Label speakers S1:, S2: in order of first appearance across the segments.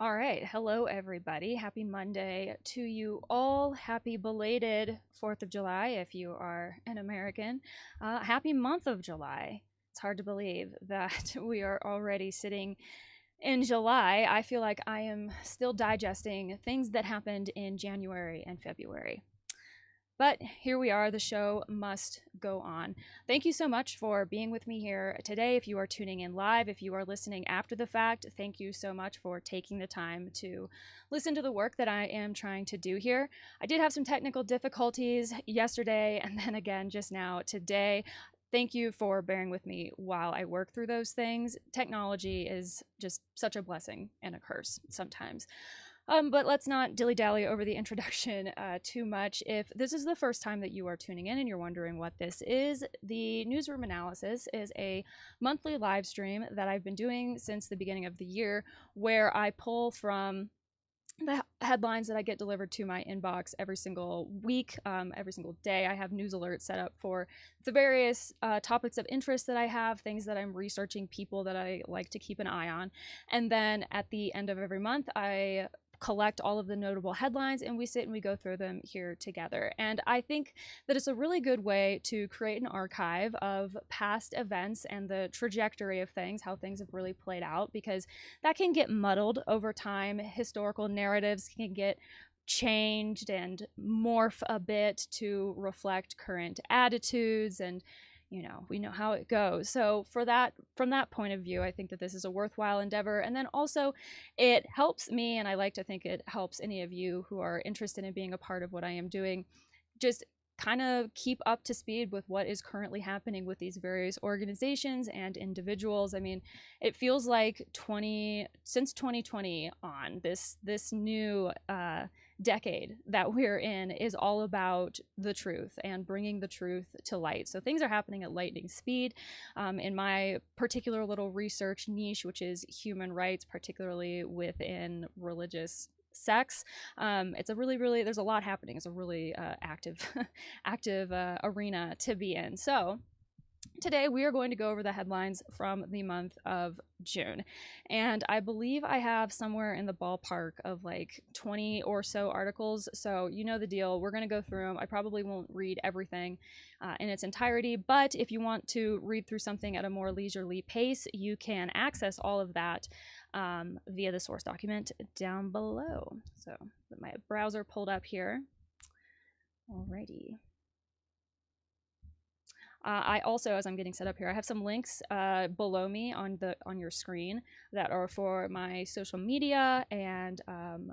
S1: All right. Hello, everybody. Happy Monday to you all. Happy belated 4th of July if you are an American. Happy month of July. It's hard to believe that we are already sitting in July. I feel like I am still digesting things that happened in January and February. But here we are, the show must go on. Thank you so much for being with me here today. If you are tuning in live, if you are listening after the fact, thank you so much for taking the time to listen to the work that I am trying to do here. I did have some technical difficulties yesterday and then again just now today. Thank you for bearing with me while I work through those things. Technology is just such a blessing and a curse sometimes. But let's not dilly-dally over the introduction too much. If this is the first time that you are tuning in and you're wondering what this is, the Newsroom Analysis is a monthly live stream that I've been doing since the beginning of the year, where I pull from the headlines that I get delivered to my inbox every single week, every single day. I have news alerts set up for the various topics of interest that I have, things that I'm researching, people that I like to keep an eye on. And then at the end of every month, I collect all of the notable headlines and we sit and we go through them here together. And I think that it's a really good way to create an archive of past events and the trajectory of things, how things have really played out, because that can get muddled over time. Historical narratives can get changed and morph a bit to reflect current attitudes, and we know how it goes. So from that point of view, I think that this is a worthwhile endeavor. And then also it helps me, and I like to think it helps any of you who are interested in being a part of what I am doing, just kind of keep up to speed with what is currently happening with these various organizations and individuals. I mean, it feels like since 2020 on, this new decade that we're in is all about the truth and bringing the truth to light. So things are happening at lightning speed. In my particular little research niche, which is human rights, particularly within religious sex, it's a really there's a lot happening. It's a really active arena to be in. So today we are going to go over the headlines from the month of June, and I believe I have somewhere in the ballpark of like 20 or so articles, so you know the deal. We're going to go through them. I probably won't read everything in its entirety, but if you want to read through something at a more leisurely pace, you can access all of that via the source document down below. So my browser pulled up here. Alrighty. I also, as I'm getting set up here, I have some links below me on your screen that are for my social media and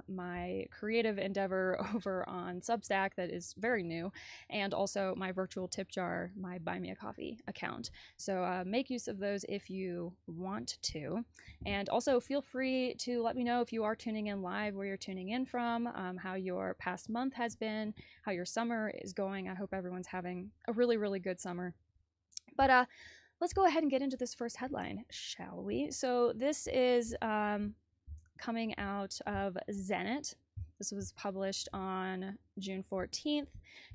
S1: my creative endeavor over on Substack that is very new, and also my virtual tip jar, my Buy Me a Coffee account. So make use of those if you want to, and also feel free to let me know if you are tuning in live, where you're tuning in from, how your past month has been, how your summer is going. I hope everyone's having a really good summer. But let's go ahead and get into this first headline, shall we? So this is coming out of Zenit. This was published on June 14th.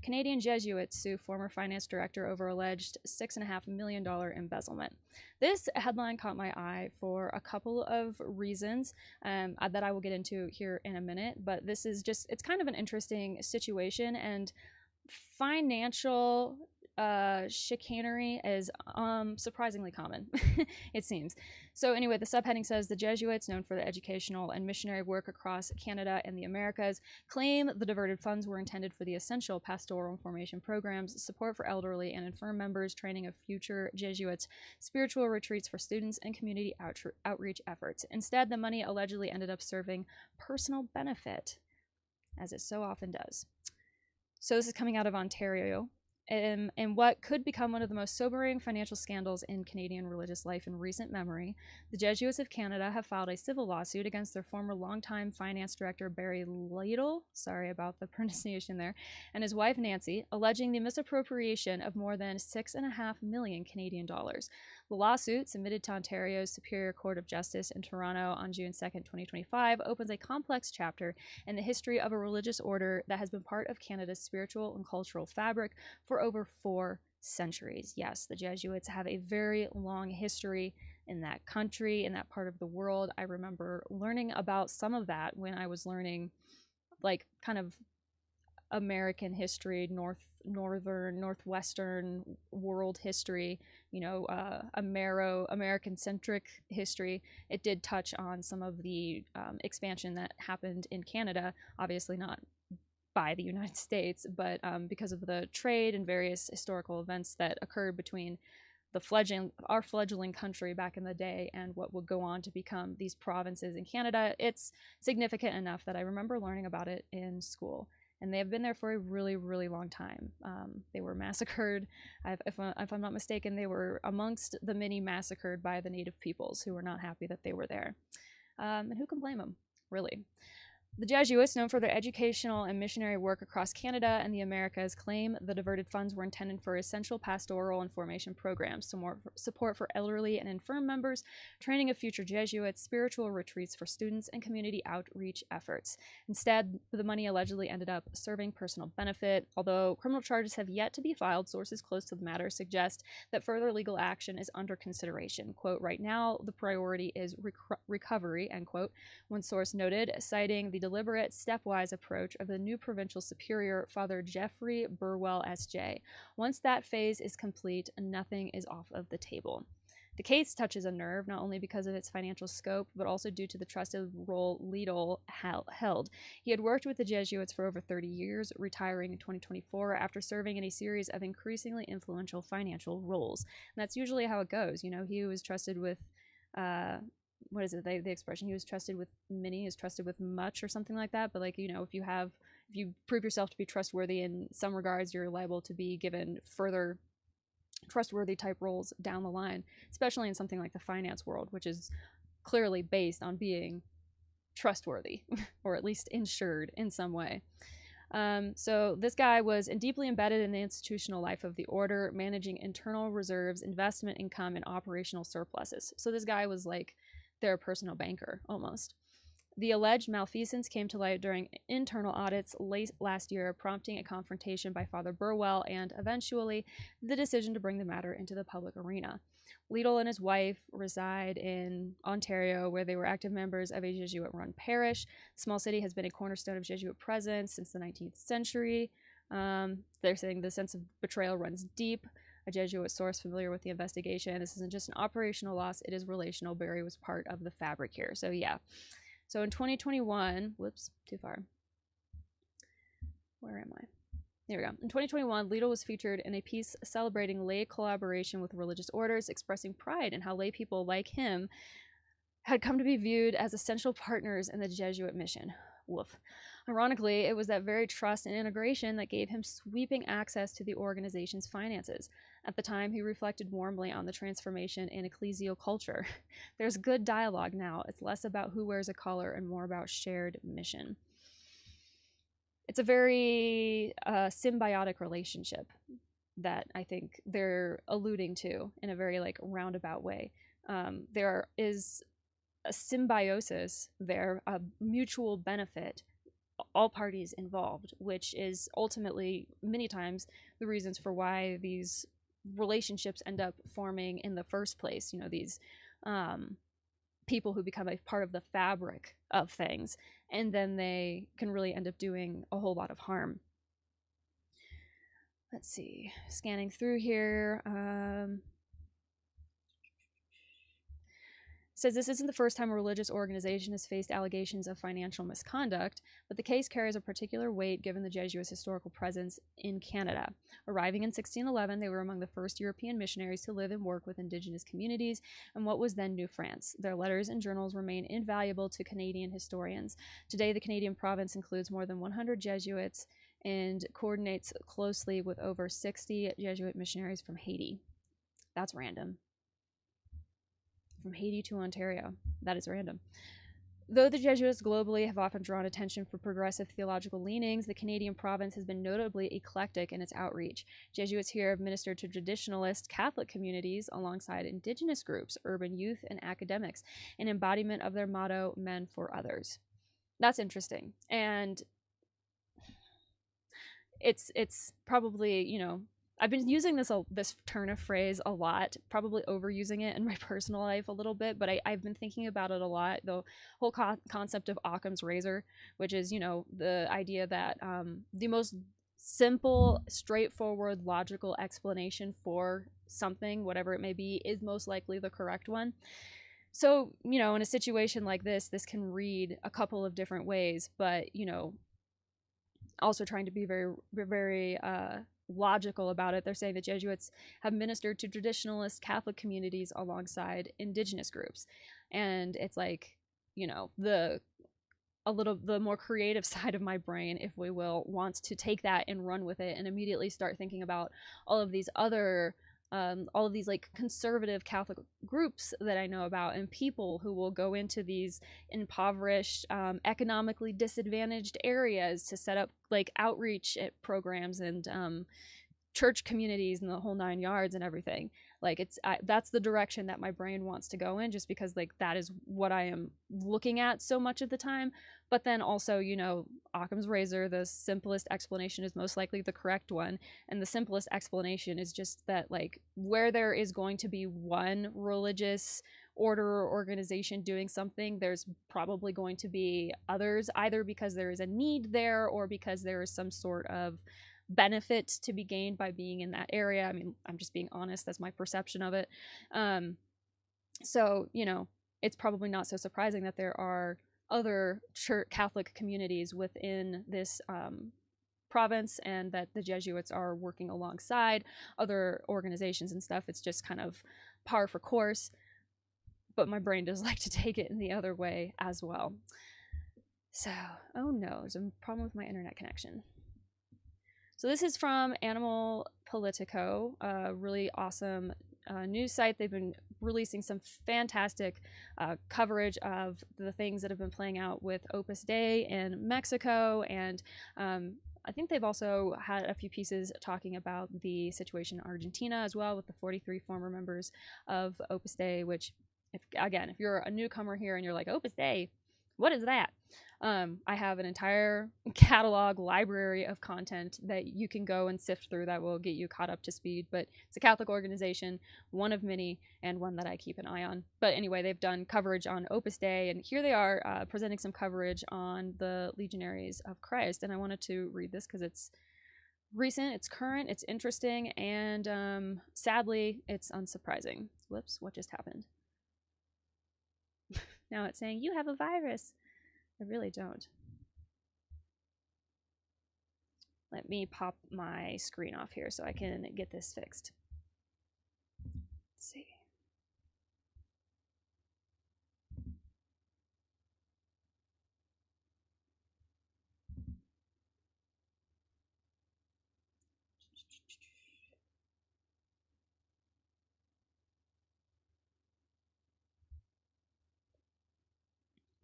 S1: Canadian Jesuits sue former finance director over alleged $6.5 million embezzlement. This headline caught my eye for a couple of reasons that I will get into here in a minute, but this is just, it's kind of an interesting situation, and financial chicanery is surprisingly common, it seems. So anyway, the subheading says the Jesuits, known for their educational and missionary work across Canada and the Americas, claim the diverted funds were intended for the essential pastoral formation programs, support for elderly and infirm members, training of future Jesuits, spiritual retreats for students, and community outreach efforts. Instead, the money allegedly ended up serving personal benefit, as it so often does. So this is coming out of Ontario. In what could become one of the most sobering financial scandals in Canadian religious life in recent memory, the Jesuits of Canada have filed a civil lawsuit against their former longtime finance director Barry Lytle, sorry about the pronunciation there, and his wife Nancy, alleging the misappropriation of more than $6.5 million Canadian dollars. The lawsuit, submitted to Ontario's Superior Court of Justice in Toronto on June 2nd, 2025, opens a complex chapter in the history of a religious order that has been part of Canada's spiritual and cultural fabric for over 4 centuries. Yes, the Jesuits have a very long history in that country, in that part of the world. I remember learning about some of that when I was learning like kind of American history, northwestern world history, American-centric history. It did touch on some of the expansion that happened in Canada, obviously not by the United States, but because of the trade and various historical events that occurred between our fledgling country back in the day and what would go on to become these provinces in Canada. It's significant enough that I remember learning about it in school. And they have been there for a really, really long time. They were massacred. If I'm not mistaken, they were amongst the many massacred by the native peoples who were not happy that they were there. And who can blame them, really? The Jesuits, known for their educational and missionary work across Canada and the Americas, claim the diverted funds were intended for essential pastoral and formation programs, so more support for elderly and infirm members, training of future Jesuits, spiritual retreats for students, and community outreach efforts. Instead, the money allegedly ended up serving personal benefit. Although criminal charges have yet to be filed, sources close to the matter suggest that further legal action is under consideration. Quote, right now, the priority is recovery, end quote, one source noted, citing the deliberate, stepwise approach of the new provincial superior, Father Jeffrey Burwell, S.J. Once that phase is complete, nothing is off of the table. The case touches a nerve, not only because of its financial scope, but also due to the trusted role Liedl held. He had worked with the Jesuits for over 30 years, retiring in 2024 after serving in a series of increasingly influential financial roles. And that's usually how it goes. He was trusted with what is it, the expression, he was trusted with many is trusted with much, or something like that. But like, if you prove yourself to be trustworthy in some regards, you're liable to be given further trustworthy type roles down the line, especially in something like the finance world, which is clearly based on being trustworthy or at least insured in some way. So this guy was deeply embedded in the institutional life of the order, managing internal reserves, investment income, and operational surpluses. So this guy was like their personal banker, almost. The alleged malfeasance came to light during internal audits late last year, prompting a confrontation by Father Burwell and, eventually, the decision to bring the matter into the public arena. Liedl and his wife reside in Ontario, where they were active members of a Jesuit-run parish. The small city has been a cornerstone of Jesuit presence since the 19th century. They're saying the sense of betrayal runs deep. A Jesuit source familiar with the investigation. This isn't just an operational loss, it is relational. Barry was part of the fabric here. So yeah. So in 2021, whoops, too far. Where am I? There we go. In 2021, Liedl was featured in a piece celebrating lay collaboration with religious orders, expressing pride in how lay people like him had come to be viewed as essential partners in the Jesuit mission. Woof. Ironically, it was that very trust and integration that gave him sweeping access to the organization's finances. At the time, he reflected warmly on the transformation in ecclesial culture. There's good dialogue now. It's less about who wears a collar and more about shared mission. It's a very symbiotic relationship that I think they're alluding to in a very roundabout way. There is a symbiosis there, a mutual benefit, all parties involved, which is ultimately many times the reasons for why these relationships end up forming in the first place. These people who become a part of the fabric of things, and then they can really end up doing a whole lot of harm. Let's see, scanning through here. Says this isn't the first time a religious organization has faced allegations of financial misconduct, but the case carries a particular weight given the Jesuits' historical presence in Canada. Arriving in 1611, they were among the first European missionaries to live and work with Indigenous communities in what was then New France. Their letters and journals remain invaluable to Canadian historians. Today, the Canadian province includes more than 100 Jesuits and coordinates closely with over 60 Jesuit missionaries from Haiti. That's random. From Haiti to Ontario. That is random. Though the Jesuits globally have often drawn attention for progressive theological leanings, the Canadian province has been notably eclectic in its outreach. Jesuits here have ministered to traditionalist Catholic communities alongside Indigenous groups, urban youth, and academics, an embodiment of their motto, men for others. That's interesting. And it's probably, I've been using this turn of phrase a lot, probably overusing it in my personal life a little bit, but I've been thinking about it a lot. The whole concept of Occam's razor, which is, the idea that the most simple, straightforward, logical explanation for something, whatever it may be, is most likely the correct one. So, in a situation like this can read a couple of different ways, but, also trying to be very, very logical about it. They're saying that Jesuits have ministered to traditionalist Catholic communities alongside indigenous groups. And it's like, the more creative side of my brain, if we will, wants to take that and run with it and immediately start thinking about all of these other like conservative Catholic groups that I know about, and people who will go into these impoverished, economically disadvantaged areas to set up like outreach programs and church communities and the whole 9 yards and everything. Like that's the direction that my brain wants to go in, just because like that is what I am looking at so much of the time. But then also, Occam's razor, the simplest explanation is most likely the correct one. And the simplest explanation is just that, like, where there is going to be one religious order or organization doing something, there's probably going to be others, either because there is a need there or because there is some sort of benefit to be gained by being in that area. I mean, I'm just being honest, that's my perception of it. So, it's probably not so surprising that there are other Catholic communities within this province, and that the Jesuits are working alongside other organizations and stuff. It's just kind of par for course, but my brain does like to take it in the other way as well. So, oh no, there's a problem with my internet connection. So this is from Animal Politico, a really awesome news site. They've been releasing some fantastic coverage of the things that have been playing out with Opus Dei in Mexico, and I think they've also had a few pieces talking about the situation in Argentina as well, with the 43 former members of Opus Dei, which, if you're a newcomer here and you're like, Opus Dei, what is that? I have an entire catalog library of content that you can go and sift through that will get you caught up to speed. But it's a Catholic organization, one of many, and one that I keep an eye on. But anyway, they've done coverage on Opus Dei, and here they are presenting some coverage on the Legionaries of Christ. And I wanted to read this because it's recent, it's current, it's interesting, and sadly, it's unsurprising. Whoops, what just happened? Now it's saying, you have a virus. I really don't. Let me pop my screen off here so I can get this fixed. Let's see.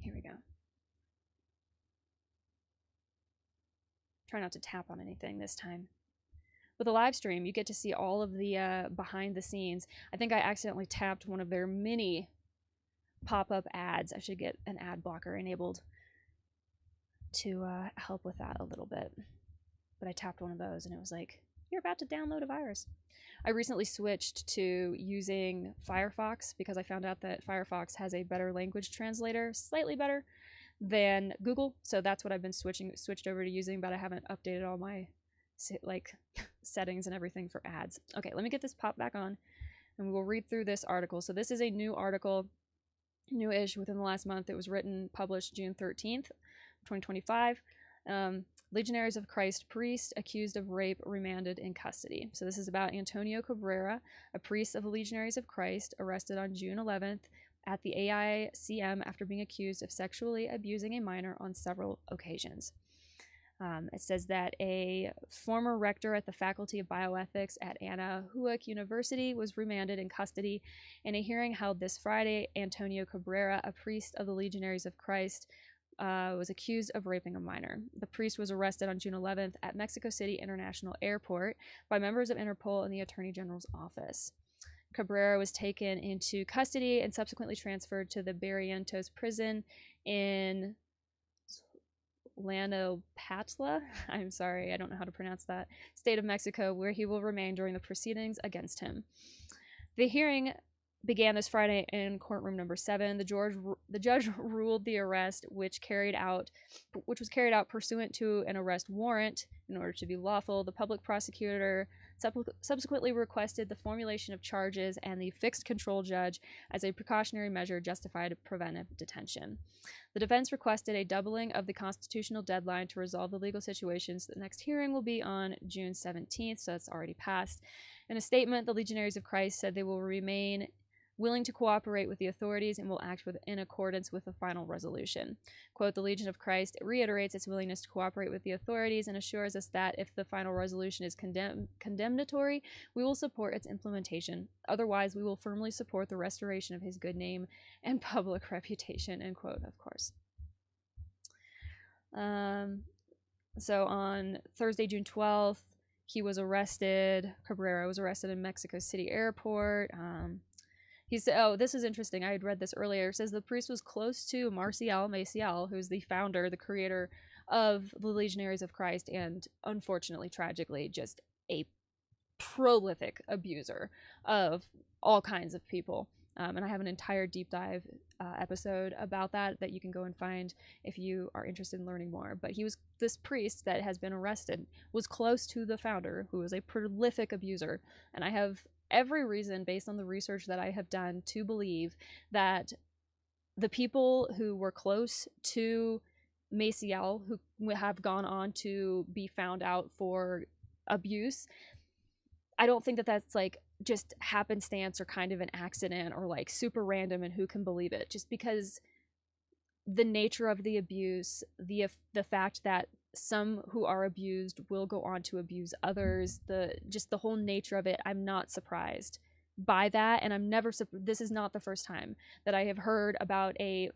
S1: Here we go. Try not to tap on anything this time. With a live stream, you get to see all of the behind the scenes. I think I accidentally tapped one of their mini pop-up ads. I should get an ad blocker enabled to help with that a little bit. But I tapped one of those and it was like, you're about to download a virus. I recently switched to using Firefox because I found out that Firefox has a better language translator, slightly better than Google. So that's what I've been switched over to using, but I haven't updated all my like settings and everything for ads. Okay, let me get this pop back on and we will read through this article. So this is a new article, new-ish within the last month. It was published June 13th, 2025. Legionaries of Christ priest accused of rape remanded in custody. So this is about Antonio Cabrera, a priest of the Legionaries of Christ, arrested on June 11th at the AICM after being accused of sexually abusing a minor on several occasions. It says that a former rector at the Faculty of Bioethics at Anahuac University was remanded in custody in a hearing held this Friday. Antonio Cabrera, a priest of the Legionaries of Christ, was accused of raping a minor. The priest was arrested on June 11th at Mexico City International Airport by members of Interpol and the Attorney General's office. Cabrera was taken into custody and subsequently transferred to the Barrientos prison in Lanopatla, I'm sorry, I don't know how to pronounce that, state of Mexico, where he will remain during the proceedings against him. The hearing began this Friday in courtroom number 7. The judge ruled the arrest, which was carried out pursuant to an arrest warrant in order to be lawful. The public prosecutor subsequently requested the formulation of charges, and the fixed control judge, as a precautionary measure, justified preventive detention. The defense requested a doubling of the constitutional deadline to resolve the legal situations. The next hearing will be on June 17th, so it's already passed. In a statement, the Legionaries of Christ said they will remain willing to cooperate with the authorities and will act in accordance with the final resolution. Quote, the Legion of Christ reiterates its willingness to cooperate with the authorities and assures us that if the final resolution is condemnatory, we will support its implementation. Otherwise, we will firmly support the restoration of his good name and public reputation, end quote, of course. So on Thursday, June 12th, he was arrested. Cabrera was arrested in Mexico City airport. He said, oh, this is interesting. I had read this earlier. It says the priest was close to Marcial Maciel, who's the founder, the creator of the Legionaries of Christ, and unfortunately, tragically, just a prolific abuser of all kinds of people. And I have an entire deep dive episode about that you can go and find if you are interested in learning more. But he was this priest that has been arrested, was close to the founder, who was a prolific abuser. And I have every reason, based on the research that I have done, to believe that the people who were close to Maciel, who have gone on to be found out for abuse, I don't think that that's like just happenstance or kind of an accident or like super random, and who can believe it, just because the nature of the abuse, the fact that some who are abused will go on to abuse others, the whole nature of it, I'm not surprised by that. And I'm never this is not the first time that I have heard about a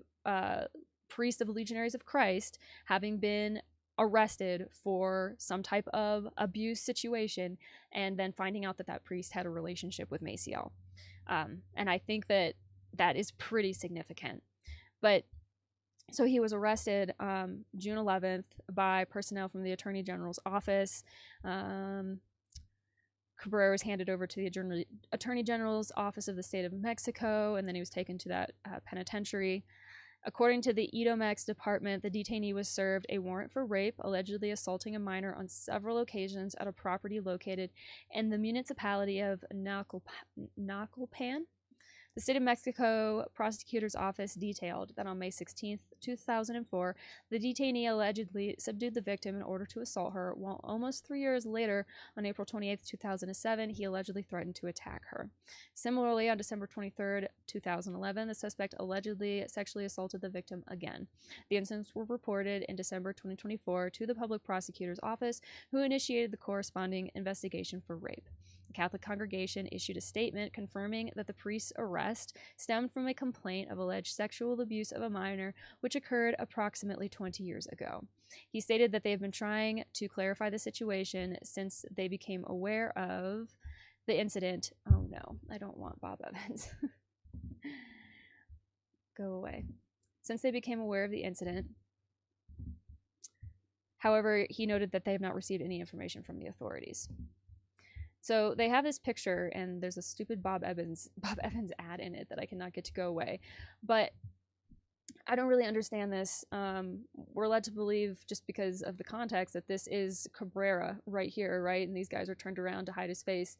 S1: priest of the Legionaries of Christ having been arrested for some type of abuse situation, and then finding out that that priest had a relationship with Maciel. And I think that is pretty significant. But so he was arrested June 11th by personnel from the Attorney General's office. Cabrera was handed over to the Attorney General's office of the state of Mexico, and then he was taken to that penitentiary. According to the Edomex department, the detainee was served a warrant for rape, allegedly assaulting a minor on several occasions at a property located in the municipality of Naucalpan. The State of Mexico Prosecutor's Office detailed that on May 16, 2004, the detainee allegedly subdued the victim in order to assault her, while almost 3 years later, on April 28, 2007, he allegedly threatened to attack her. Similarly, on December 23, 2011, the suspect allegedly sexually assaulted the victim again. The incidents were reported in December 2024 to the Public Prosecutor's Office, who initiated the corresponding investigation for rape. The Catholic congregation issued a statement confirming that the priest's arrest stemmed from a complaint of alleged sexual abuse of a minor, which occurred approximately 20 years ago. He stated that they have been trying to clarify the situation since they became aware of the incident. Oh no, I don't want Bob Evans. Go away. Since they became aware of the incident. However, he noted that they have not received any information from the authorities. So they have this picture, and there's a stupid Bob Evans ad in it that I cannot get to go away. But I don't really understand this. We're led to believe, just because of the context, that this is Cabrera right here, right? And these guys are turned around to hide his face.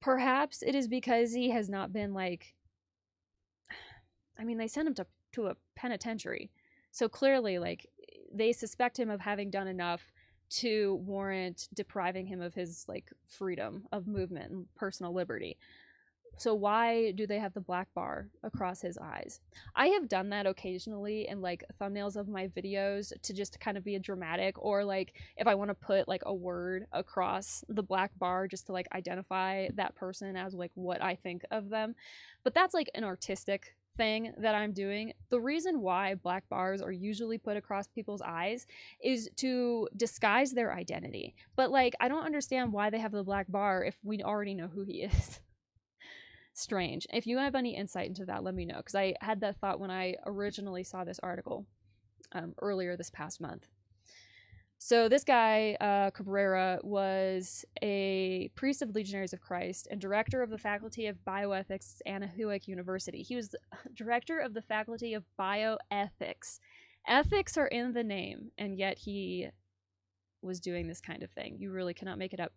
S1: Perhaps it is because he has not been like... I mean, they sent him to a penitentiary. So clearly, like, they suspect him of having done enough to warrant depriving him of his like freedom of movement and personal liberty. So why do they have the black bar across his eyes? I have done that occasionally in like thumbnails of my videos to just kind of be a dramatic, or like if I want to put like a word across the black bar just to like identify that person as like what I think of them. But that's like an artistic thing that I'm doing. The reason why black bars are usually put across people's eyes is to disguise their identity. But like, I don't understand why they have the black bar if we already know who he is. Strange. If you have any insight into that, let me know, because I had that thought when I originally saw this article. earlier this past month. So this guy, Cabrera, was a priest of Legionaries of Christ and director of the Faculty of Bioethics at Anahuac University. He was director of the Faculty of Bioethics. Ethics are in the name, and yet he was doing this kind of thing. You really cannot make it up.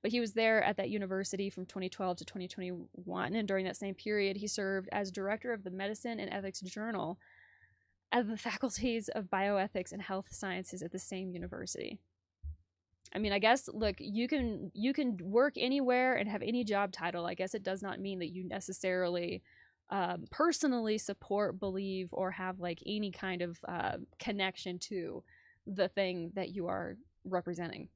S1: But he was there at that university from 2012 to 2021, and during that same period, he served as director of the Medicine and Ethics Journal at the faculties of bioethics and health sciences at the same university. I mean, I guess, look, you can work anywhere and have any job title. I guess it does not mean that you necessarily personally support, believe, or have like any kind of connection to the thing that you are representing.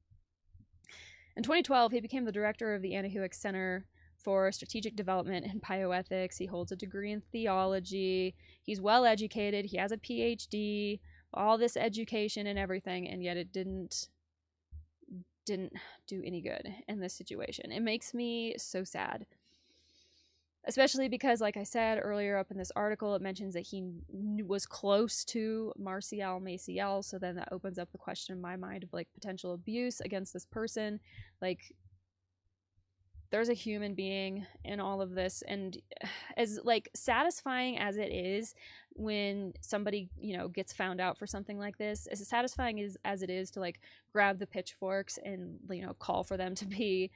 S1: In 2012, he became the director of the Anahuac Center for Strategic Development in Bioethics. He holds a degree in theology. He's well educated. He has a PhD, all this education and everything, and yet it didn't do any good in this situation. It makes me so sad. Especially because, like I said earlier up in this article, it mentions that he was close to Marcial Maciel, so then that opens up the question in my mind of like potential abuse against this person. Like, there's a human being in all of this, and as like satisfying as it is when somebody, you know, gets found out for something like this, as satisfying as it is to like grab the pitchforks and, you know, call for them to be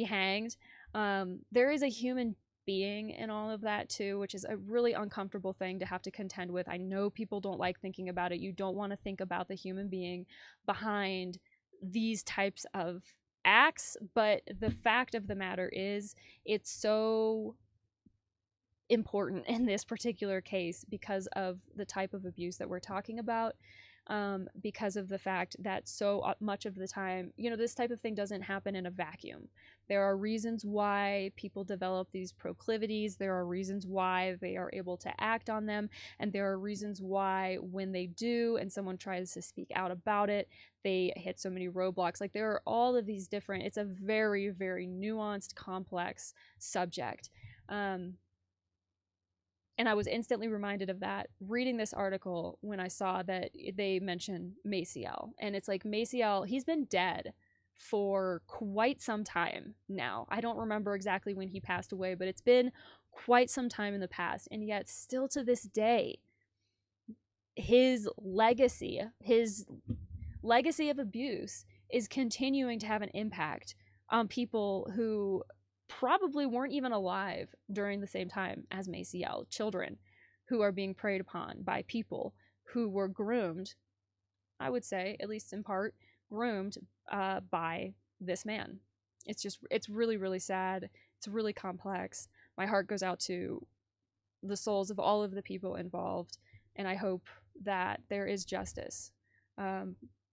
S1: hanged, there is a human being in all of that too, which is a really uncomfortable thing to have to contend with. I know people don't like thinking about it. You don't want to think about the human being behind these types of acts, but the fact of the matter is it's so important in this particular case because of the type of abuse that we're talking about, because of the fact that so much of the time, you know, this type of thing doesn't happen in a vacuum. There are reasons why people develop these proclivities. There are reasons why they are able to act on them. And there are reasons why when they do and someone tries to speak out about it, they hit so many roadblocks. Like, there are all of these different, it's a very, very nuanced, complex subject. And I was instantly reminded of that reading this article when I saw that they mention Maciel. And it's like, Maciel, he's been dead for quite some time now. I don't remember exactly when he passed away, but it's been quite some time in the past. And yet still to this day, his legacy of abuse is continuing to have an impact on people who probably weren't even alive during the same time as Maciel, children who are being preyed upon by people who were groomed, I would say, at least in part, groomed by this man. It's really, really sad. It's really complex. My heart goes out to the souls of all of the people involved, and I hope that there is justice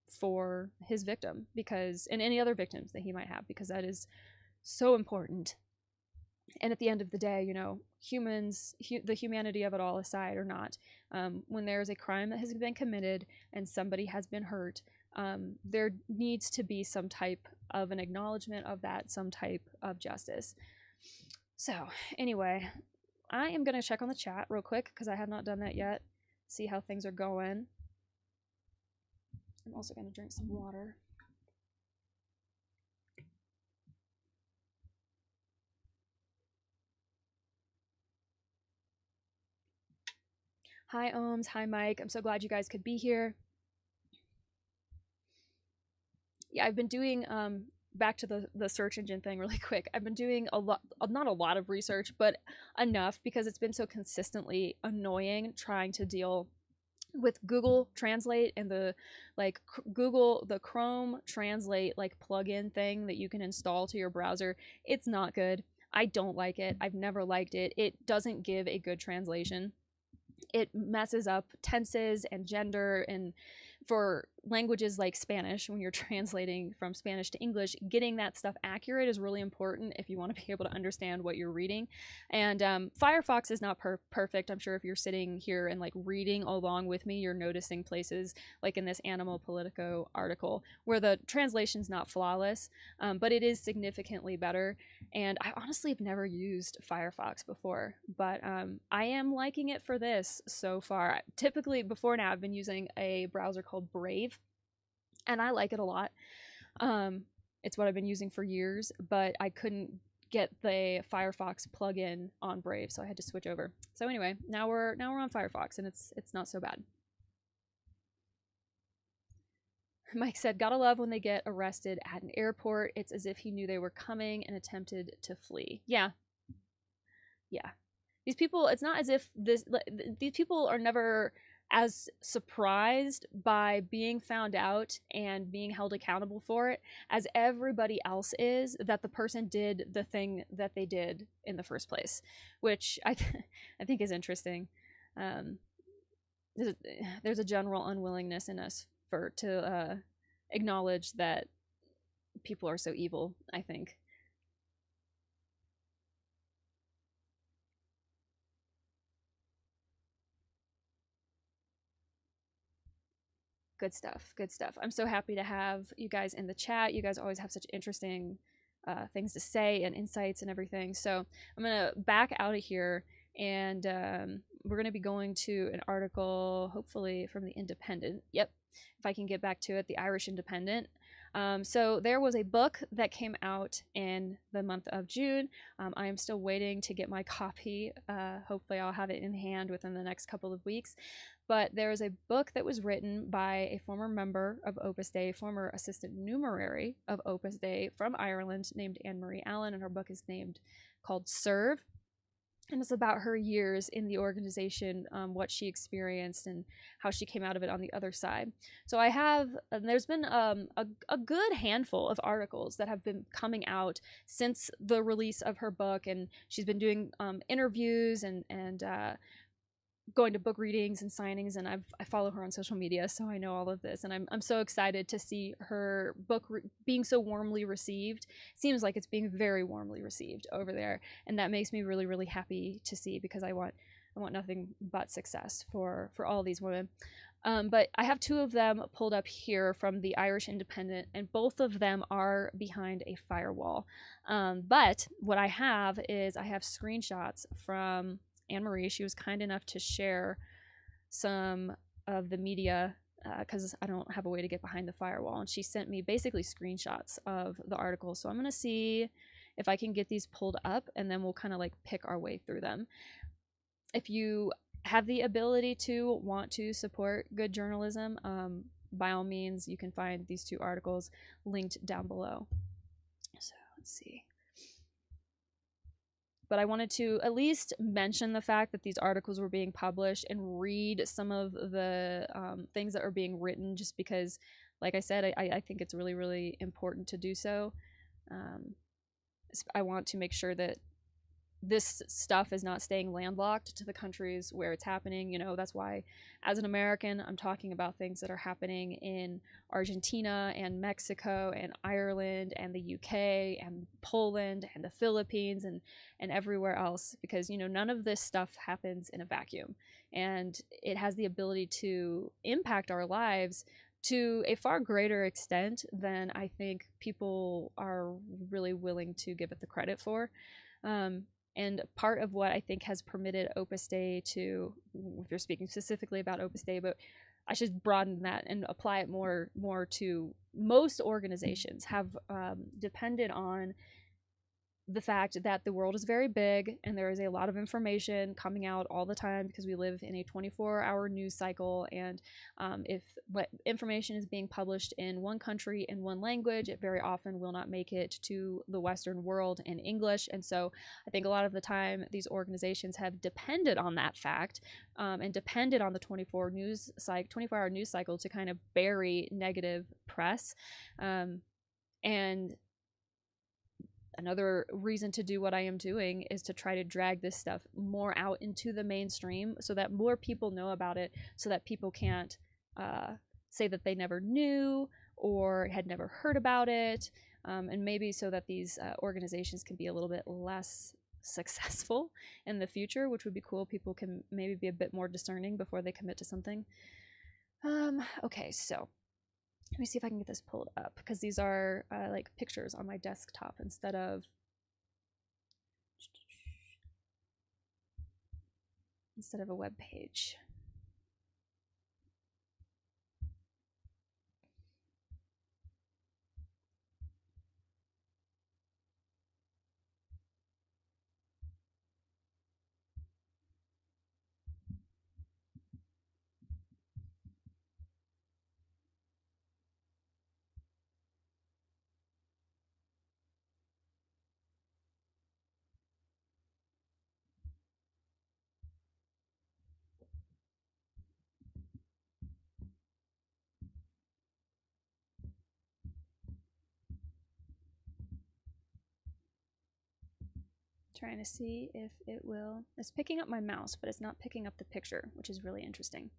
S1: for his victim, and any other victims that he might have, because that is so important. And at the end of the day, you know, the humanity of it all aside or not, when there is a crime that has been committed and somebody has been hurt, there needs to be some type of an acknowledgement of that, some type of justice. So anyway, I am going to check on the chat real quick because I have not done that yet. See how things are going. I'm also going to drink some water. Hi, Ohms. Hi, Mike. I'm so glad you guys could be here. Yeah, I've been doing, back to the search engine thing really quick. I've been doing not a lot of research, but enough because it's been so consistently annoying trying to deal with Google Translate and the Chrome Translate plugin thing that you can install to your browser. It's not good. I don't like it. I've never liked it. It doesn't give a good translation. It messes up tenses and gender and for languages like Spanish, when you're translating from Spanish to English, getting that stuff accurate is really important if you want to be able to understand what you're reading. And Firefox is not perfect. I'm sure if you're sitting here and like reading along with me, you're noticing places like in this Animal Politico article where the translation's not flawless, but it is significantly better. And I honestly have never used Firefox before, but I am liking it for this so far. Typically, before now, I've been using a browser called Brave, and I like it a lot. It's what I've been using for years, but I couldn't get the Firefox plugin on Brave, so I had to switch over. So anyway, now we're on Firefox, and it's not so bad. Mike said, gotta love when they get arrested at an airport. It's as if he knew they were coming and attempted to flee. Yeah. These people, it's not as if these people are never as surprised by being found out and being held accountable for it as everybody else is that the person did the thing that they did in the first place, which I think is interesting. There's a general unwillingness in us to acknowledge that people are so evil, I think. Good stuff. I'm so happy to have you guys in the chat. You guys always have such interesting things to say and insights and everything. So I'm going to back out of here, and we're going to be going to an article, hopefully from the Independent. Yep, if I can get back to it, the Irish Independent. So there was a book that came out in the month of June. I am still waiting to get my copy. Hopefully I'll have it in hand within the next couple of weeks. But there is a book that was written by a former member of Opus Dei, former assistant numerary of Opus Dei from Ireland, named Anne-Marie Allen, and her book is called Serve. And it's about her years in the organization, what she experienced, and how she came out of it on the other side. So there's been a good handful of articles that have been coming out since the release of her book, and she's been doing interviews and going to book readings and signings, and I follow her on social media, so I know all of this, and I'm so excited to see her book being so warmly received. Seems like it's being very warmly received over there, and that makes me really, really happy to see, because I want nothing but success for all these women. But I have two of them pulled up here from the Irish Independent, and both of them are behind a firewall. But what I have screenshots from Anne-Marie. She was kind enough to share some of the media because I don't have a way to get behind the firewall, and she sent me basically screenshots of the article. So I'm going to see if I can get these pulled up, and then we'll kind of like pick our way through them. If you have the ability to want to support good journalism, by all means, you can find these two articles linked down below. So let's see. But I wanted to at least mention the fact that these articles were being published and read some of the things that are being written, just because, like I said, I think it's really, really important to do so. I want to make sure that this stuff is not staying landlocked to the countries where it's happening. You know, that's why, as an American, I'm talking about things that are happening in Argentina and Mexico and Ireland and the UK and Poland and the Philippines and everywhere else, because, you know, none of this stuff happens in a vacuum, and it has the ability to impact our lives to a far greater extent than I think people are really willing to give it the credit for. And part of what I think has permitted Opus Dei to, if you're speaking specifically about Opus Dei, but I should broaden that and apply it more to most organizations, have depended on the fact that the world is very big and there is a lot of information coming out all the time, because we live in a 24-hour news cycle, and if information is being published in one country in one language, it very often will not make it to the Western world in English. And so I think a lot of the time these organizations have depended on that fact, and depended on the 24-hour news cycle to kind of bury negative press. And another reason to do what I am doing is to try to drag this stuff more out into the mainstream so that more people know about it, so that people can't say that they never knew or had never heard about it, and maybe so that these organizations can be a little bit less successful in the future, which would be cool. People can maybe be a bit more discerning before they commit to something. Okay, so let me see if I can get this pulled up, because these are like pictures on my desktop instead of a web page. Trying to see if it will. It's picking up my mouse, but it's not picking up the picture, which is really interesting.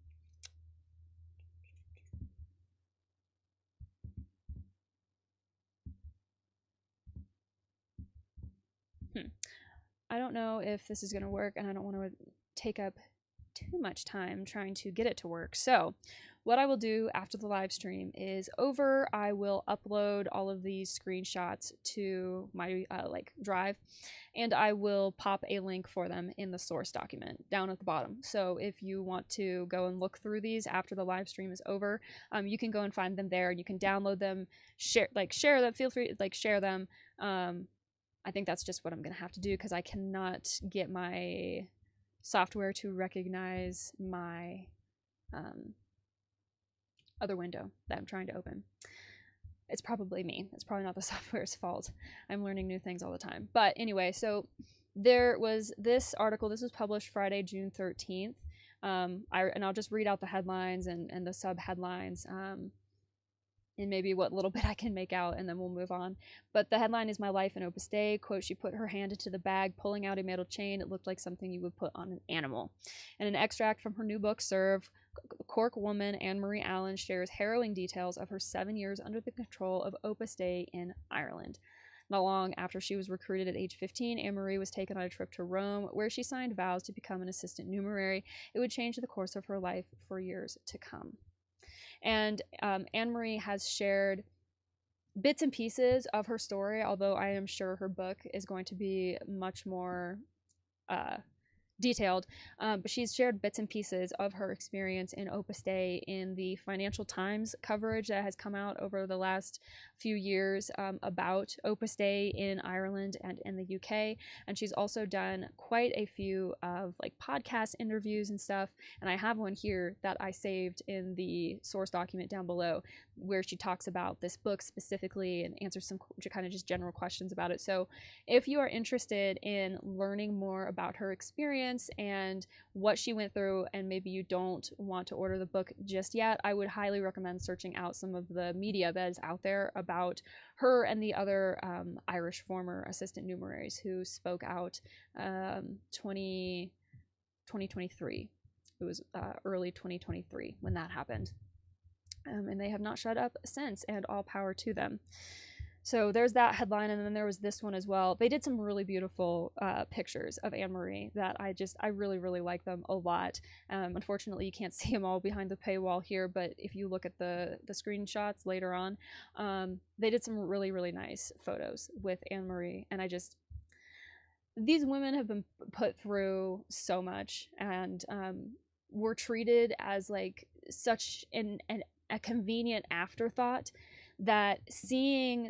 S1: I don't know if this is going to work, and I don't want to take up too much time trying to get it to work. So what I will do after the live stream is over, I will upload all of these screenshots to my drive, and I will pop a link for them in the source document down at the bottom. So if you want to go and look through these after the live stream is over, you can go and find them there, and you can download them, share them, feel free to share them. I think that's just what I'm going to have to do, because I cannot get my software to recognize my other window that I'm trying to open. It's probably me. It's probably not the software's fault. I'm learning new things all the time. But anyway, so there was this article. This was published Friday, June 13th. I'll just read out the headlines and the sub-headlines, and maybe what little bit I can make out, and then we'll move on. But the headline is "My Life in Opus Dei." Quote, "She put her hand into the bag, pulling out a metal chain. It looked like something you would put on an animal." And an extract from her new book, Serve, Cork woman Anne-Marie Allen shares harrowing details of her 7 years under the control of Opus Dei in Ireland. Not long after she was recruited at age 15, Anne-Marie was taken on a trip to Rome, where she signed vows to become an assistant numerary. It would change the course of her life for years to come. And Anne-Marie has shared bits and pieces of her story, although I am sure her book is going to be much more detailed, but she's shared bits and pieces of her experience in Opus Dei in the Financial Times coverage that has come out over the last few years about Opus Dei in Ireland and in the UK. And she's also done quite a few of podcast interviews and stuff, and I have one here that I saved in the source document down below, where she talks about this book specifically and answers some kind of just general questions about it. So if you are interested in learning more about her experience and what she went through, and maybe you don't want to order the book just yet, I would highly recommend searching out some of the media that is out there about her and the other Irish former assistant numeraries who spoke out 2023. It was early 2023 when that happened. And they have not shut up since, and all power to them. So there's that headline, and then there was this one as well. They did some really beautiful pictures of Anne-Marie that I really, really like them a lot. Unfortunately, you can't see them all behind the paywall here, but if you look at the screenshots later on, they did some really, really nice photos with Anne-Marie, and these women have been put through so much, and were treated as such a convenient afterthought, that seeing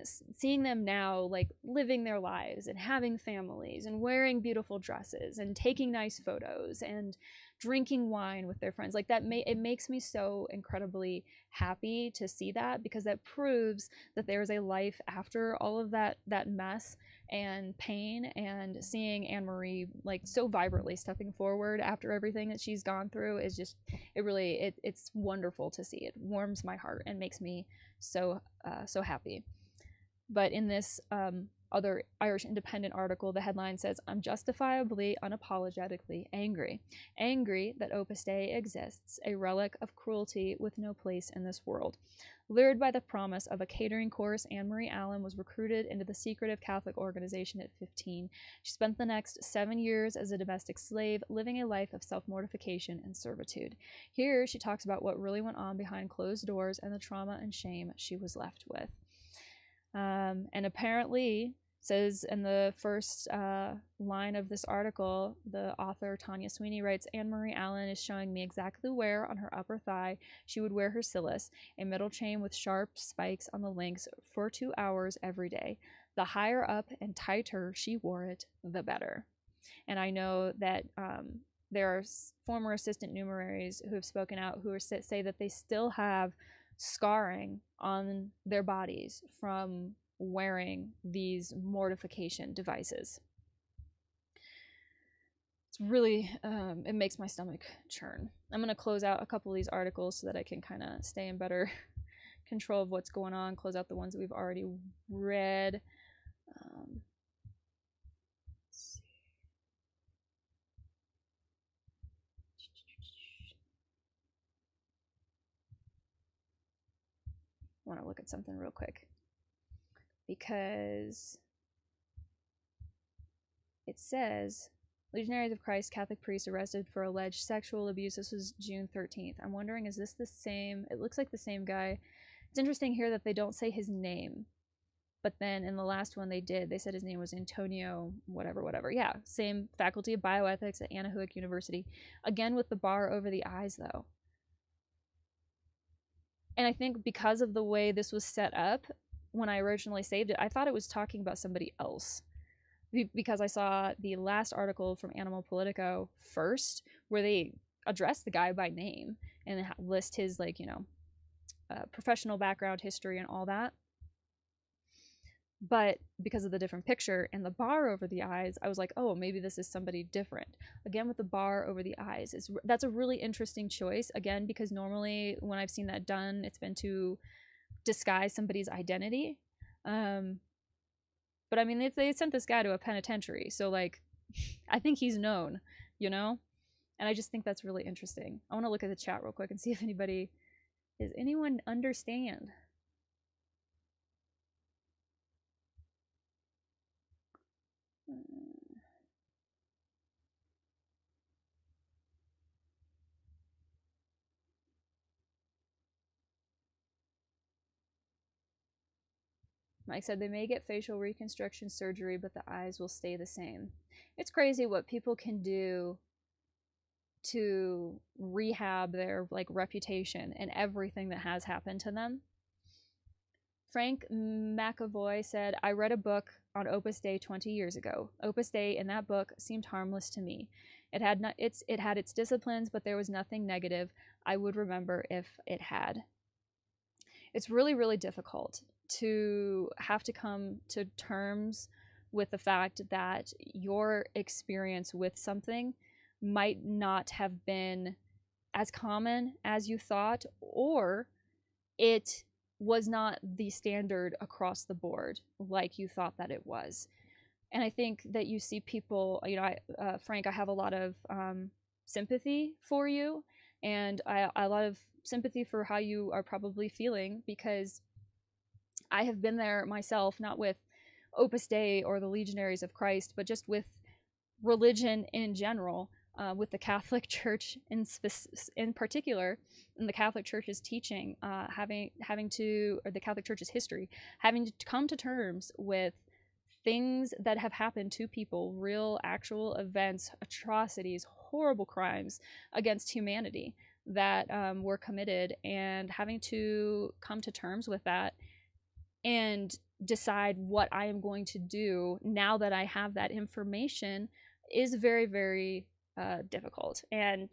S1: them now living their lives and having families and wearing beautiful dresses and taking nice photos and drinking wine with their friends, it makes me so incredibly happy to see that, because that proves that there is a life after all of that mess and pain. And seeing Anne-Marie so vibrantly stepping forward after everything that she's gone through is just, it's wonderful to see. It warms my heart and makes me so happy. But in this other Irish Independent article, the headline says, "I'm justifiably, unapologetically angry. Angry that Opus Dei exists, a relic of cruelty with no place in this world." Lured by the promise of a catering course, Anne Marie Allen was recruited into the secretive Catholic organization at 15. She spent the next 7 years as a domestic slave, living a life of self-mortification and servitude. Here, she talks about what really went on behind closed doors and the trauma and shame she was left with. And apparently, says in the first line of this article, the author Tanya Sweeney writes, "Anne Marie Allen is showing me exactly where on her upper thigh she would wear her sillis, a metal chain with sharp spikes on the links, for 2 hours every day. The higher up and tighter she wore it, the better." And I know that there are former assistant numeraries who have spoken out who say that they still have scarring on their bodies from wearing these mortification devices. It's really, it makes my stomach churn. I'm going to close out a couple of these articles so that I can kind of stay in better control of what's going on, close out the ones that we've already read. Let's see. I want to look at something real quick, because it says, Legionaries of Christ, Catholic priest arrested for alleged sexual abuse. This was June 13th. I'm wondering, is this the same? It looks like the same guy. It's interesting here that they don't say his name, but then in the last one they did. They said his name was Antonio whatever. Yeah, same faculty of bioethics at Anahuac University. Again with the bar over the eyes, though. And I think because of the way this was set up, when I originally saved it, I thought it was talking about somebody else, because I saw the last article from Animal Politico first, where they address the guy by name and list his, like, you know, professional background, history, and all that. But because of the different picture and the bar over the eyes, I was like, oh, maybe this is somebody different. Again, with the bar over the eyes, that's a really interesting choice. Again, because normally when I've seen that done, it's been to disguise somebody's identity. But I mean, they sent this guy to a penitentiary, so, like, I think he's known, you know? And I just think that's really interesting. I want to look at the chat real quick and see if does anyone understand? Mike said they may get facial reconstruction surgery, but the eyes will stay the same. It's crazy what people can do to rehab their, like, reputation and everything that has happened to them. Frank McAvoy said, "I read a book on Opus Dei 20 years ago. Opus Dei in that book seemed harmless to me. It had its disciplines, but there was nothing negative I would remember if it had." It's really, really difficult to have to come to terms with the fact that your experience with something might not have been as common as you thought, or it was not the standard across the board like you thought that it was. And I think that you see people, you know, Frank, I have a lot of sympathy for you, and a lot of sympathy for how you are probably feeling, because I have been there myself, not with Opus Dei or the Legionaries of Christ, but just with religion in general, with the Catholic Church in particular, and the Catholic Church's teaching, having to, or the Catholic Church's history, having to come to terms with things that have happened to people, real, actual events, atrocities, horrible crimes against humanity that were committed, and having to come to terms with that and decide what I am going to do now that I have that information is very, very difficult. And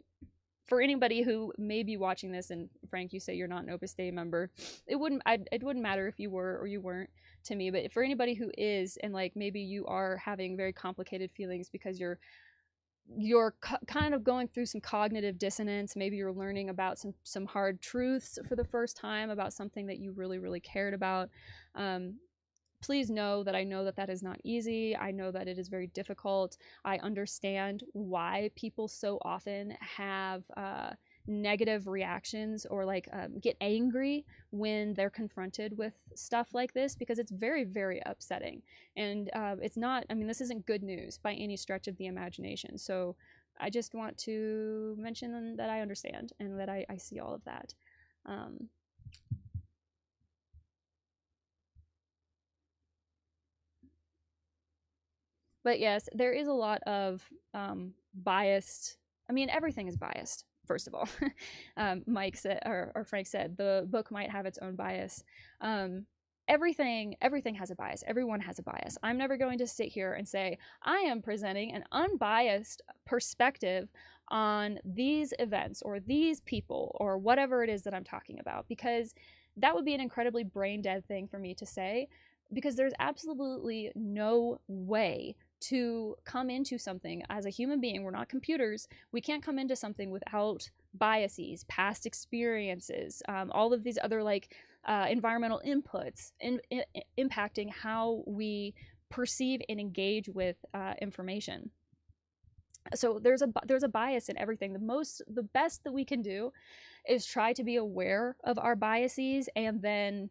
S1: for anybody who may be watching this, and Frank, you say you're not an Opus Dei member, it wouldn't matter if you were or you weren't to me, but for anybody who is, and, like, maybe you are having very complicated feelings because you're kind of going through some cognitive dissonance, maybe you're learning about some hard truths for the first time about something that you really, really cared about, please know that I know that that is not easy. I know that it is very difficult. I understand why people so often have negative reactions or like get angry when they're confronted with stuff like this, because it's very, very upsetting. And it's not, I mean, this isn't good news by any stretch of the imagination. So I just want to mention that I understand and that I see all of that. But yes, there is a lot of biased. I mean, everything is biased. First of all, Mike said, or Frank said, the book might have its own bias. Everything has a bias. Everyone has a bias. I'm never going to sit here and say I am presenting an unbiased perspective on these events or these people or whatever it is that I'm talking about, because that would be an incredibly brain dead thing for me to say, because there's absolutely no way to come into something as a human being. We're not computers. We can't come into something without biases, past experiences, all of these other like environmental inputs impacting how we perceive and engage with information. So there's a bias in everything. The best that we can do is try to be aware of our biases and then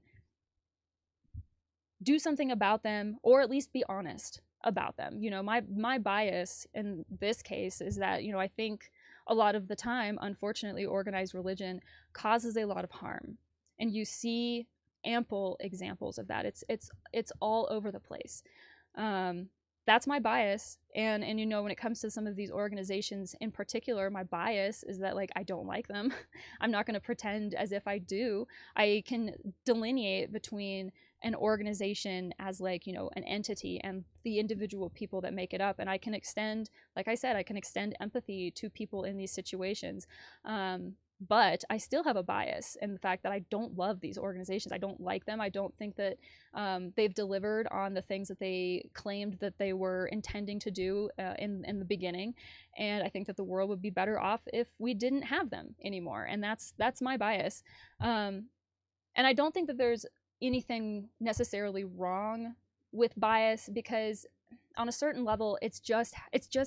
S1: do something about them, or at least be honest about them. You know, my bias in this case is that, you know, I think a lot of the time, unfortunately, organized religion causes a lot of harm, and you see ample examples of that. It's all over the place. That's my bias, and you know, when it comes to some of these organizations in particular, my bias is that like I don't like them. I'm not going to pretend as if I do. I can delineate between an organization as like, you know, an entity and the individual people that make it up, and I can extend, like I said, I can extend empathy to people in these situations. But I still have a bias in the fact that I don't love these organizations. I don't like them. I don't think that they've delivered on the things that they claimed that they were intending to do in the beginning. And I think that the world would be better off if we didn't have them anymore. And that's my bias. And I don't think that there's anything necessarily wrong with bias, because on a certain level, it's just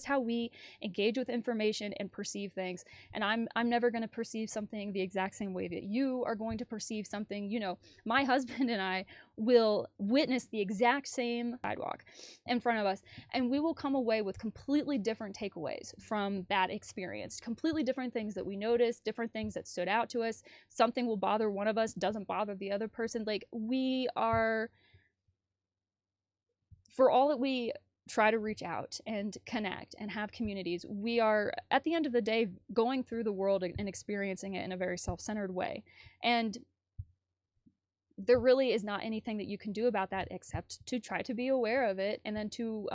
S1: how we engage with information and perceive things. And I'm never going to perceive something the exact same way that you are going to perceive something. You know, my husband and I will witness the exact same sidewalk in front of us, and we will come away with completely different takeaways from that experience, completely different things that we noticed, different things that stood out to us. Something will bother one of us, doesn't bother the other person. Like, we are, for all that we try to reach out and connect and have communities, we are at the end of the day going through the world and experiencing it in a very self-centered way. And there really is not anything that you can do about that except to try to be aware of it and then to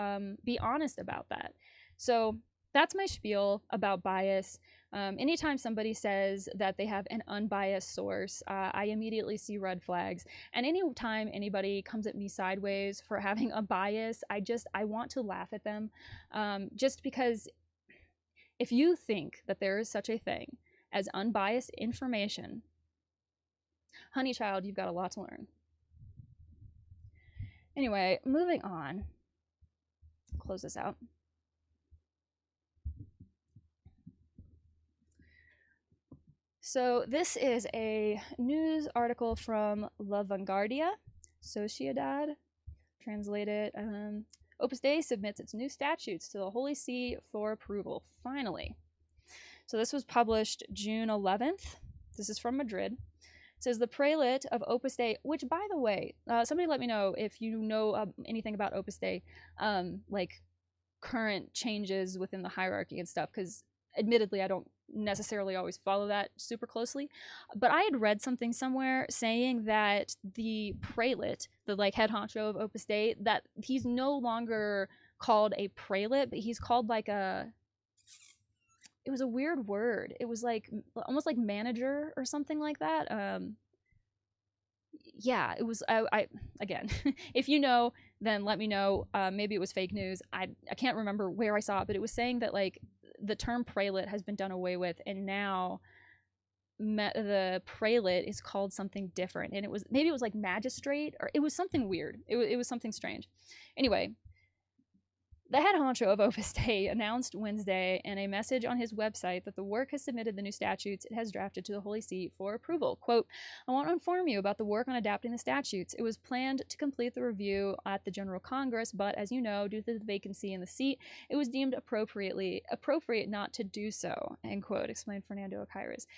S1: be honest about that. So that's my spiel about bias. Anytime somebody says that they have an unbiased source, I immediately see red flags. And anytime anybody comes at me sideways for having a bias, I want to laugh at them. Just because if you think that there is such a thing as unbiased information, honey child, you've got a lot to learn. Anyway, moving on. Close this out. So this is a news article from La Vanguardia, Sociedad, translated. Opus Dei submits its new statutes to the Holy See for approval, finally. So this was published June 11th. This is from Madrid. It says the prelate of Opus Dei, which, by the way, somebody let me know if you know anything about Opus Dei, like current changes within the hierarchy and stuff, because admittedly I don't necessarily always follow that super closely, but I had read something somewhere saying that the prelate, the like head honcho of Opus Dei, that he's no longer called a prelate, but he's called like a, it was a weird word. It was like almost like manager or something like that. Yeah, it was. I again, if you know, then let me know. Maybe it was fake news. I can't remember where I saw it, but it was saying that like the term prelate has been done away with, and now the prelate is called something different, and maybe it was like magistrate, or it was something weird. It was something strange. Anyway, the head honcho of Opus Dei announced Wednesday in a message on his website that the work has submitted the new statutes it has drafted to the Holy See for approval. Quote, I want to inform you about the work on adapting the statutes. It was planned to complete the review at the General Congress, but as you know, due to the vacancy in the seat, it was deemed appropriate not to do so, end quote, explained Fernando Aquiles.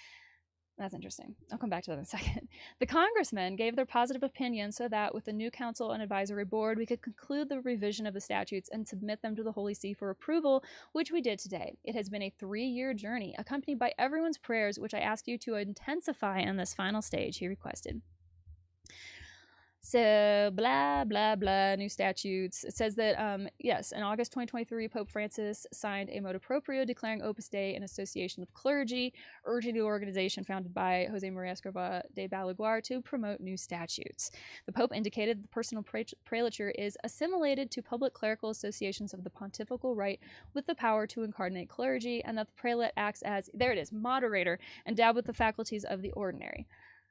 S1: That's interesting. I'll come back to that in a second. The congressmen gave their positive opinion so that with the new council and advisory board, we could conclude the revision of the statutes and submit them to the Holy See for approval, which we did today. It has been a 3-year journey, accompanied by everyone's prayers, which I ask you to intensify in this final stage, he requested. So, blah, blah, blah, new statutes. It says that, yes, in August 2023, Pope Francis signed a motu proprio declaring Opus Dei an association of clergy, urging the organization founded by Jose Maria Escrivá de Balaguer to promote new statutes. The Pope indicated the personal prelature is assimilated to public clerical associations of the pontifical right with the power to incarnate clergy, and that the prelate acts as, there it is, moderator, endowed with the faculties of the ordinary.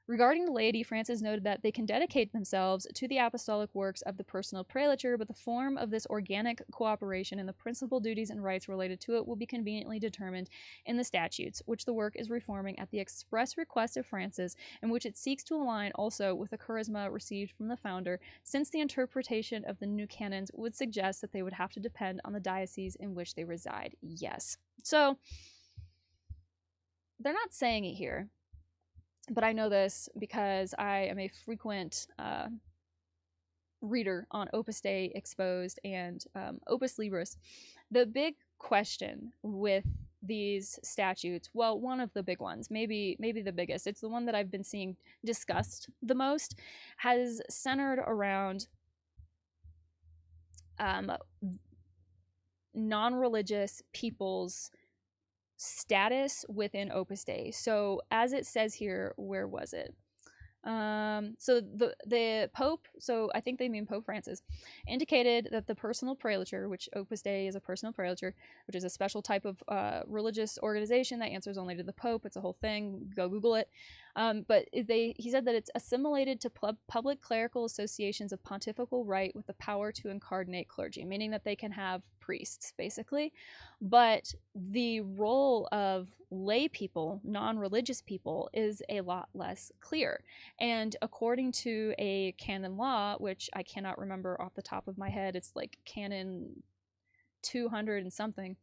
S1: Regarding the laity, Francis noted that they can dedicate themselves to the apostolic works of the personal prelature, but the form of this organic cooperation and the principal duties and rights related to it will be conveniently determined in the statutes, which the work is reforming at the express request of Francis, and which it seeks to align also with the charisma received from the founder, since the interpretation of the new canons would suggest that they would have to depend on the diocese in which they reside. Yes. So, they're not saying it here, but I know this because I am a frequent reader on Opus Dei Exposed and Opus Libris. The big question with these statutes, well, one of the big ones, maybe the biggest, it's the one that I've been seeing discussed the most, has centered around non-religious people's status within Opus Dei. So as it says here, where was it? So the Pope, so I think they mean Pope Francis, indicated that the personal prelature, which Opus Dei is a personal prelature, which is a special type of religious organization that answers only to the Pope. It's a whole thing. Go Google it. But he said that it's assimilated to public clerical associations of pontifical right with the power to incarnate clergy, meaning that they can have priests, basically. But the role of lay people, non-religious people, is a lot less clear. And according to a canon law, which I cannot remember off the top of my head, it's like canon 200 and something,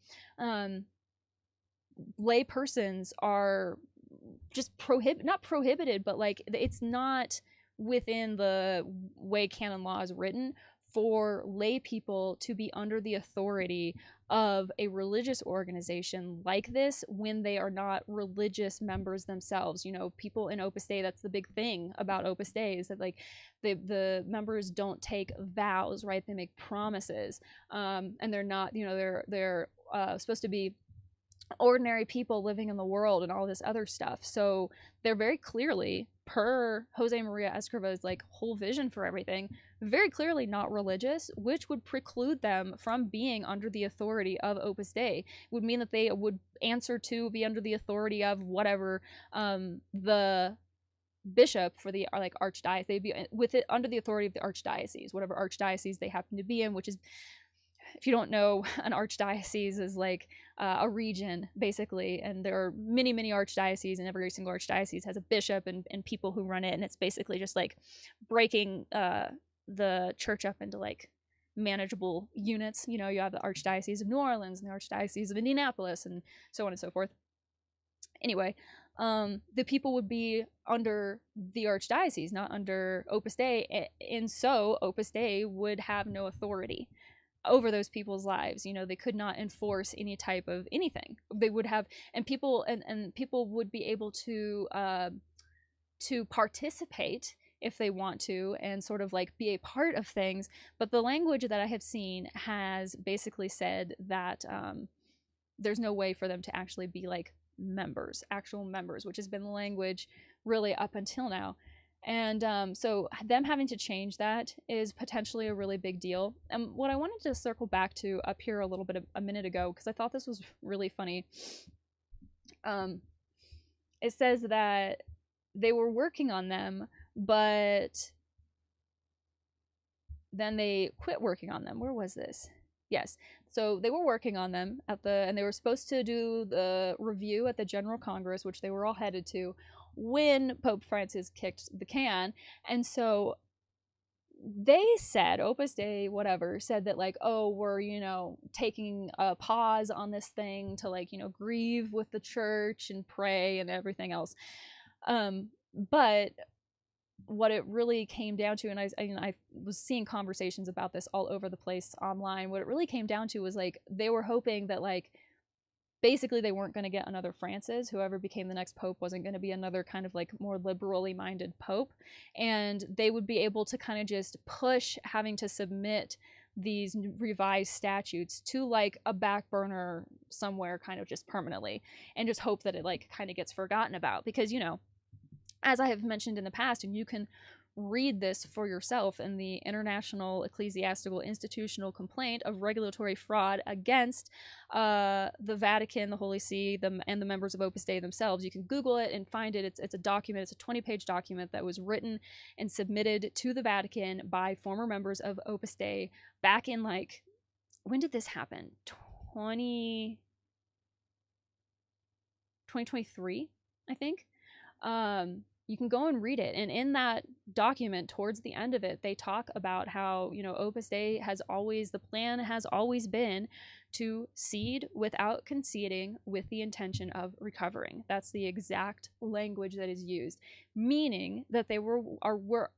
S1: lay persons are just not prohibited, but like it's not within the way canon law is written for lay people to be under the authority of a religious organization like this when they are not religious members themselves. You know, people in Opus Dei, that's the big thing about Opus Dei, is that like the members don't take vows, right? They make promises, and they're not, you know, they're supposed to be ordinary people living in the world and all this other stuff. So they're very clearly, per Jose Maria Escriva's like whole vision for everything, very clearly not religious, which would preclude them from being under the authority of Opus Dei. It would mean that they would answer to be under the authority of whatever the bishop for the like archdiocese, they'd be with it under the authority of the archdiocese, whatever archdiocese they happen to be in, which is, if you don't know, an archdiocese is like a region, basically, and there are many, many archdioceses, and every single archdiocese has a bishop and people who run it, and it's basically just like breaking the church up into like manageable units. You know, you have the Archdiocese of New Orleans and the Archdiocese of Indianapolis and so on and so forth. Anyway, the people would be under the archdiocese, not under Opus Dei, and so Opus Dei would have no authority over those people's lives. You know, they could not enforce any type of anything. They would have, and people would be able to participate if they want to, and sort of like be a part of things. But the language that I have seen has basically said that there's no way for them to actually be like members, actual members, which has been the language really up until now. And so them having to change that is potentially a really big deal. And what I wanted to circle back to up here a little bit a minute ago, because I thought this was really funny, it says that they were working on them, but then they quit working on them. Where was this? Yes. So they were working on them and they were supposed to do the review at the General Congress, which they were all headed to, when Pope Francis kicked the can. And so they said, Opus Dei, whatever, said that, like, oh, we're, taking a pause on this thing to, like, grieve with the church and pray and everything else. But what it really came down to, and I was seeing conversations about this all over the place online, what it really came down to was, like, they were hoping that, like, basically they weren't going to get another Francis. Whoever became the next pope wasn't going to be another kind of, like, more liberally minded pope, and they would be able to kind of just push having to submit these revised statutes to, like, a back burner somewhere, kind of just permanently, and just hope that it, like, kind of gets forgotten about. Because, as I have mentioned in the past, and you can read this for yourself in the International Ecclesiastical Institutional Complaint of Regulatory Fraud against the Vatican, the Holy See, and the members of Opus Dei themselves. You can Google it and find it. It's a document. It's a 20-page document that was written and submitted to the Vatican by former members of Opus Dei back in, like, when did this happen? 2023, I think. You can go and read it. And in that document, towards the end of it, they talk about how, Opus Dei the plan has always been to cede without conceding with the intention of recovering. That's the exact language that is used, meaning that they were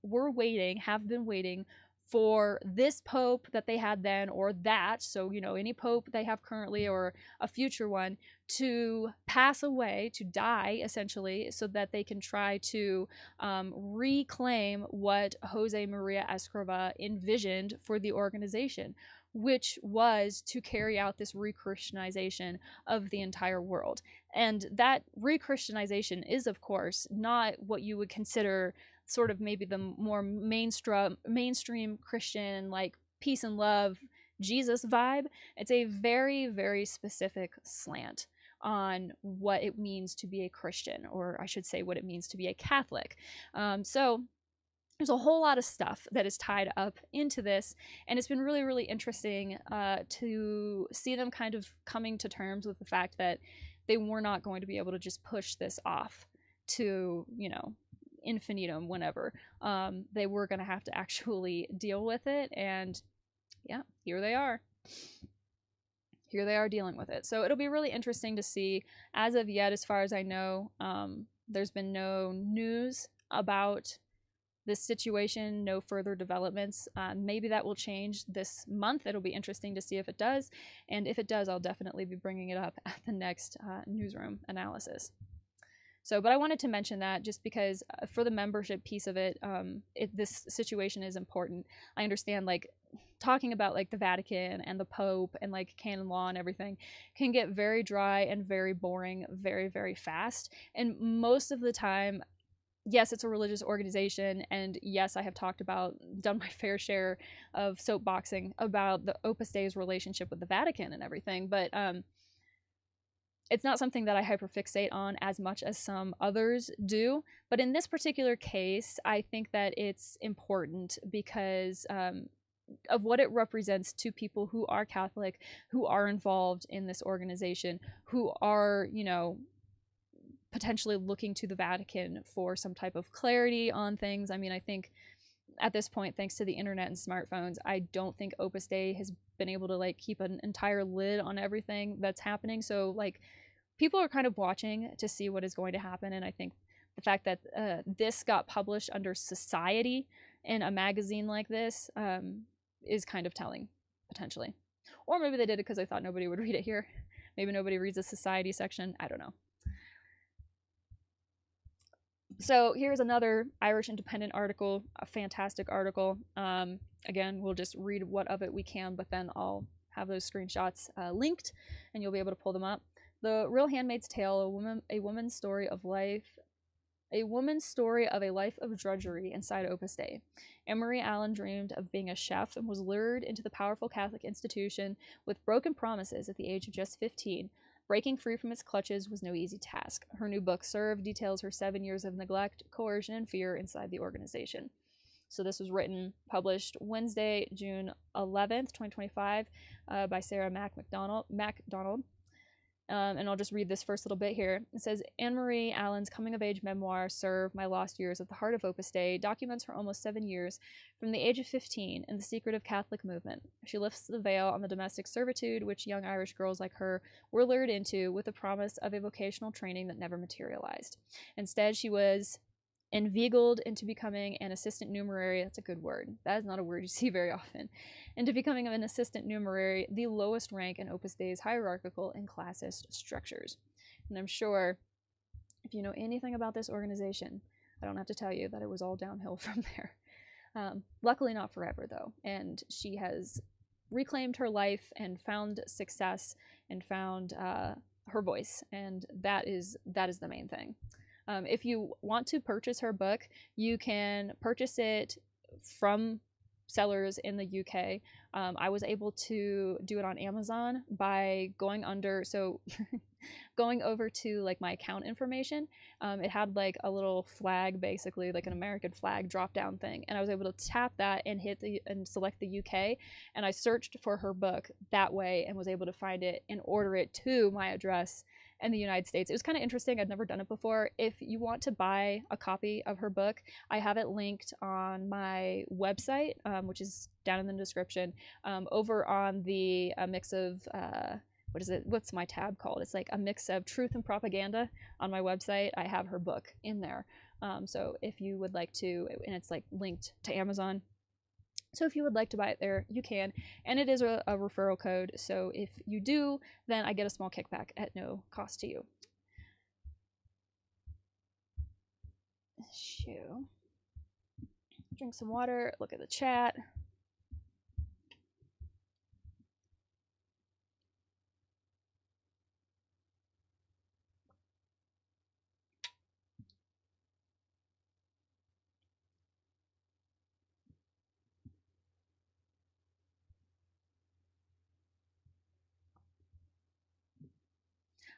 S1: waiting, have been waiting for this pope that they had then, or that, so, any pope they have currently or a future one, to pass away, to die, essentially, so that they can try to reclaim what Jose Maria Escriva envisioned for the organization, which was to carry out this re-Christianization of the entire world. And that re-Christianization is, of course, not what you would consider sort of maybe the more mainstream Christian, like, peace and love, Jesus vibe. It's a very, very specific slant on what it means to be a Christian, or I should say what it means to be a Catholic. So there's a whole lot of stuff that is tied up into this, and it's been really, really interesting to see them kind of coming to terms with the fact that they were not going to be able to just push this off to, infinitum whenever. They were going to have to actually deal with it, and yeah, here they are. Here they are dealing with it. So it'll be really interesting to see. As of yet, as far as I know, there's been no news about this situation, no further developments. Maybe that will change this month. It'll be interesting to see if it does. And if it does, I'll definitely be bringing it up at the next newsroom analysis. So, but I wanted to mention that just because for the membership piece of it, this situation is important. I understand, like, talking about, like, the Vatican and the Pope and, like, canon law and everything can get very dry and very boring very, very fast. And most of the time, yes, it's a religious organization, and yes, I have done my fair share of soapboxing about the Opus Dei's relationship with the Vatican and everything, but it's not something that I hyperfixate on as much as some others do. But in this particular case, I think that it's important because of what it represents to people who are Catholic, who are involved in this organization, who are, potentially looking to the Vatican for some type of clarity on things. I mean, I think at this point, thanks to the internet and smartphones, I don't think Opus Dei has been able to, like, keep an entire lid on everything that's happening. So, like, people are kind of watching to see what is going to happen. And I think the fact that this got published under Society in a magazine like this is kind of telling, potentially. Or maybe they did it because they thought nobody would read it here. Maybe nobody reads the Society section. I don't know. So here's another Irish Independent article, a fantastic article. Again, we'll just read what of it we can, but then I'll have those screenshots linked, and you'll be able to pull them up. The Real Handmaid's Tale, a woman's story of a life of drudgery inside Opus Dei. Anne-Marie Allen dreamed of being a chef and was lured into the powerful Catholic institution with broken promises at the age of just 15. Breaking free from its clutches was no easy task. Her new book, Serve, details her 7 years of neglect, coercion, and fear inside the organization. So this was written, published Wednesday, June 11th, 2025, by Sarah MacDonald. And I'll just read this first little bit here. It says, Anne-Marie Allen's coming-of-age memoir, Serve, My Lost Years at the Heart of Opus Dei, documents her almost 7 years from the age of 15 in the secretive Catholic movement. She lifts the veil on the domestic servitude which young Irish girls like her were lured into with the promise of a vocational training that never materialized. Instead, she was inveigled into becoming an assistant numerary. That's a good word. That is not a word you see very often. Into becoming an assistant numerary, the lowest rank in Opus Dei's hierarchical and classist structures. And I'm sure if you know anything about this organization, I don't have to tell you that it was all downhill from there. Luckily not forever, though. And she has reclaimed her life and found success and found her voice. And that is the main thing. If you want to purchase her book, you can purchase it from sellers in the UK. I was able to do it on Amazon by going over to like my account information. It had like a little flag, basically like an American flag drop down thing, and I was able to tap that and select the UK, and I searched for her book that way and was able to find it and order it to my address in the United States. It was kind of interesting. I'd never done it before. If you want to buy a copy of her book, I have it linked on my website, which is down in the description, over on the mix of what's my tab called? It's like a mix of truth and propaganda on my website. I have her book in there. So if you would like to, and it's like linked to Amazon. So if you would like to buy it there, you can. And it is a referral code. So if you do, then I get a small kickback at no cost to you. Shoo. Drink some water, look at the chat.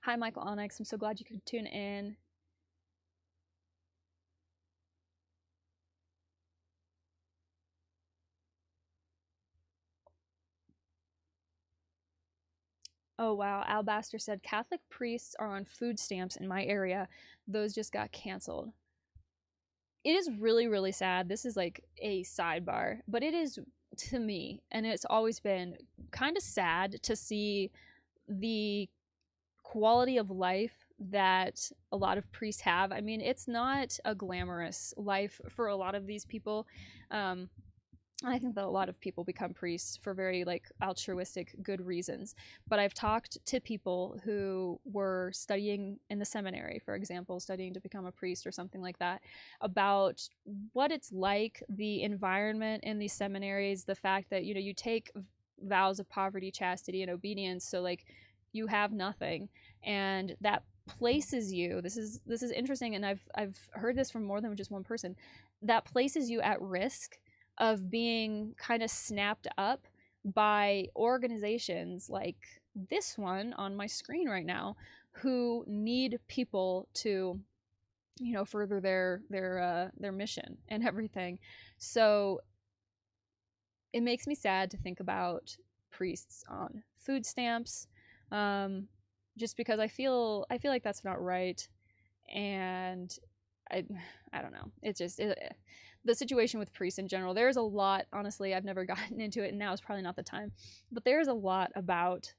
S1: Hi, Michael Onyx. I'm so glad you could tune in. Oh, wow. Alabaster said, Catholic priests are on food stamps in my area. Those just got canceled. It is really, really sad. This is like a sidebar, but it is to me, and it's always been kind of sad to see the quality of life that a lot of priests have. I mean, it's not a glamorous life for a lot of these people. I think that a lot of people become priests for very like altruistic good reasons. But I've talked to people who were studying in the seminary, for example, studying to become a priest or something like that, about what it's like, the environment in these seminaries, the fact that, you know, you take vows of poverty, chastity, and obedience, so like you have nothing, and that places you, this is interesting, and I've heard this from more than just one person, that places you at risk of being kind of snapped up by organizations like this one on my screen right now, who need people to, you know, further their mission and everything. So it makes me sad to think about priests on food stamps, just because I feel like that's not right, and I don't know. It's just the situation with priests in general. There's a lot, honestly, I've never gotten into it, and now is probably not the time, but there's a lot about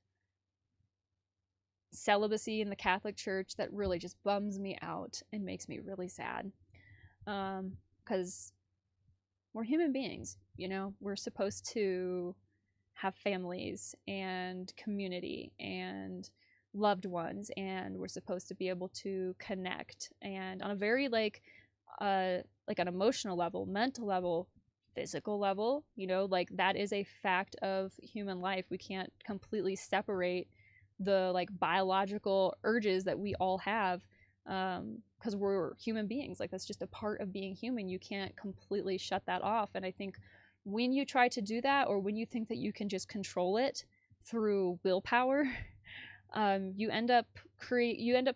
S1: celibacy in the Catholic Church that really just bums me out and makes me really sad, because we're human beings, you know. We're supposed to have families and community and loved ones, and we're supposed to be able to connect, and on a very like an emotional level, mental level, physical level, you know, like that is a fact of human life. We can't completely separate the like biological urges that we all have, because we're human beings. Like that's just a part of being human. You can't completely shut that off. And I think when you try to do that, or when you think that you can just control it through willpower, you end up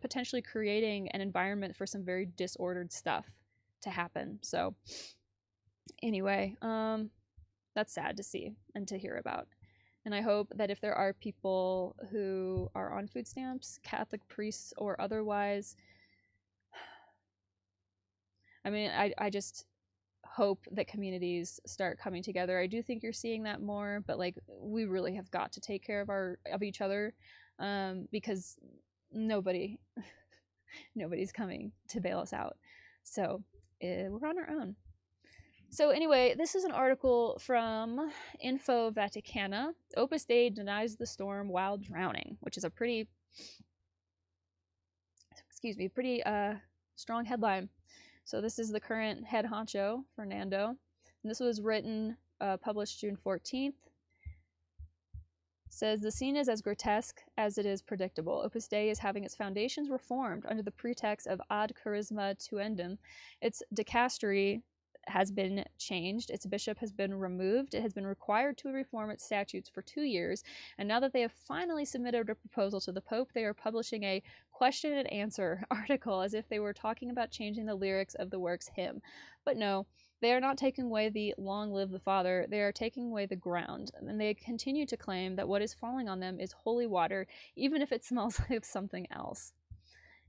S1: potentially creating an environment for some very disordered stuff to happen. So anyway, that's sad to see and to hear about. And I hope that if there are people who are on food stamps, Catholic priests or otherwise, I mean, I just hope that communities start coming together. I do think you're seeing that more, but like we really have got to take care of each other, because nobody's coming to bail us out. So we're on our own. So anyway, this is an article from Info Vaticana. Opus Dei denies the storm while drowning, which is a pretty strong headline. So this is the current head honcho, Fernando. And this was written, published June 14th. Says, the scene is as grotesque as it is predictable. Opus Dei is having its foundations reformed under the pretext of ad charisma tuendum. Its dicastery has been changed. Its bishop has been removed. It has been required to reform its statutes for 2 years. And now that they have finally submitted a proposal to the Pope, they are publishing a question and answer article as if they were talking about changing the lyrics of the work's hymn. But no, they are not taking away the long live the Father. They are taking away the ground. And they continue to claim that what is falling on them is holy water, even if it smells like something else.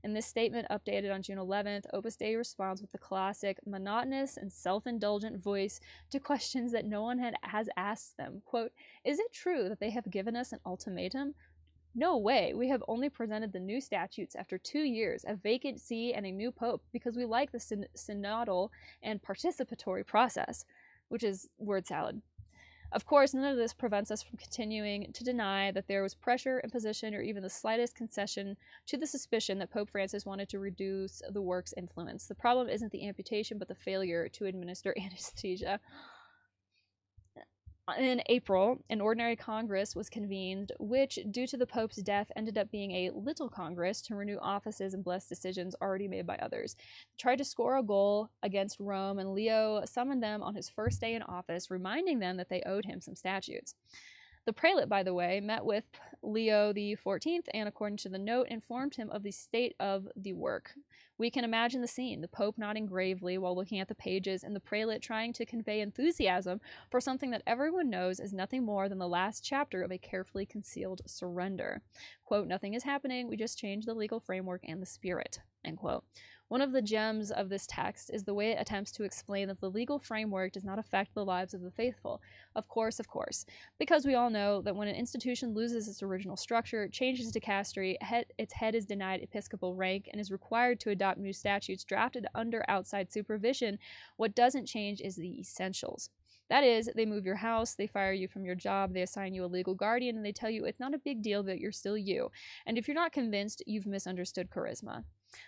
S1: In this statement, updated on June 11th, Opus Dei responds with the classic, monotonous and self-indulgent voice to questions that no one has asked them. Quote, is it true that they have given us an ultimatum? No way. We have only presented the new statutes after 2 years, a vacant see, and a new pope, because we like the synodal and participatory process, which is word salad. Of course, none of this prevents us from continuing to deny that there was pressure, imposition, or even the slightest concession to the suspicion that Pope Francis wanted to reduce the work's influence. The problem isn't the amputation, but the failure to administer anesthesia. In April, an ordinary Congress was convened, which, due to the Pope's death, ended up being a little Congress to renew offices and bless decisions already made by others. They tried to score a goal against Rome, and Leo summoned them on his first day in office, reminding them that they owed him some statutes. The prelate, by the way, met with Leo XIV and, according to the note, informed him of the state of the work. We can imagine the scene, the Pope nodding gravely while looking at the pages, and the prelate trying to convey enthusiasm for something that everyone knows is nothing more than the last chapter of a carefully concealed surrender. Quote, nothing is happening, we just changed the legal framework and the spirit, end quote. One of the gems of this text is the way it attempts to explain that the legal framework does not affect the lives of the faithful. Of course, because we all know that when an institution loses its original structure, changes dicastery, its head is denied episcopal rank, and is required to adopt new statutes drafted under outside supervision, what doesn't change is the essentials. That is, they move your house, they fire you from your job, they assign you a legal guardian, and they tell you it's not a big deal that you're still you. And if you're not convinced, you've misunderstood charisma.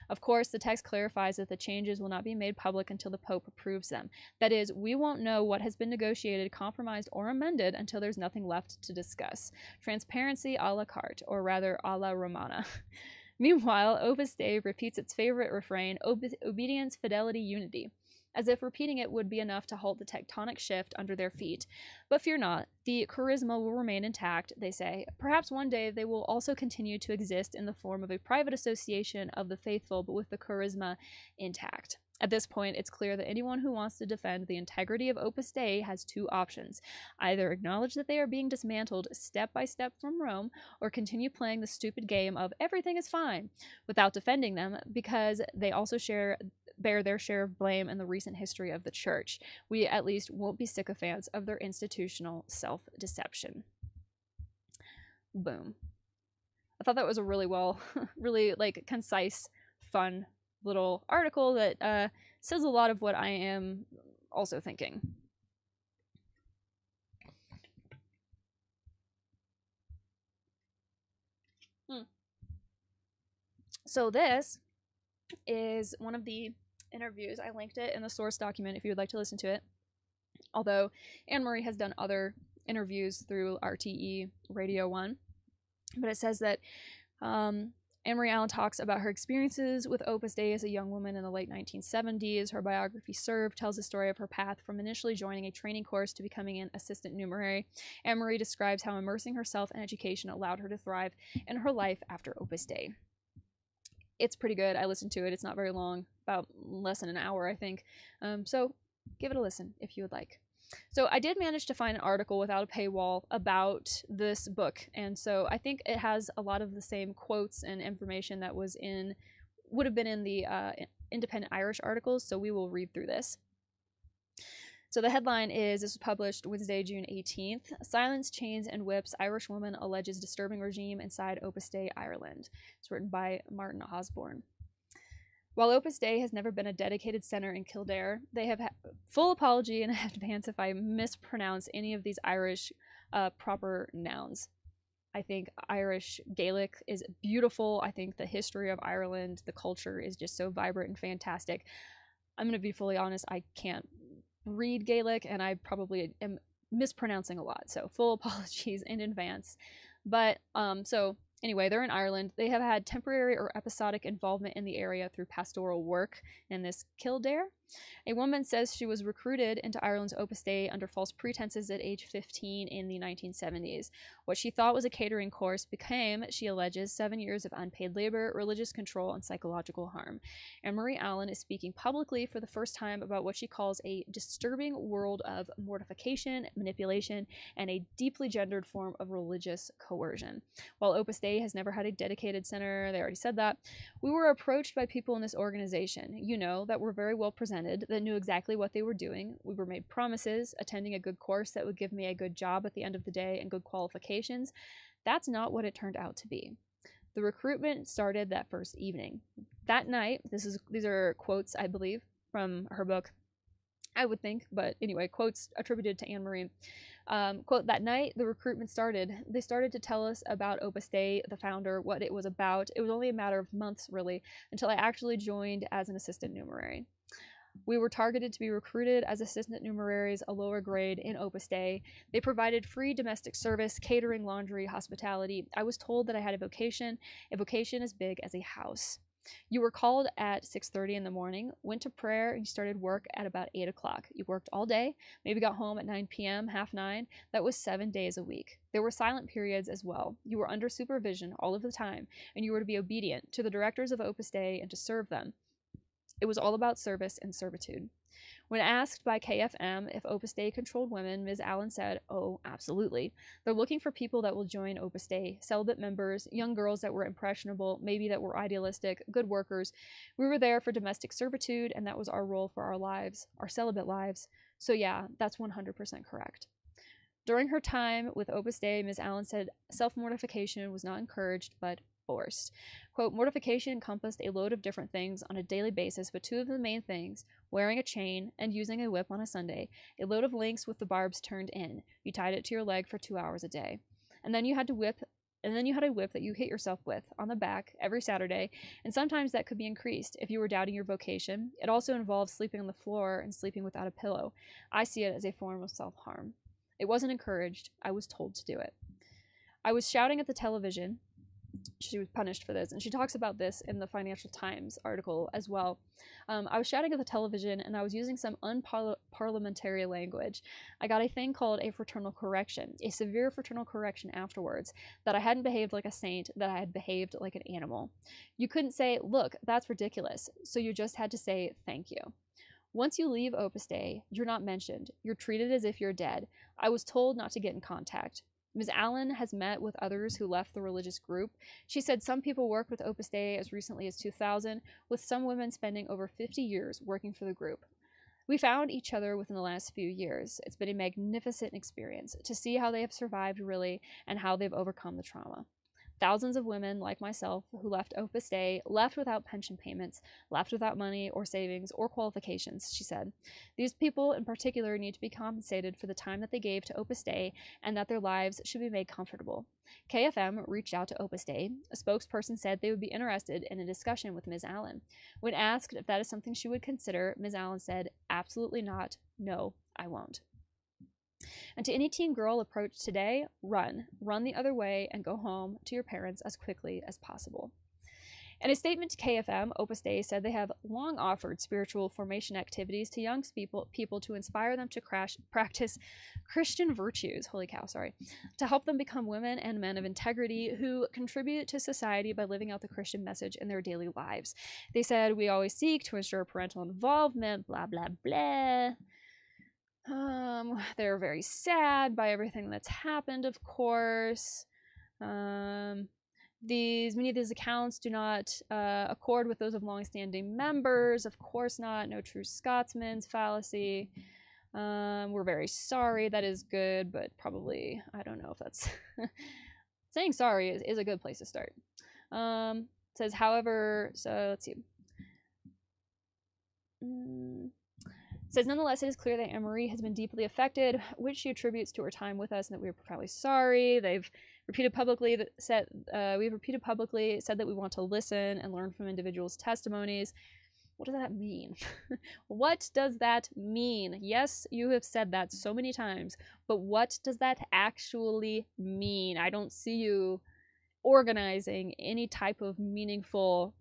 S1: Of course, the text clarifies that the changes will not be made public until the Pope approves them. That is, we won't know what has been negotiated, compromised, or amended until there's nothing left to discuss. Transparency a la carte, or rather a la Romana. Meanwhile, Opus Dei repeats its favorite refrain, obedience, fidelity, unity, as if repeating it would be enough to halt the tectonic shift under their feet. But fear not, the charisma will remain intact, they say. Perhaps one day they will also continue to exist in the form of a private association of the faithful, but with the charisma intact. At this point, it's clear that anyone who wants to defend the integrity of Opus Dei has two options. Either acknowledge that they are being dismantled step by step from Rome, or continue playing the stupid game of everything is fine, without defending them, because they also bear their share of blame in the recent history of the Church. We at least won't be sycophants of their institutional self-deception. Boom. I thought that was a really concise, fun little article that says a lot of what I am also thinking. So this is one of the interviews. I linked it in the source document if you would like to listen to it. Although Anne-Marie has done other interviews through RTE Radio 1. But it says that Anne-Marie Allen talks about her experiences with Opus Dei as a young woman in the late 1970s. Her biography, Serve, tells the story of her path from initially joining a training course to becoming an assistant numerary. Anne-Marie describes how immersing herself in education allowed her to thrive in her life after Opus Dei. It's pretty good. I listened to it. It's not very long, about less than an hour, I think. So give it a listen if you would like. So I did manage to find an article without a paywall about this book, and so I think it has a lot of the same quotes and information that would have been in the Independent Irish articles, so we will read through this. So the headline is, this was published Wednesday, June 18th, Silence, Chains, and Whips, Irish Woman Alleges Disturbing Regime Inside Opus Dei, Ireland. It's written by Martin Osborne. While Opus Dei has never been a dedicated center in Kildare, they have full apology in advance if I mispronounce any of these Irish proper nouns. I think Irish Gaelic is beautiful. I think the history of Ireland, the culture is just so vibrant and fantastic. I'm going to be fully honest, I can't read Gaelic, and I probably am mispronouncing a lot, so full apologies in advance. But so anyway, they're in Ireland. They have had temporary or episodic involvement in the area through pastoral work in this Kildare. A woman says she was recruited into Ireland's Opus Dei under false pretenses at age 15 in the 1970s. What she thought was a catering course became, she alleges, 7 years of unpaid labor, religious control, and psychological harm. Anne-Marie Allen is speaking publicly for the first time about what she calls a disturbing world of mortification, manipulation, and a deeply gendered form of religious coercion. While Opus Dei has never had a dedicated center, they already said that, we were approached by people in this organization, that were very well presented, that knew exactly what they were doing. We were made promises, attending a good course that would give me a good job at the end of the day and good qualifications. That's not what it turned out to be. The recruitment started that first evening. That night, these are quotes, I believe, from her book, I would think, but anyway, quotes attributed to Anne-Marie. Quote, that night, the recruitment started. They started to tell us about Opus Dei, the founder, what it was about. It was only a matter of months, really, until I actually joined as an assistant numerary. We were targeted to be recruited as assistant numeraries, a lower grade in Opus Dei. They provided free domestic service, catering, laundry, hospitality. I was told that I had a vocation as big as a house. You were called at 6:30 in the morning, went to prayer, and you started work at about 8 o'clock. You worked all day, maybe got home at 9 p.m., half 9. That was 7 days a week. There were silent periods as well. You were under supervision all of the time, and you were to be obedient to the directors of Opus Dei and to serve them. It was all about service and servitude. When asked by KFM if Opus Dei controlled women, Ms. Allen said, oh, absolutely. They're looking for people that will join Opus Dei, celibate members, young girls that were impressionable, maybe that were idealistic, good workers. We were there for domestic servitude, and that was our role for our lives, our celibate lives. So yeah, that's 100% correct. During her time with Opus Dei, Ms. Allen said self-mortification was not encouraged, but forced. Quote, mortification encompassed a load of different things on a daily basis, but two of the main things, wearing a chain and using a whip on a Sunday, a load of links with the barbs turned in. You tied it to your leg for 2 hours a day. And then you had a whip that you hit yourself with on the back every Saturday, and sometimes that could be increased if you were doubting your vocation. It also involved sleeping on the floor and sleeping without a pillow. I see it as a form of self-harm. It wasn't encouraged. I was told to do it. I was shouting at the television. She was punished for this, and she talks about this in the Financial Times article as well. I was shouting at the television, and I was using some unparliamentary language. I got a thing called a fraternal correction, a severe fraternal correction afterwards, that I hadn't behaved like a saint, that I had behaved like an animal. You couldn't say, look, that's ridiculous, so you just had to say, thank you. Once you leave Opus Dei, you're not mentioned. You're treated as if you're dead. I was told not to get in contact. Ms. Allen has met with others who left the religious group. She said some people worked with Opus Dei as recently as 2000, with some women spending over 50 years working for the group. We found each other within the last few years. It's been a magnificent experience to see how they have survived, really, and how they've overcome the trauma. Thousands of women, like myself, who left Opus Dei, left without pension payments, left without money or savings or qualifications, she said. These people in particular need to be compensated for the time that they gave to Opus Dei, and that their lives should be made comfortable. KFM reached out to Opus Dei. A spokesperson said they would be interested in a discussion with Ms. Allen. When asked if that is something she would consider, Ms. Allen said, absolutely not. No, I won't. And to any teen girl approached today, run. Run the other way and go home to your parents as quickly as possible. In a statement to KFM, Opus Dei said they have long offered spiritual formation activities to young people to inspire them to practice Christian virtues, holy cow, sorry, to help them become women and men of integrity who contribute to society by living out the Christian message in their daily lives. They said, we always seek to ensure parental involvement, blah, blah, blah. They're very sad by everything that's happened, of course. Many of these accounts do not accord with those of long-standing members. Of course not. No true Scotsman's fallacy. We're very sorry. That is good, but probably, I don't know if that's... Saying sorry is a good place to start. Says, however, so let's see. Says, nonetheless, it is clear that Anne-Marie has been deeply affected, which she attributes to her time with us, and that we are profoundly sorry. We've repeated publicly said that we want to listen and learn from individuals' testimonies. What does that mean? What does that mean? Yes, you have said that so many times, but what does that actually mean? I don't see you organizing any type of meaningful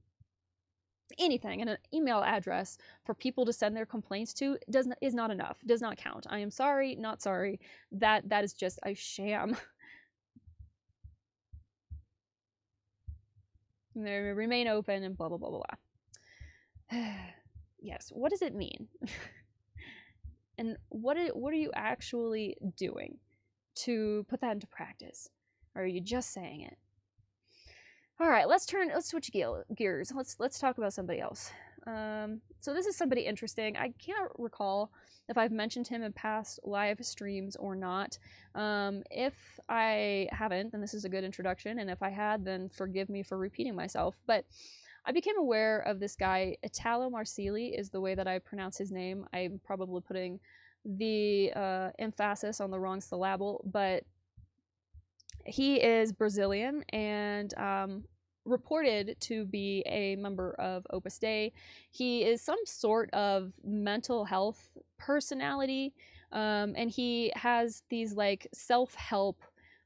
S1: anything, and an email address for people to send their complaints to is not enough, does not count. I am sorry, not sorry. That is just a sham. And they remain open and blah blah blah blah blah. Yes, what does it mean? And what are you actually doing to put that into practice? Or are you just saying it? All right, let's switch gears. Let's talk about somebody else. So this is somebody interesting. I can't recall if I've mentioned him in past live streams or not. If I haven't, then this is a good introduction, and if I had, then forgive me for repeating myself. But I became aware of this guy, Italo Marsili is the way that I pronounce his name. I'm probably putting the emphasis on the wrong syllable, but he is Brazilian and reported to be a member of Opus Dei. He is some sort of mental health personality, and he has these like self-help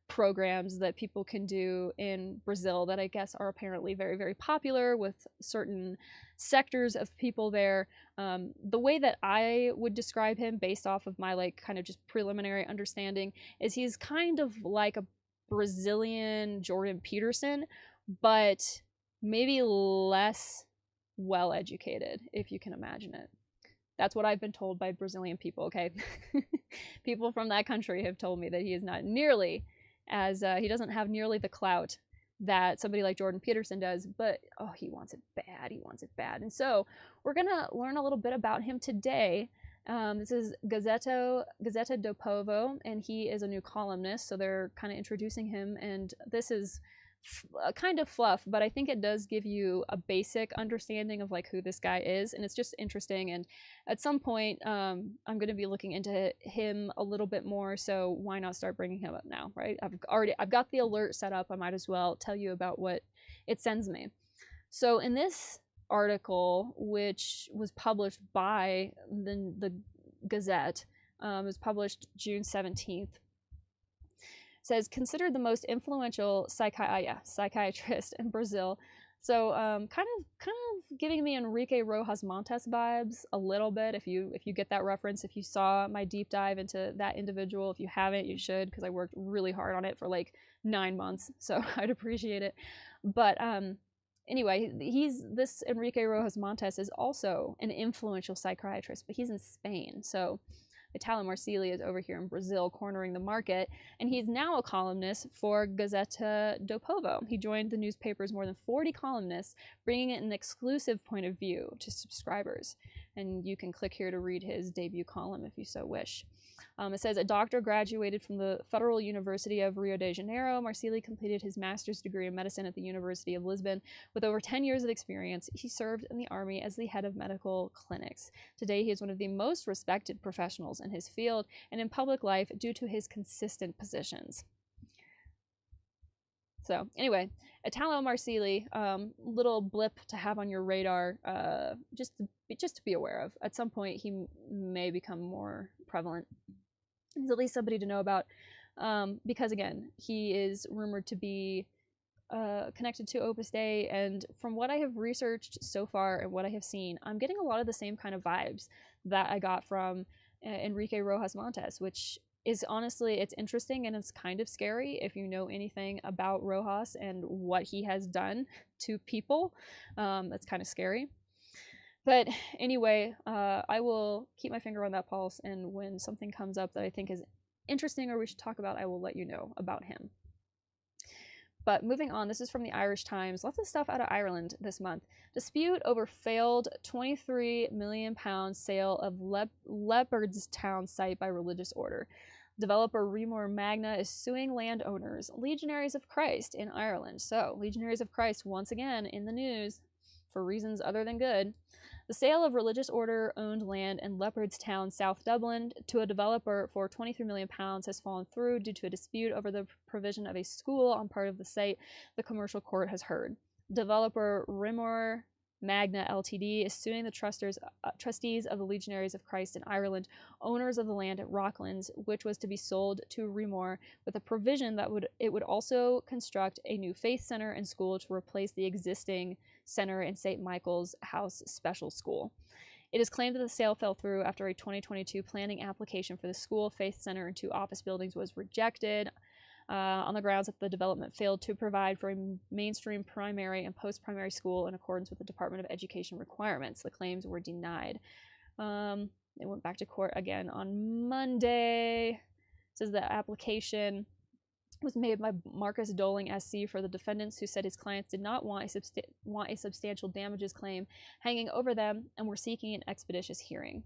S1: programs that people can do in Brazil that I guess are apparently very, very popular with certain sectors of people there. The way that I would describe him based off of my like kind of just preliminary understanding is he's kind of like a Brazilian Jordan Peterson, but maybe less well educated, if you can imagine it. That's what I've been told by Brazilian people, okay? People from that country have told me that he is not nearly as, he doesn't have nearly the clout that somebody like Jordan Peterson does, but oh, he wants it bad, he wants it bad. And so we're gonna learn a little bit about him today. This is Gazeta do Povo, and he is a new columnist, so they're kind of introducing him, and this is kind of fluff, but I think it does give you a basic understanding of like who this guy is, and it's just interesting. And at some point, I'm going to be looking into him a little bit more, so why not start bringing him up now, right? I've got the alert set up. I might as well tell you about what it sends me. So in this article, which was published by the Gazette, was published June 17th, says, considered the most influential psychiatrist in Brazil. So kind of giving me Enrique Rojas Montes vibes a little bit, if you get that reference, if you saw my deep dive into that individual. If you haven't, you should, because I worked really hard on it for like 9 months, so I'd appreciate it. But anyway, this Enrique Rojas Montes is also an influential psychiatrist, but he's in Spain. So Italo Marsili is over here in Brazil cornering the market, and he's now a columnist for Gazeta do Povo. He joined the newspaper's more than 40 columnists, bringing an exclusive point of view to subscribers. And you can click here to read his debut column if you so wish. It says, a doctor graduated from the Federal University of Rio de Janeiro. Marsili completed his master's degree in medicine at the University of Lisbon. With over 10 years of experience, he served in the army as the head of medical clinics. Today, he is one of the most respected professionals in his field and in public life due to his consistent positions. So anyway, Italo Marsili, little blip to have on your radar, just to be aware of. At some point, he may become more prevalent. He's at least somebody to know about, because again, he is rumored to be connected to Opus Dei, and from what I have researched so far and what I have seen, I'm getting a lot of the same kind of vibes that I got from Enrique Rojas Montes, which is honestly, it's interesting and it's kind of scary if you know anything about Rojas and what he has done to people. That's kind of scary. But anyway, I will keep my finger on that pulse, and when something comes up that I think is interesting or we should talk about, I will let you know about him. But moving on, this is from the Irish Times. Lots of stuff out of Ireland this month. Dispute over failed £23 million sale of Leopardstown site by religious order. Developer Remor Magna is suing landowners, Legionaries of Christ in Ireland. So, Legionaries of Christ once again in the news for reasons other than good. The sale of religious order-owned land in Leopardstown, South Dublin, to a developer for £23 million has fallen through due to a dispute over the provision of a school on part of the site, the commercial court has heard. Developer Rimor Magna Ltd. is suing the trustees of the Legionaries of Christ in Ireland, owners of the land at Rocklands, which was to be sold to Rimor, with a provision that it would also construct a new faith center and school to replace the existing center in St. Michael's House Special School. It is claimed that the sale fell through after a 2022 planning application for the school, faith center, and 2 office buildings was rejected on the grounds that the development failed to provide for a mainstream primary and post-primary school in accordance with the Department of Education requirements. The claims were denied. They went back to court again on Monday. It says the application was made by Marcus Doling SC for the defendants, who said his clients did not want a substantial damages claim hanging over them and were seeking an expeditious hearing.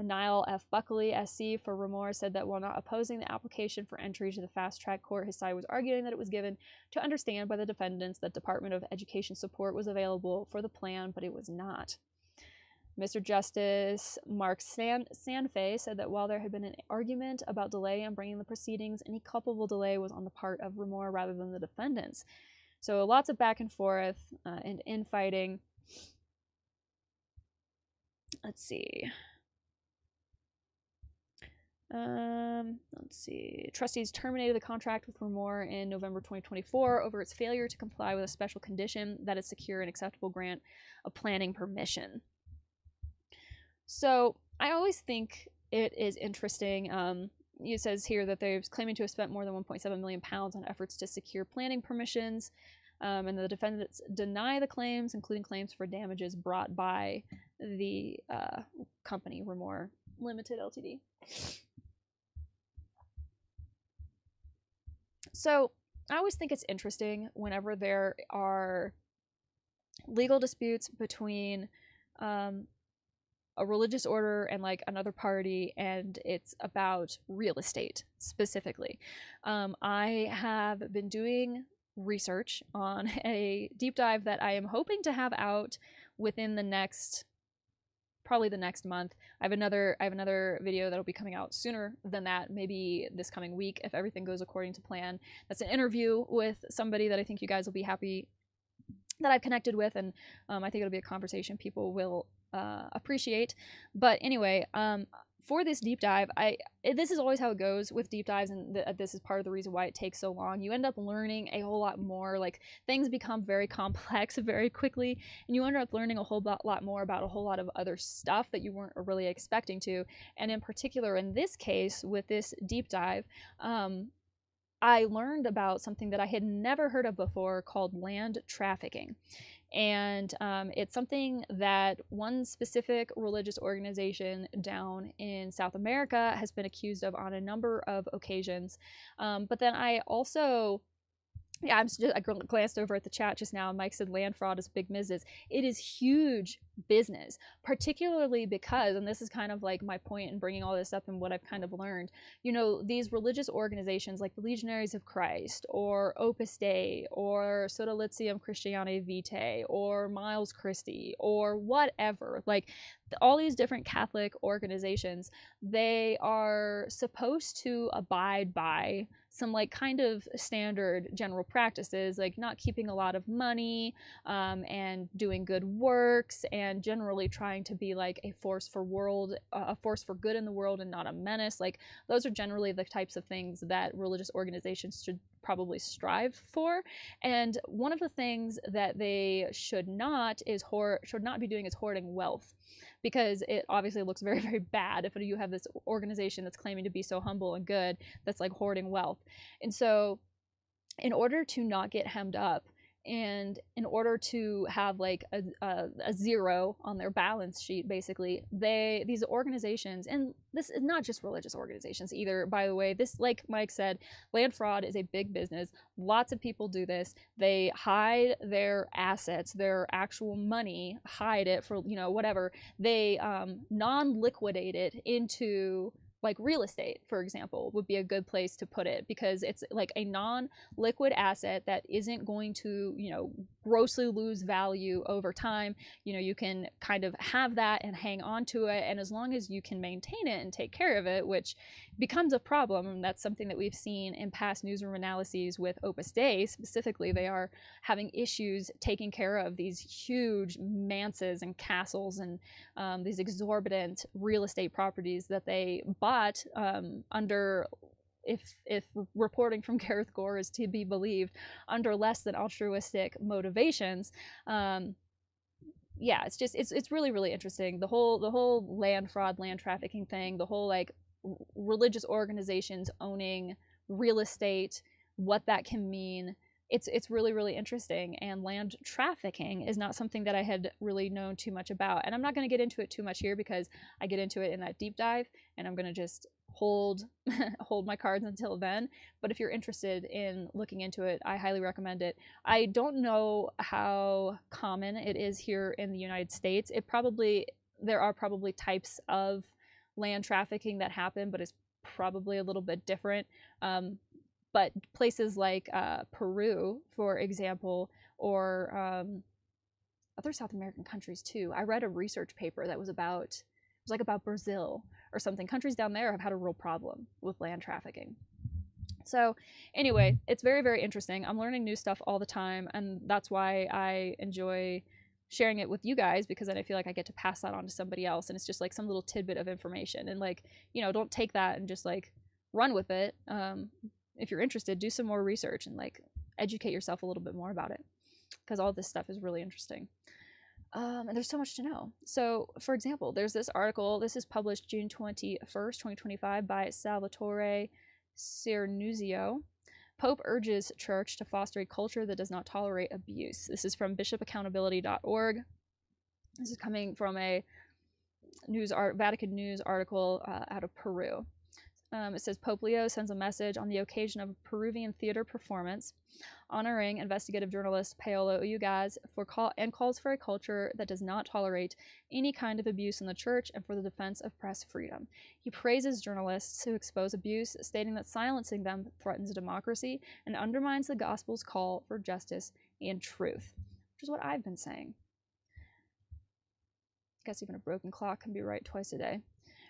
S1: Niall F. Buckley SC for Remor said that while not opposing the application for entry to the fast-track court, his side was arguing that it was given to understand by the defendants that Department of Education support was available for the plan, but it was not. Mr. Justice Mark Sanfey said that while there had been an argument about delay in bringing the proceedings, any culpable delay was on the part of Remor rather than the defendants. So lots of back and forth and infighting. Let's see. Trustees terminated the contract with Remor in November 2024 over its failure to comply with a special condition that is secure and acceptable grant of planning permission. So I always think it is interesting. It says here that they're claiming to have spent more than £1.7 million on efforts to secure planning permissions, and the defendants deny the claims, including claims for damages brought by the company Remor Limited Ltd. So I always think it's interesting whenever there are legal disputes between a religious order and like another party, and it's about real estate specifically. I have been doing research on a deep dive that I am hoping to have out within probably the next month. I have another video that'll be coming out sooner than that, maybe this coming week if everything goes according to plan. That's an interview with somebody that I think you guys will be happy that I've connected with, and I think it'll be a conversation people will appreciate. But anyway, for this deep dive, this is always how it goes with deep dives, and this is part of the reason why it takes so long. You end up learning a whole lot more. Like, things become very complex very quickly, and you end up learning a whole lot more about a whole lot of other stuff that you weren't really expecting to. And in particular, in this case, with this deep dive, I learned about something that I had never heard of before called land trafficking. And it's something that one specific religious organization down in South America has been accused of on a number of occasions. But then I also, I glanced over at the chat just now, and Mike said land fraud is big business. It is huge business, particularly because, and this is kind of like my point in bringing all this up and what I've kind of learned, you know, these religious organizations like the Legionaries of Christ or Opus Dei or Sodalitium Christianae Vitae or Miles Christi or whatever, like all these different Catholic organizations, they are supposed to abide by some like kind of standard general practices, like not keeping a lot of money, and doing good works, and generally trying to be like a force for good in the world and not a menace. Like, those are generally the types of things that religious organizations should probably strive for. And one of the things that they should not be doing is hoarding wealth, because it obviously looks very, very bad if you have this organization that's claiming to be so humble and good that's like hoarding wealth. And so in order to not get hemmed up, and in order to have like a zero on their balance sheet, basically, these organizations, and this is not just religious organizations either, by the way, this, like Mike said, land fraud is a big business. Lots of people do this. They hide their assets, their actual money, hide it for, you know, whatever. They non-liquidate it into, like, real estate, for example, would be a good place to put it, because it's like a non-liquid asset that isn't going to, you know, grossly lose value over time. You know, you can kind of have that and hang on to it, and as long as you can maintain it and take care of it, which becomes a problem, and that's something that we've seen in past newsroom analyses with Opus Dei specifically. They are having issues taking care of these huge manses and castles and these exorbitant real estate properties that they bought under, if reporting from Gareth Gore is to be believed, under less than altruistic motivations. Yeah, it's really, really interesting. The whole land fraud, land trafficking thing, the whole like religious organizations owning real estate, what that can mean. It's really, really interesting, and land trafficking is not something that I had really known too much about. And I'm not going to get into it too much here because I get into it in that deep dive, and I'm going to just hold my cards until then. But if you're interested in looking into it, I highly recommend it. I don't know how common it is here in the United States. There are probably types of land trafficking that happen, but it's probably a little bit different. But places like Peru, for example, or other South American countries too. I read a research paper that was about Brazil or something. Countries down there have had a real problem with land trafficking. So anyway, it's very, very interesting. I'm learning new stuff all the time, and that's why I enjoy sharing it with you guys, because then I feel like I get to pass that on to somebody else, and it's just like some little tidbit of information. And like, you know, don't take that and just like run with it. If you're interested, do some more research and like educate yourself a little bit more about it, because all this stuff is really interesting. And there's so much to know. So, for example, there's this article. This is published June 21st, 2025 by Salvatore Cernuzio. Pope urges church to foster a culture that does not tolerate abuse. This is from bishopaccountability.org. This is coming from a Vatican News article out of Peru. It says Pope Leo sends a message on the occasion of a Peruvian theater performance honoring investigative journalist Paolo Ugaz and calls for a culture that does not tolerate any kind of abuse in the church and for the defense of press freedom. He praises journalists who expose abuse, stating that silencing them threatens democracy and undermines the gospel's call for justice and truth, which is what I've been saying. I guess even a broken clock can be right twice a day.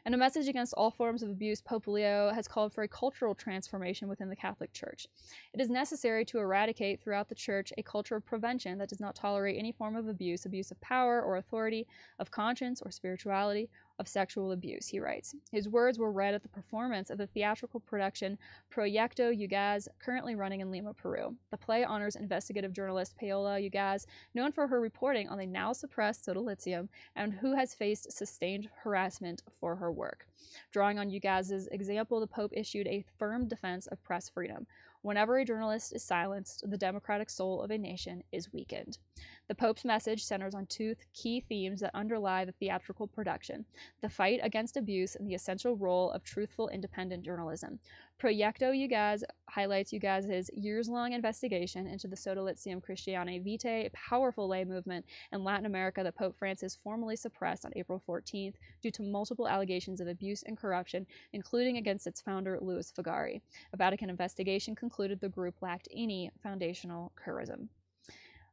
S1: In a message against all forms of abuse, Pope Leo has called for a cultural transformation within the Catholic Church. It is necessary to eradicate throughout the Church a culture of prevention that does not tolerate any form of abuse of power or authority, of conscience or spirituality, of sexual abuse, he writes. His words were read at the performance of the theatrical production Proyecto Ugaz, currently running in Lima, Peru. The play honors investigative journalist Paola Ugaz, known for her reporting on the now-suppressed sodalitium, and who has faced sustained harassment for her work. Drawing on Ugaz's example, the Pope issued a firm defense of press freedom. Whenever a journalist is silenced, the democratic soul of a nation is weakened. The Pope's message centers on two key themes that underlie the theatrical production: the fight against abuse and the essential role of truthful, independent journalism. Proyecto Ugaz highlights Ugaz's years-long investigation into the Sodalitium Christianae Vitae, a powerful lay movement in Latin America that Pope Francis formally suppressed on April 14th due to multiple allegations of abuse and corruption, including against its founder, Louis Fagari. A Vatican investigation concluded the group lacked any foundational charism.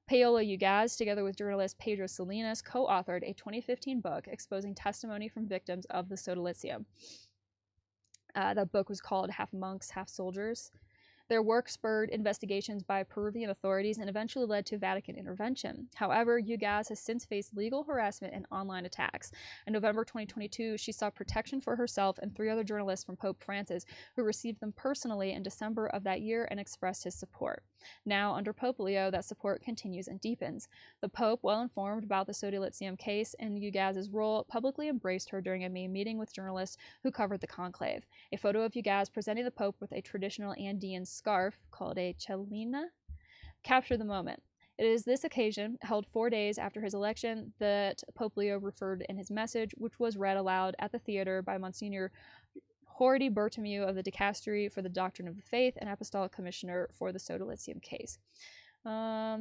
S1: Paola Ugaz, together with journalist Pedro Salinas, co-authored a 2015 book exposing testimony from victims of the Sodalitium. That book was called Half Monks, Half Soldiers. Their work spurred investigations by Peruvian authorities and eventually led to Vatican intervention. However, Ugaz has since faced legal harassment and online attacks. In November 2022, she sought protection for herself and 3 other journalists from Pope Francis, who received them personally in December of that year and expressed his support. Now, under Pope Leo, that support continues and deepens. The Pope, well informed about the Sodalitium case and Ugaz's role, publicly embraced her during a meeting with journalists who covered the conclave. A photo of Ugaz presenting the Pope with a traditional Andean scarf, called a chelina, captured the moment. It is this occasion, held 4 days after his election, that Pope Leo referred in his message, which was read aloud at the theater by Monsignor Jordi Bertomeu of the Dicastery for the Doctrine of the Faith and Apostolic Commissioner for the Sodalitium case. Blah,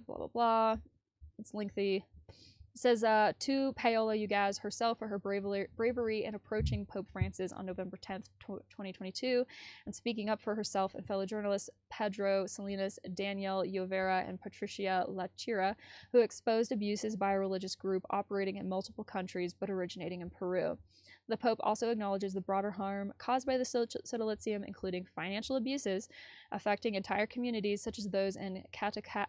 S1: blah, blah. It's lengthy. It says, to Paola Ugaz herself for her bravery in approaching Pope Francis on November 10th, 2022, and speaking up for herself and fellow journalists Pedro Salinas, Danielle Llovera, and Patricia Lachira, who exposed abuses by a religious group operating in multiple countries but originating in Peru. The Pope also acknowledges the broader harm caused by the Sodalitium, including financial abuses affecting entire communities such as those in Catacaos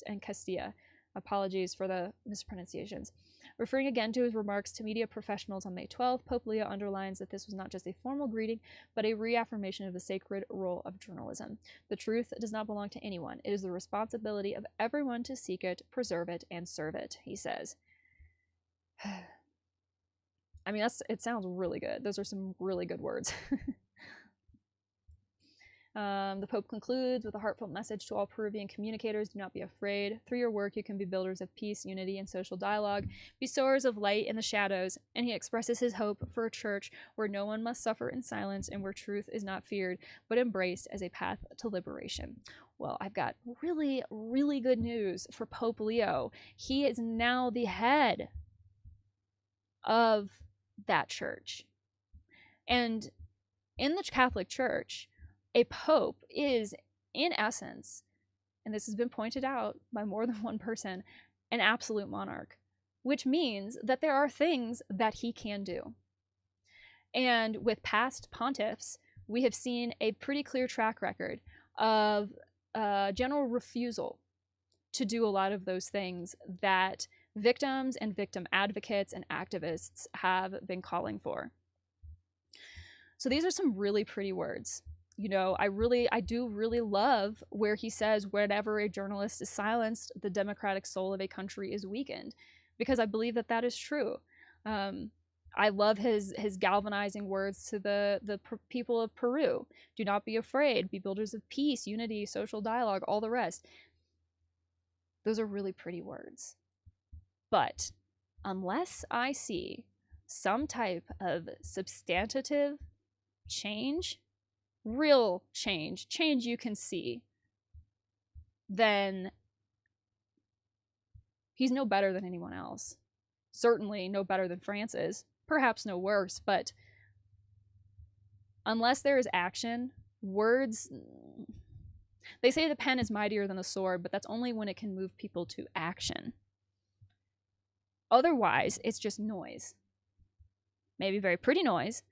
S1: and Castilla. Apologies for the mispronunciations. Referring again to his remarks to media professionals on May 12, Pope Leo underlines that this was not just a formal greeting, but a reaffirmation of the sacred role of journalism. The truth does not belong to anyone. It is the responsibility of everyone to seek it, preserve it, and serve it, he says. I mean, it sounds really good. Those are some really good words. The Pope concludes with a heartfelt message to all Peruvian communicators: do not be afraid. Through your work, you can be builders of peace, unity, and social dialogue, be sowers of light in the shadows. And he expresses his hope for a church where no one must suffer in silence and where truth is not feared, but embraced as a path to liberation. Well, I've got really, really good news for Pope Leo. He is now the head of that church. And in the Catholic Church, a pope is, in essence, and this has been pointed out by more than one person, an absolute monarch, which means that there are things that he can do. And with past pontiffs, we have seen a pretty clear track record of general refusal to do a lot of those things that victims and victim advocates and activists have been calling for. So these are some really pretty words. You know, I do really love where he says whenever a journalist is silenced, the democratic soul of a country is weakened, because I believe that that is true. I love his galvanizing words to the people of Peru. Do not be afraid. Be builders of peace, unity, social dialogue, all the rest. Those are really pretty words. But unless I see some type of substantive change, real change you can see, then he's no better than anyone else. Certainly no better than Francis. Perhaps no worse, but unless there is action, words... They say the pen is mightier than the sword, but that's only when it can move people to action. Otherwise, it's just noise. Maybe very pretty noise,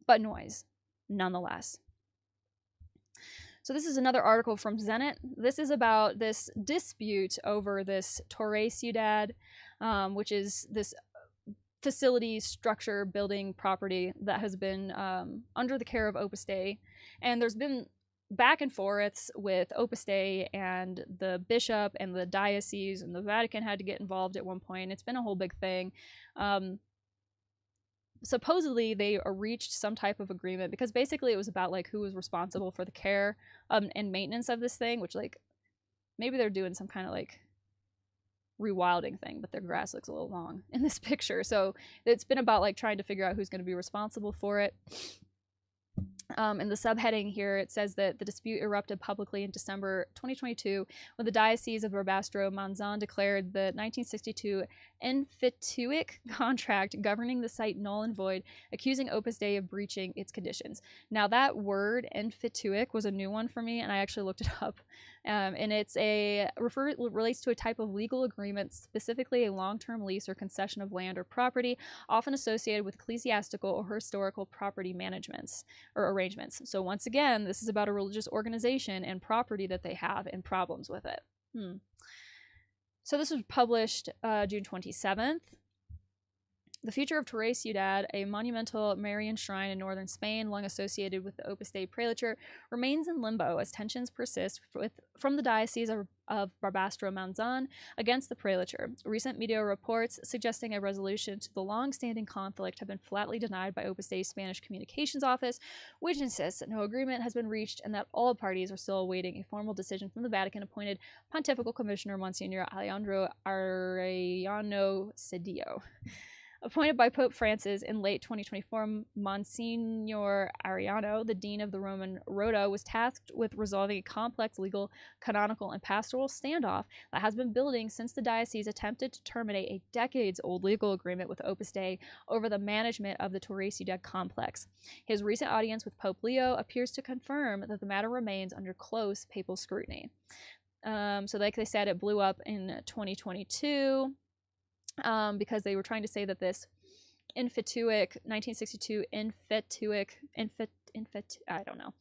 S1: but noise, nonetheless. So this is another article from Zenit. This is about this dispute over this Torre Ciudad, which is this facility, structure, building, property that has been under the care of Opus Dei. And there's been back and forths with Opus Dei and the bishop and the diocese, and the Vatican had to get involved at one point. It's been a whole big thing. Supposedly they reached some type of agreement, because basically it was about like who was responsible for the care and maintenance of this thing, which like maybe they're doing some kind of like rewilding thing, but their grass looks a little long in this picture. So it's been about like trying to figure out who's going to be responsible for it. In the subheading here, it says that the dispute erupted publicly in December 2022 when the Diocese of Barbastro Monzon declared the 1962 Enfituic contract governing the site null and void, accusing Opus Dei of breaching its conditions. Now that word, Enfituic, was a new one for me, and I actually looked it up And relates to a type of legal agreement, specifically a long-term lease or concession of land or property, often associated with ecclesiastical or historical property managements or arrangements. So once again, this is about a religious organization and property that they have and problems with it. So this was published June 27th. The future of Torre Ciudad, a monumental Marian shrine in northern Spain, long associated with the Opus Dei prelature, remains in limbo as tensions persist from the Diocese of Barbastro-Monzon against the prelature. Recent media reports suggesting a resolution to the long-standing conflict have been flatly denied by Opus Dei's Spanish Communications Office, which insists that no agreement has been reached and that all parties are still awaiting a formal decision from the Vatican-appointed Pontifical Commissioner Monsignor Alejandro Arellano Cedillo. Appointed by Pope Francis in late 2024, Monsignor Ariano, the dean of the Roman Rota, was tasked with resolving a complex legal, canonical, and pastoral standoff that has been building since the diocese attempted to terminate a decades-old legal agreement with Opus Dei over the management of the Torre Ciudad complex. His recent audience with Pope Leo appears to confirm that the matter remains under close papal scrutiny. So like they said, it blew up in 2022. Because they were trying to say that this 1962 I don't know,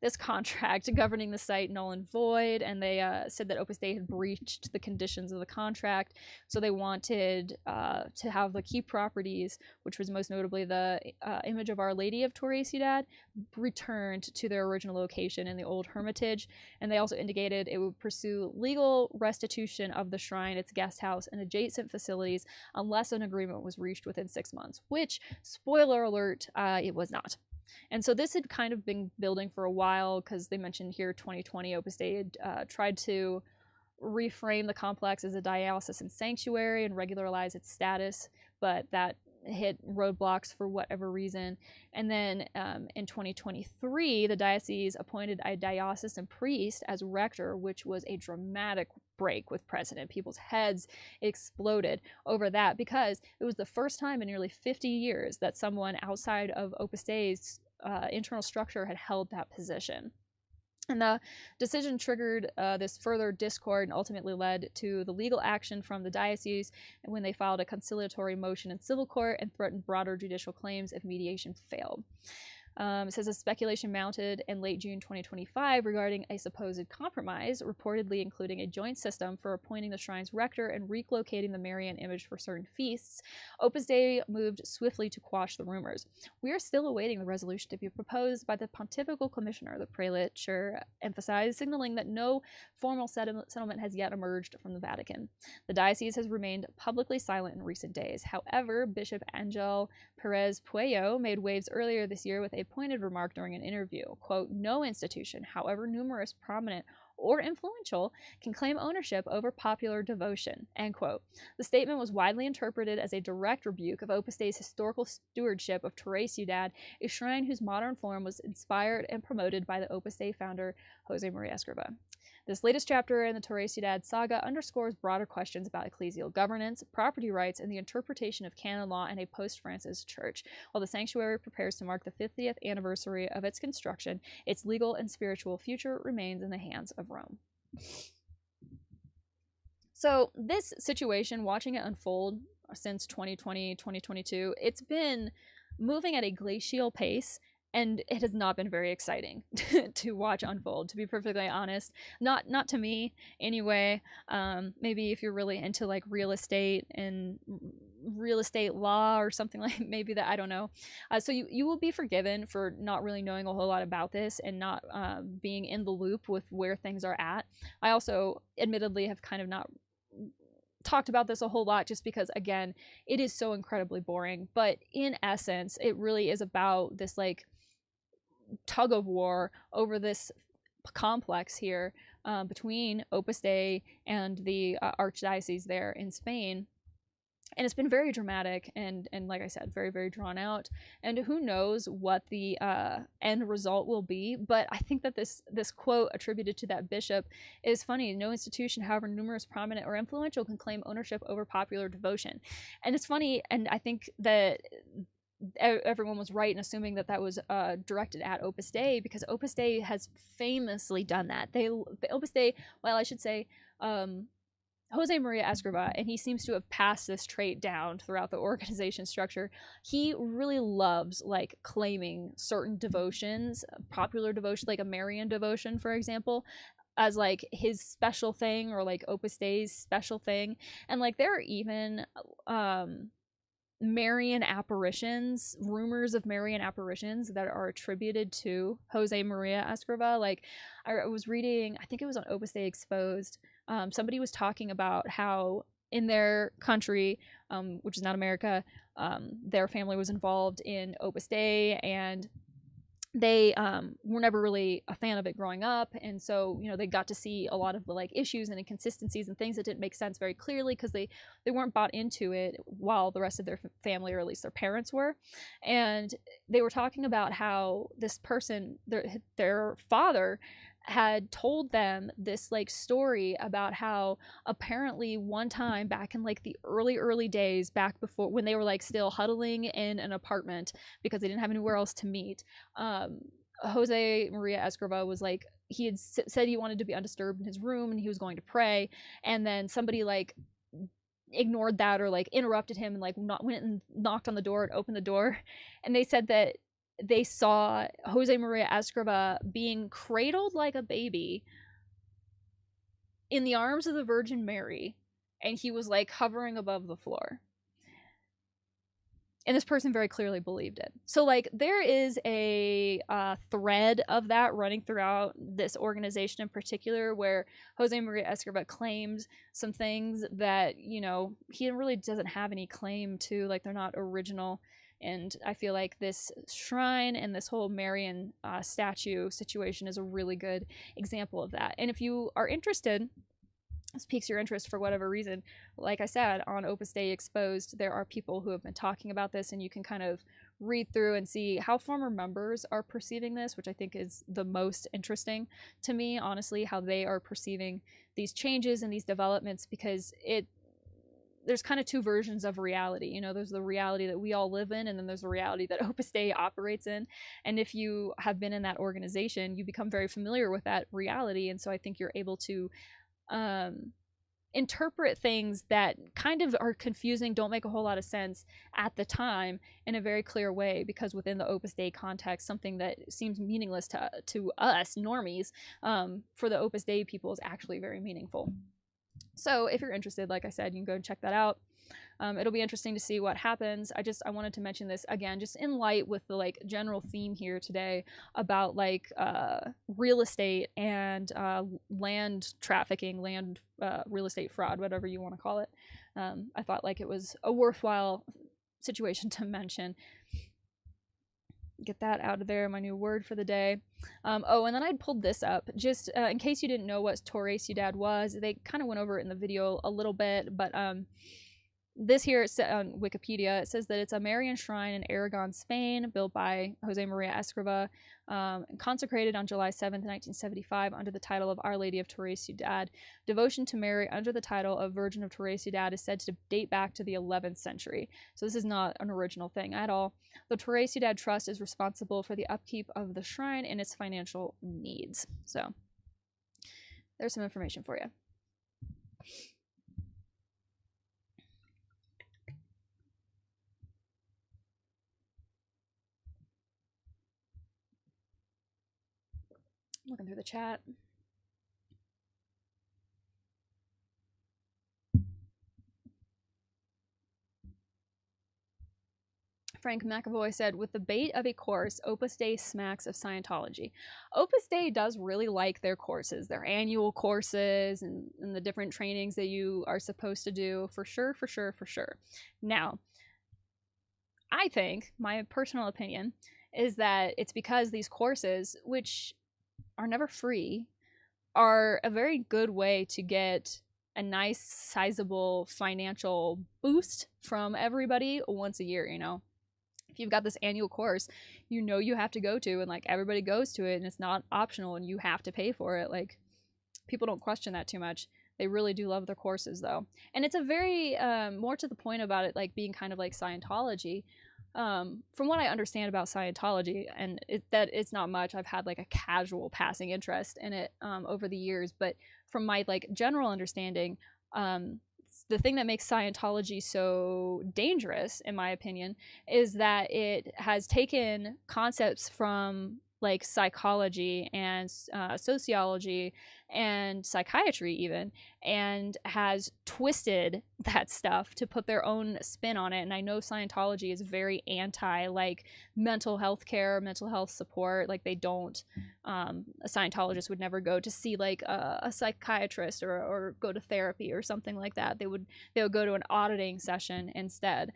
S1: this contract governing the site null and void, and they said that Opus Dei had breached the conditions of the contract, so they wanted to have the key properties, which was most notably the image of Our Lady of Torre Ciudad, returned to their original location in the old Hermitage, and they also indicated it would pursue legal restitution of the shrine, its guest house, and adjacent facilities unless an agreement was reached within 6 months, which, spoiler alert, it was not. And so this had kind of been building for a while, because they mentioned here 2020 Opus Dei had tried to reframe the complex as a diocesan sanctuary and regularize its status, but that hit roadblocks for whatever reason. And then in 2023, the diocese appointed a diocesan priest as rector, which was a dramatic break with precedent. People's heads exploded over that, because it was the first time in nearly 50 years that someone outside of Opus Dei's internal structure had held that position. And the decision triggered this further discord and ultimately led to the legal action from the diocese when they filed a conciliatory motion in civil court and threatened broader judicial claims if mediation failed. It says a speculation mounted in late June 2025 regarding a supposed compromise, reportedly including a joint system for appointing the shrine's rector and relocating the Marian image for certain feasts. Opus Dei moved swiftly to quash the rumors. We are still awaiting the resolution to be proposed by the Pontifical Commissioner, the prelature emphasized, signaling that no formal settlement has yet emerged from the Vatican. The diocese has remained publicly silent in recent days. However, Bishop Angel Perez Puello made waves earlier this year with a pointed remark during an interview, quote, "No institution, however numerous, prominent, or influential, can claim ownership over popular devotion," end quote. The statement was widely interpreted as a direct rebuke of Opus Dei's historical stewardship of Torre Ciudad, a shrine whose modern form was inspired and promoted by the Opus Dei founder, Jose Maria Escriva. This latest chapter in the Torre Ciudad saga underscores broader questions about ecclesial governance, property rights, and the interpretation of canon law in a post-Francis church. While the sanctuary prepares to mark the 50th anniversary of its construction, its legal and spiritual future remains in the hands of Rome. So this situation, watching it unfold since 2020, 2022, it's been moving at a glacial pace, and it has not been very exciting to watch unfold, to be perfectly honest. Not to me, anyway. Maybe if you're really into like real estate and real estate law or something like maybe that, I don't know. So you will be forgiven for not really knowing a whole lot about this and not being in the loop with where things are at. I also, admittedly, have kind of not talked about this a whole lot just because, again, it is so incredibly boring. But in essence, it really is about this like tug of war over this complex here between Opus Dei and the archdiocese there in Spain. And it's been very dramatic and like I said, very, very drawn out. And who knows what the end result will be. But I think that this quote attributed to that bishop is funny. "No institution, however numerous, prominent, or influential, can claim ownership over popular devotion." And it's funny, and I think that everyone was right in assuming that that was directed at Opus Dei, because Opus Dei has famously done that. Opus Dei, well, I should say, Jose Maria Escriva, and he seems to have passed this trait down throughout the organization structure. He really loves like claiming certain devotions, popular devotion, like a Marian devotion, for example, as like his special thing, or like Opus Dei's special thing. And like there are even Marian apparitions, rumors of Marian apparitions that are attributed to Jose Maria Escriva. Like I was reading, I think it was on Opus Dei Exposed, somebody was talking about how in their country, which is not America, their family was involved in Opus Dei, and they were never really a fan of it growing up, and so, you know, they got to see a lot of the like issues and inconsistencies and things that didn't make sense very clearly, because they weren't bought into it while the rest of their family, or at least their parents, were. And they were talking about how this person, their father, had told them this like story about how apparently one time back in like the early days, back before when they were like still huddling in an apartment because they didn't have anywhere else to meet, Jose Maria Escriva was like, he had said he wanted to be undisturbed in his room and he was going to pray, and then somebody like ignored that, or like interrupted him, and like went and knocked on the door and opened the door, and they said that they saw Jose Maria Escriva being cradled like a baby in the arms of the Virgin Mary, and he was like hovering above the floor. And this person very clearly believed it. So like there is a thread of that running throughout this organization in particular, where Jose Maria Escriva claims some things that, you know, he really doesn't have any claim to, like they're not original. And I feel like this shrine and this whole Marian statue situation is a really good example of that. And if you are interested, this piques your interest for whatever reason, like I said, on Opus Dei Exposed, there are people who have been talking about this, and you can kind of read through and see how former members are perceiving this, which I think is the most interesting to me, honestly, how they are perceiving these changes and these developments, because there's kind of two versions of reality. You know, there's the reality that we all live in, and then there's the reality that Opus Dei operates in. And if you have been in that organization, you become very familiar with that reality. And so I think you're able to interpret things that kind of are confusing, don't make a whole lot of sense at the time, in a very clear way, because within the Opus Dei context, something that seems meaningless to us normies, for the Opus Dei people is actually very meaningful. So if you're interested, like I said, you can go and check that out. It'll be interesting to see what happens. I wanted to mention this again, just in light with the like general theme here today about like real estate and land trafficking, real estate fraud, whatever you want to call it. I thought like it was a worthwhile situation to mention. Get that out of there, my new word for the day. Oh, and then I'd pulled this up, just in case you didn't know what Torre Ciudad was. They kind of went over it in the video a little bit, but this here on Wikipedia, it says that it's a Marian shrine in Aragon, Spain, built by Jose Maria Escriva, consecrated on July 7th, 1975, under the title of Our Lady of Torre Ciudad. Devotion to Mary under the title of Virgin of Torre Ciudad is said to date back to the 11th century. So this is not an original thing at all. The Torre Ciudad Trust is responsible for the upkeep of the shrine and its financial needs. So there's some information for you. Looking through the chat. Frank McAvoy said, with the bait of a course, Opus Dei smacks of Scientology. Opus Dei does really like their courses, their annual courses, and the different trainings that you are supposed to do, for sure. Now, I think, my personal opinion, is that it's because these courses, which are never free, are a very good way to get a nice, sizable financial boost from everybody once a year, you know? If you've got this annual course, you know you have to go to, and like everybody goes to it, and it's not optional, and you have to pay for it. Like, people don't question that too much. They really do love their courses, though. And it's a very, more to the point about it, like being kind of like Scientology, From what I understand about Scientology, and that it's not much, I've had like a casual passing interest in it over the years, but from my like general understanding, the thing that makes Scientology so dangerous, in my opinion, is that it has taken concepts from like psychology and sociology and psychiatry even, and has twisted that stuff to put their own spin on it. And I know Scientology is very anti like mental health care, mental health support. Like they don't, a Scientologist would never go to see like a psychiatrist or go to therapy or something like that. They would go to an auditing session instead.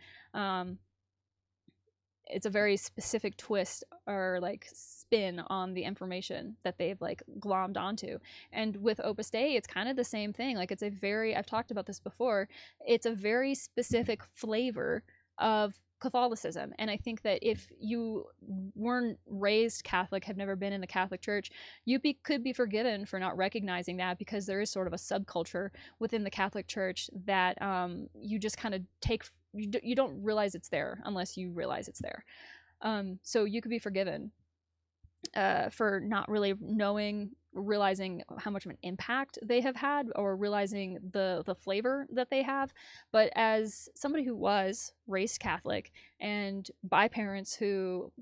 S1: It's a very specific twist or like spin on the information that they've like glommed onto. And with Opus Dei, it's kind of the same thing. Like it's a very, I've talked about this before, it's a very specific flavor of Catholicism. And I think that if you weren't raised Catholic, have never been in the Catholic Church, you could be forgiven for not recognizing that, because there is sort of a subculture within the Catholic Church that you just kind of take, you don't realize it's there unless you realize it's there. So you could be forgiven for not really realizing how much of an impact they have had, or realizing the flavor that they have. But as somebody who was raised Catholic, and by parents who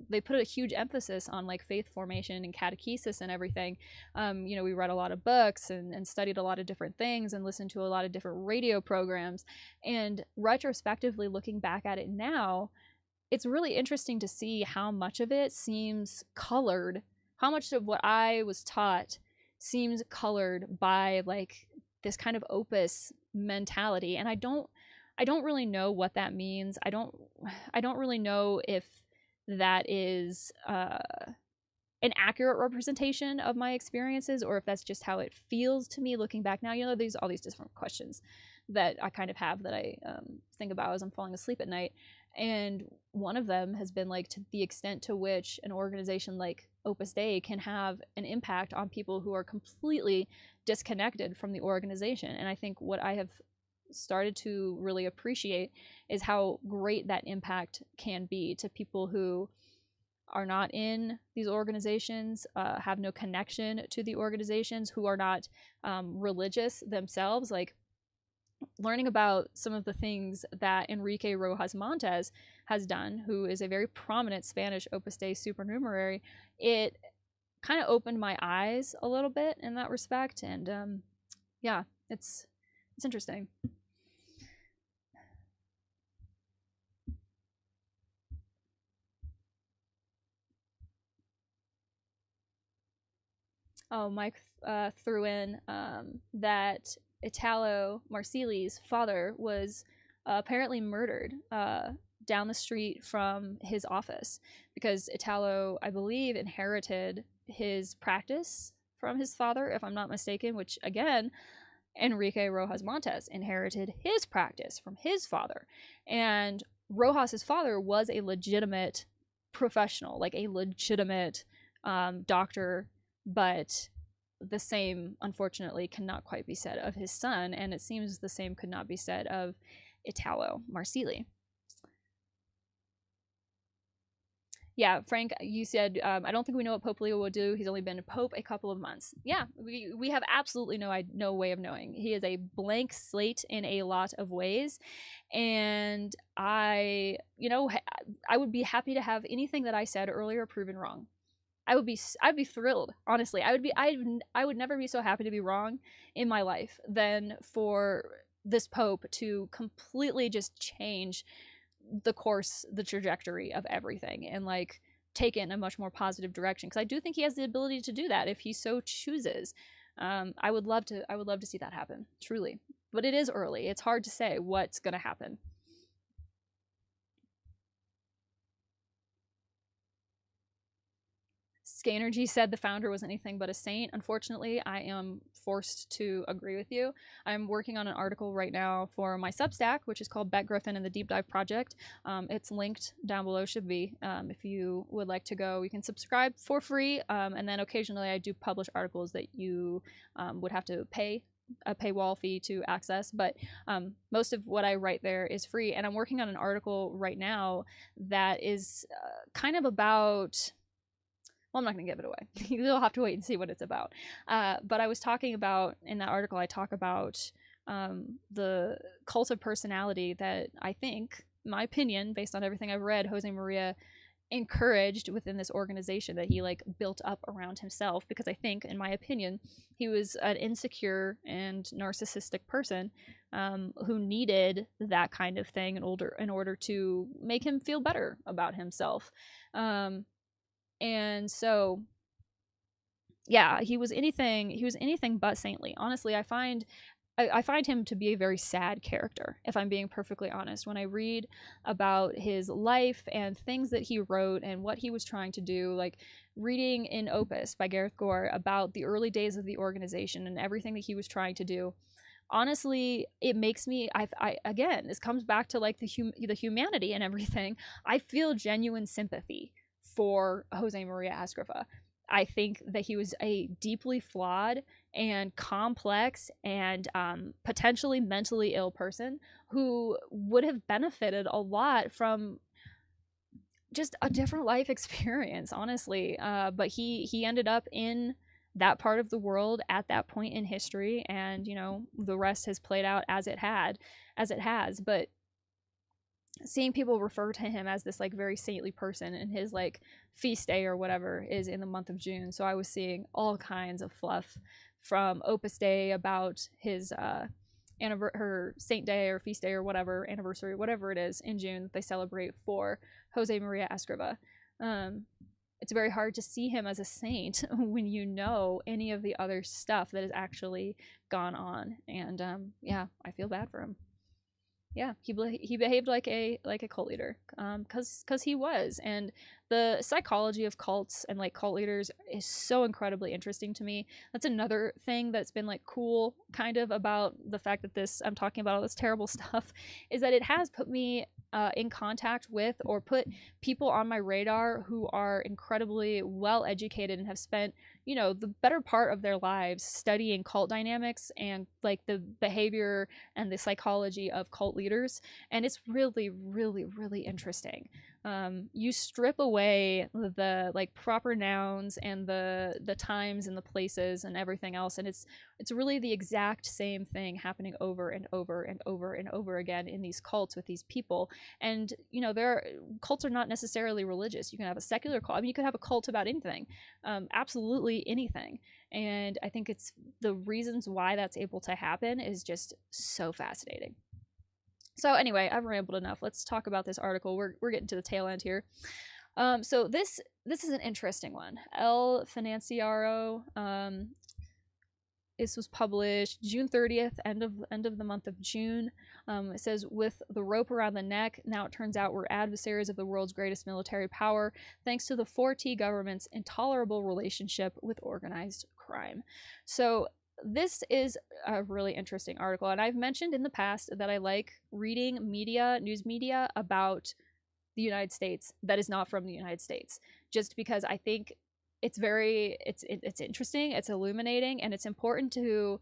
S1: they put a huge emphasis on like faith formation and catechesis and everything, we read a lot of books and studied a lot of different things and listened to a lot of different radio programs. And retrospectively looking back at it now, it's really interesting to see how much of it seems colored, how much of what I was taught seems colored by like this kind of opus mentality. And I don't really know what that means. I don't really know if that is an accurate representation of my experiences, or if that's just how it feels to me looking back now. There's all these different questions that I kind of have that I think about as I'm falling asleep at night. And one of them has been like to the extent to which an organization like Opus Dei can have an impact on people who are completely disconnected from the organization. And I think what I have started to really appreciate is how great that impact can be to people who are not in these organizations, have no connection to the organizations, who are not religious themselves. Like, learning about some of the things that Enrique Rojas Montes has done, who is a very prominent Spanish Opus Dei supernumerary, it kind of opened my eyes a little bit in that respect. And yeah, it's interesting. Oh, Mike threw in that Italo Marsili's father was apparently murdered down the street from his office, because Italo, I believe, inherited his practice from his father, if I'm not mistaken, which again, Enrique Rojas Montes inherited his practice from his father. And Rojas's father was a legitimate professional, like a legitimate doctor, but the same, unfortunately, cannot quite be said of his son, and it seems the same could not be said of Italo Marsili. Yeah, Frank, you said, I don't think we know what Pope Leo will do. He's only been a pope a couple of months. Yeah, we have absolutely no way of knowing. He is a blank slate in a lot of ways. And I would be happy to have anything that I said earlier proven wrong. I'd be thrilled, honestly. I would never be so happy to be wrong in my life than for this pope to completely just change the course, the trajectory of everything, and like take it in a much more positive direction. Because I do think he has the ability to do that if he so chooses. I would love to see that happen, truly. But it is early. It's hard to say what's going to happen. Scanergy said the founder was anything but a saint. Unfortunately, I am forced to agree with you. I'm working on an article right now for my Substack, which is called Beck Griffin and the Deep Dive Project. It's linked down below, should be. If you would like to go, you can subscribe for free. And then occasionally I do publish articles that you would have to pay a paywall fee to access, but most of what I write there is free. And I'm working on an article right now that is kind of about, well, I'm not going to give it away. You'll have to wait and see what it's about. But I was talking about, in that article, I talk about the cult of personality that I think, my opinion, based on everything I've read, Jose Maria encouraged within this organization that he like built up around himself, because I think, in my opinion, he was an insecure and narcissistic person who needed that kind of thing in order to make him feel better about himself. And so, yeah, he was anything but saintly. Honestly, I find him to be a very sad character, if I'm being perfectly honest. When I read about his life and things that he wrote and what he was trying to do, like reading in Opus by Gareth Gore about the early days of the organization and everything that he was trying to do, honestly, it makes me, I again, this comes back to like the humanity and everything. I feel genuine sympathy for Jose Maria Escriva. I think that he was a deeply flawed and complex and potentially mentally ill person who would have benefited a lot from just a different life experience, honestly. But he ended up in that part of the world at that point in history, and you know, the rest has played out as it has. But seeing people refer to him as this like very saintly person, and his like feast day or whatever is in the month of June, so I was seeing all kinds of fluff from Opus Dei about his her saint day or feast day or whatever, anniversary, whatever it is in June that they celebrate for Jose Maria Escriva. It's very hard to see him as a saint when you know any of the other stuff that has actually gone on, and yeah, I feel bad for him. Yeah, he behaved like a cult leader, cause he was. And the psychology of cults and like cult leaders is so incredibly interesting to me. That's another thing that's been like cool kind of about the fact that I'm talking about all this terrible stuff, is that it has put me in contact with, or put people on my radar who are incredibly well educated and have spent, you know, the better part of their lives studying cult dynamics and like the behavior and the psychology of cult leaders. And it's really, really, really interesting. You strip away the like proper nouns and the times and the places and everything else, and it's really the exact same thing happening over and over and over and over again in these cults with these people. And you know, cults are not necessarily religious. You can have a secular cult. I mean, you could have a cult about anything, absolutely anything. And I think it's the reasons why that's able to happen is just so fascinating. So anyway, I've rambled enough. Let's talk about this article. We're getting to the tail end here. So this is an interesting one. El Financiero. This was published June 30th, end of the month of June. It says, with the rope around the neck, now it turns out we're adversaries of the world's greatest military power, thanks to the 4T government's intolerable relationship with organized crime. So this is a really interesting article, and I've mentioned in the past that I like reading news media about the United States that is not from the United States, just because I think it's interesting, it's illuminating, and it's important to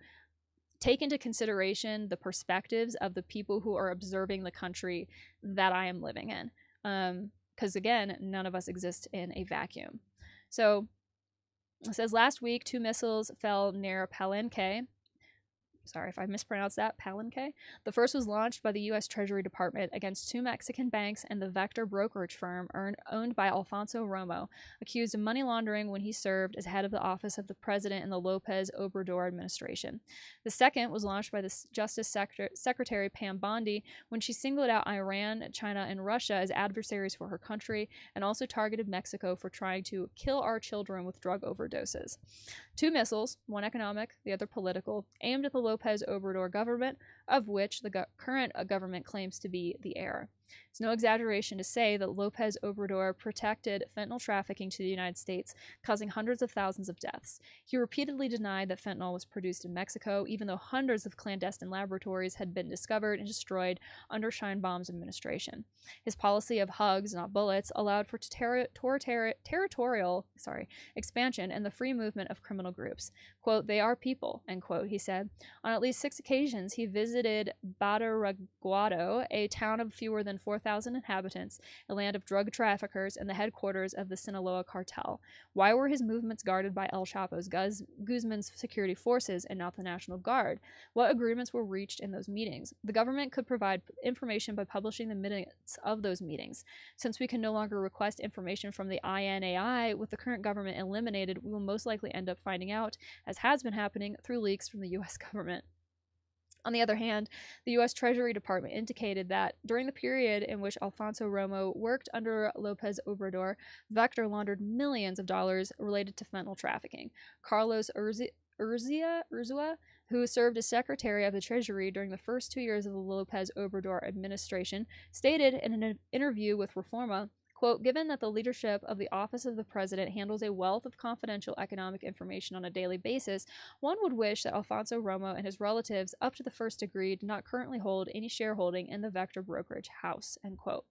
S1: take into consideration the perspectives of the people who are observing the country that I am living in. Because again, none of us exist in a vacuum. So it says, last week, 2 missiles fell near Palenque. Sorry if I mispronounced that, Palenque. The first was launched by the U.S. Treasury Department against 2 Mexican banks and the Vector brokerage firm owned by Alfonso Romo, accused of money laundering when he served as head of the office of the president in the Lopez Obrador administration. The second was launched by the Justice Secretary Pam Bondi when she singled out Iran, China, and Russia as adversaries for her country, and also targeted Mexico for trying to kill our children with drug overdoses. 2 missiles, one economic, the other political, aimed at the Lopez Obrador government, of which the current government claims to be the heir. It's no exaggeration to say that Lopez Obrador protected fentanyl trafficking to the United States, causing hundreds of thousands of deaths. He repeatedly denied that fentanyl was produced in Mexico, even though hundreds of clandestine laboratories had been discovered and destroyed under Sheinbaum's administration. His policy of hugs, not bullets, allowed for territorial expansion and the free movement of criminal groups. Quote, "They are people," end quote, he said. On at least 6 occasions, he visited Badiraguato, a town of fewer than 4,000 inhabitants, a land of drug traffickers and the headquarters of the Sinaloa cartel. Why were his movements guarded by El Chapo's Guzman's security forces and not the National Guard? What agreements were reached in those meetings? The government could provide information by publishing the minutes of those meetings. Since we can no longer request information from the INAI, with the current government eliminated, we will most likely end up finding out, as has been happening, through leaks from the U.S. government. On the other hand, the U.S. Treasury Department indicated that during the period in which Alfonso Romo worked under Lopez Obrador, Vector laundered millions of dollars related to fentanyl trafficking. Carlos Urzua, who served as Secretary of the Treasury during the first 2 years of the Lopez Obrador administration, stated in an interview with Reforma, quote, "Given that the leadership of the Office of the President handles a wealth of confidential economic information on a daily basis, one would wish that Alfonso Romo and his relatives up to the first degree did not currently hold any shareholding in the Vector brokerage house," end quote.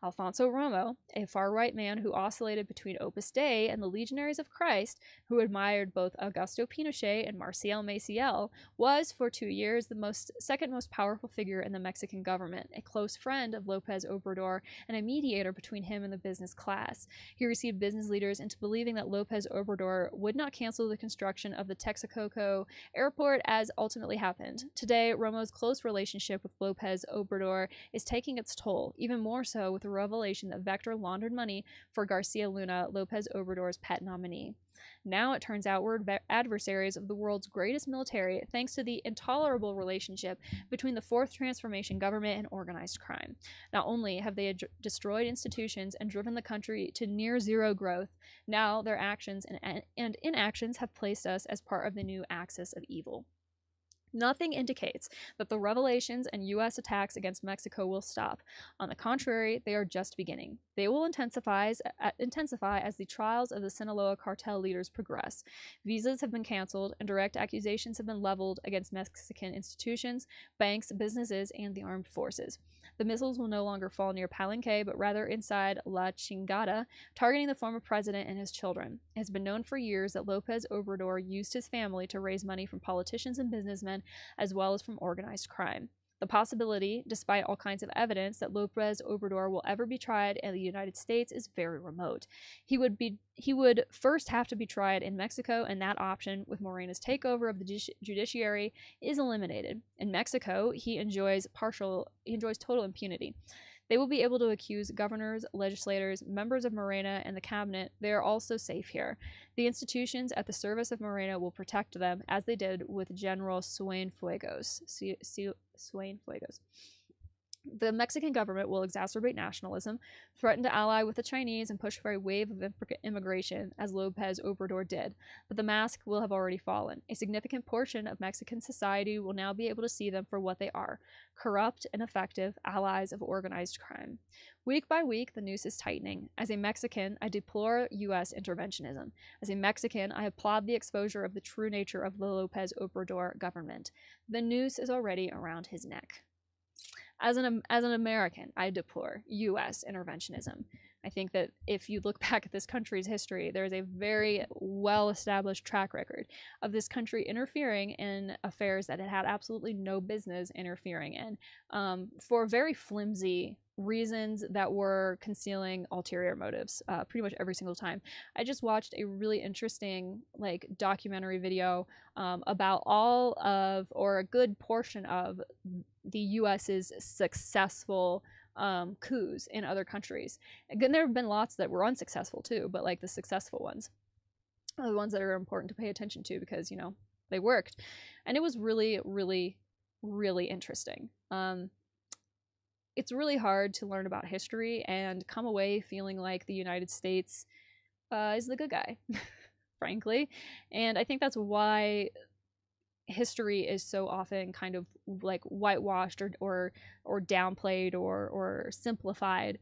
S1: Alfonso Romo, a far-right man who oscillated between Opus Dei and the Legionaries of Christ, who admired both Augusto Pinochet and Marcial Maciel, was, for 2 years, the second most powerful figure in the Mexican government, a close friend of Lopez Obrador, and a mediator between him and the business class. He received business leaders into believing that Lopez Obrador would not cancel the construction of the Texcoco airport, as ultimately happened. Today, Romo's close relationship with Lopez Obrador is taking its toll, even more so with the revelation that Vector laundered money for Garcia Luna, Lopez Obrador's pet nominee. Now it turns out we're adversaries of the world's greatest military, thanks to the intolerable relationship between the Fourth Transformation government and organized crime. Not only have they destroyed institutions and driven the country to near zero growth, now their actions and inactions have placed us as part of the new axis of evil. Nothing indicates that the revelations and U.S. attacks against Mexico will stop. On the contrary, they are just beginning. They will intensify as the trials of the Sinaloa cartel leaders progress. Visas have been canceled, and direct accusations have been leveled against Mexican institutions, banks, businesses, and the armed forces. The missiles will no longer fall near Palenque, but rather inside La Chingada, targeting the former president and his children. It has been known for years that Lopez Obrador used his family to raise money from politicians and businessmen, as well as from organized crime. The possibility, despite all kinds of evidence, that Lopez Obrador will ever be tried in the United States is very remote. He would first have to be tried in Mexico, and that option, with Morena's takeover of the judiciary, is eliminated. In Mexico, he enjoys total impunity. They will be able to accuse governors, legislators, members of Morena, and the cabinet. They are also safe here. The institutions at the service of Morena will protect them, as they did with General Cienfuegos. The Mexican government will exacerbate nationalism, threaten to ally with the Chinese, and push for a wave of immigration, as Lopez Obrador did. But the mask will have already fallen. A significant portion of Mexican society will now be able to see them for what they are: corrupt and effective allies of organized crime. Week by week, the noose is tightening. As a Mexican, I deplore U.S. interventionism. As a Mexican, I applaud the exposure of the true nature of the Lopez Obrador government. The noose is already around his neck. As an American, I deplore U.S. interventionism. I think that if you look back at this country's history, there is a very well-established track record of this country interfering in affairs that it had absolutely no business interfering in, for very flimsy reasons that were concealing ulterior motives pretty much every single time. I just watched a really interesting documentary video about all of, or a good portion of, the U.S.'s successful coups in other countries. Again, there have been lots that were unsuccessful too, but the successful ones are the ones that are important to pay attention to because, they worked. And it was really, really, really interesting. It's really hard to learn about history and come away feeling like the United States is the good guy, frankly. And I think that's why history is so often kind of like whitewashed or downplayed or simplified,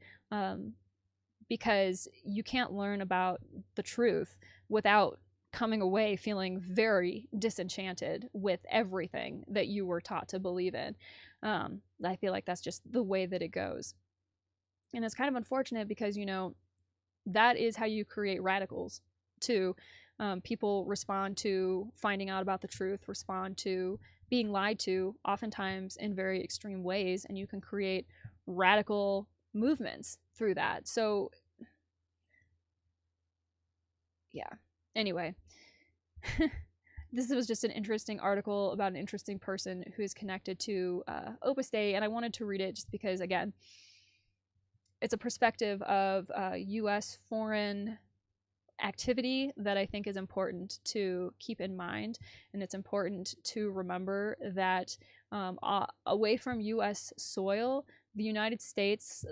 S1: because you can't learn about the truth without coming away feeling very disenchanted with everything that you were taught to believe in. I feel like that's just the way that it goes. And it's kind of unfortunate because, you know, that is how you create radicals too. People respond to finding out about the truth, respond to being lied to, oftentimes in very extreme ways, and you can create radical movements through that. So, yeah. Anyway, this was just an interesting article about an interesting person who is connected to Opus Dei, and I wanted to read it just because, again, it's a perspective of U.S. foreign activity that I think is important to keep in mind, and it's important to remember that away from U.S. soil, the United States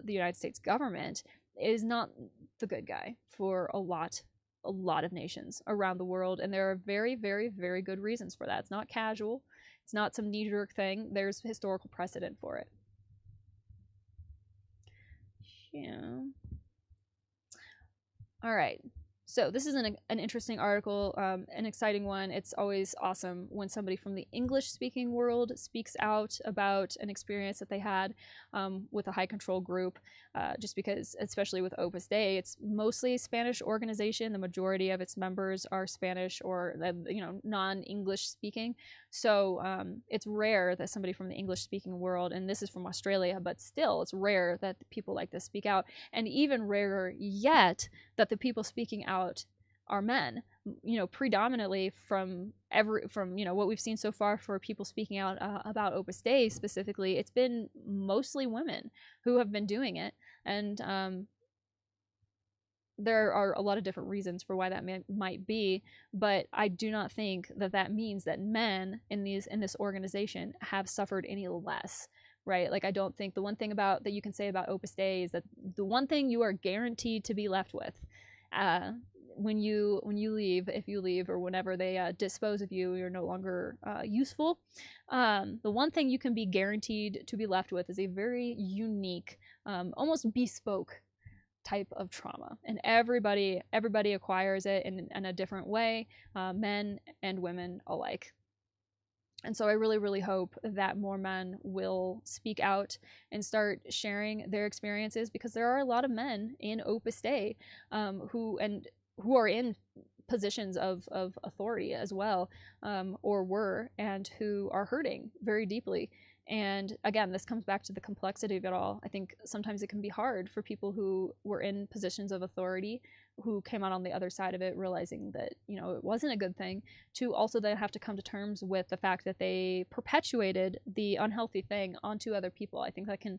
S1: government is not the good guy for a lot of nations around the world, and there are very, very, very good reasons for that. It's not casual. It's not some knee-jerk thing. There's historical precedent for it. Yeah. All right. So this is an interesting article, an exciting one. It's always awesome when somebody from the English-speaking world speaks out about an experience that they had with a high control group, just because, especially with Opus Dei, it's mostly a Spanish organization. The majority of its members are Spanish or, you know, non-English speaking. So it's rare that somebody from the English-speaking world, and this is from Australia, but still it's rare that people like this speak out, and even rarer yet that the people speaking out are men. You know, predominantly from you know, what we've seen so far for people speaking out about Opus Dei specifically, it's been mostly women who have been doing it, and there are a lot of different reasons for why that might be, but I do not think that that means that men in this organization have suffered any less, right? Like, I don't think the one thing about that you can say about Opus Dei is that the one thing you are guaranteed to be left with when you leave, if you leave, or whenever they dispose of you, you're no longer useful. The one thing you can be guaranteed to be left with is a very unique, almost bespoke type of trauma, and everybody acquires it in a different way, men and women alike. And so I really, really hope that more men will speak out and start sharing their experiences, because there are a lot of men in Opus Dei who are in positions of authority as well, or were, and who are hurting very deeply. And again, this comes back to the complexity of it all. I think sometimes it can be hard for people who were in positions of authority, who came out on the other side of it, realizing that, you know, it wasn't a good thing, to also then have to come to terms with the fact that they perpetuated the unhealthy thing onto other people. I think that can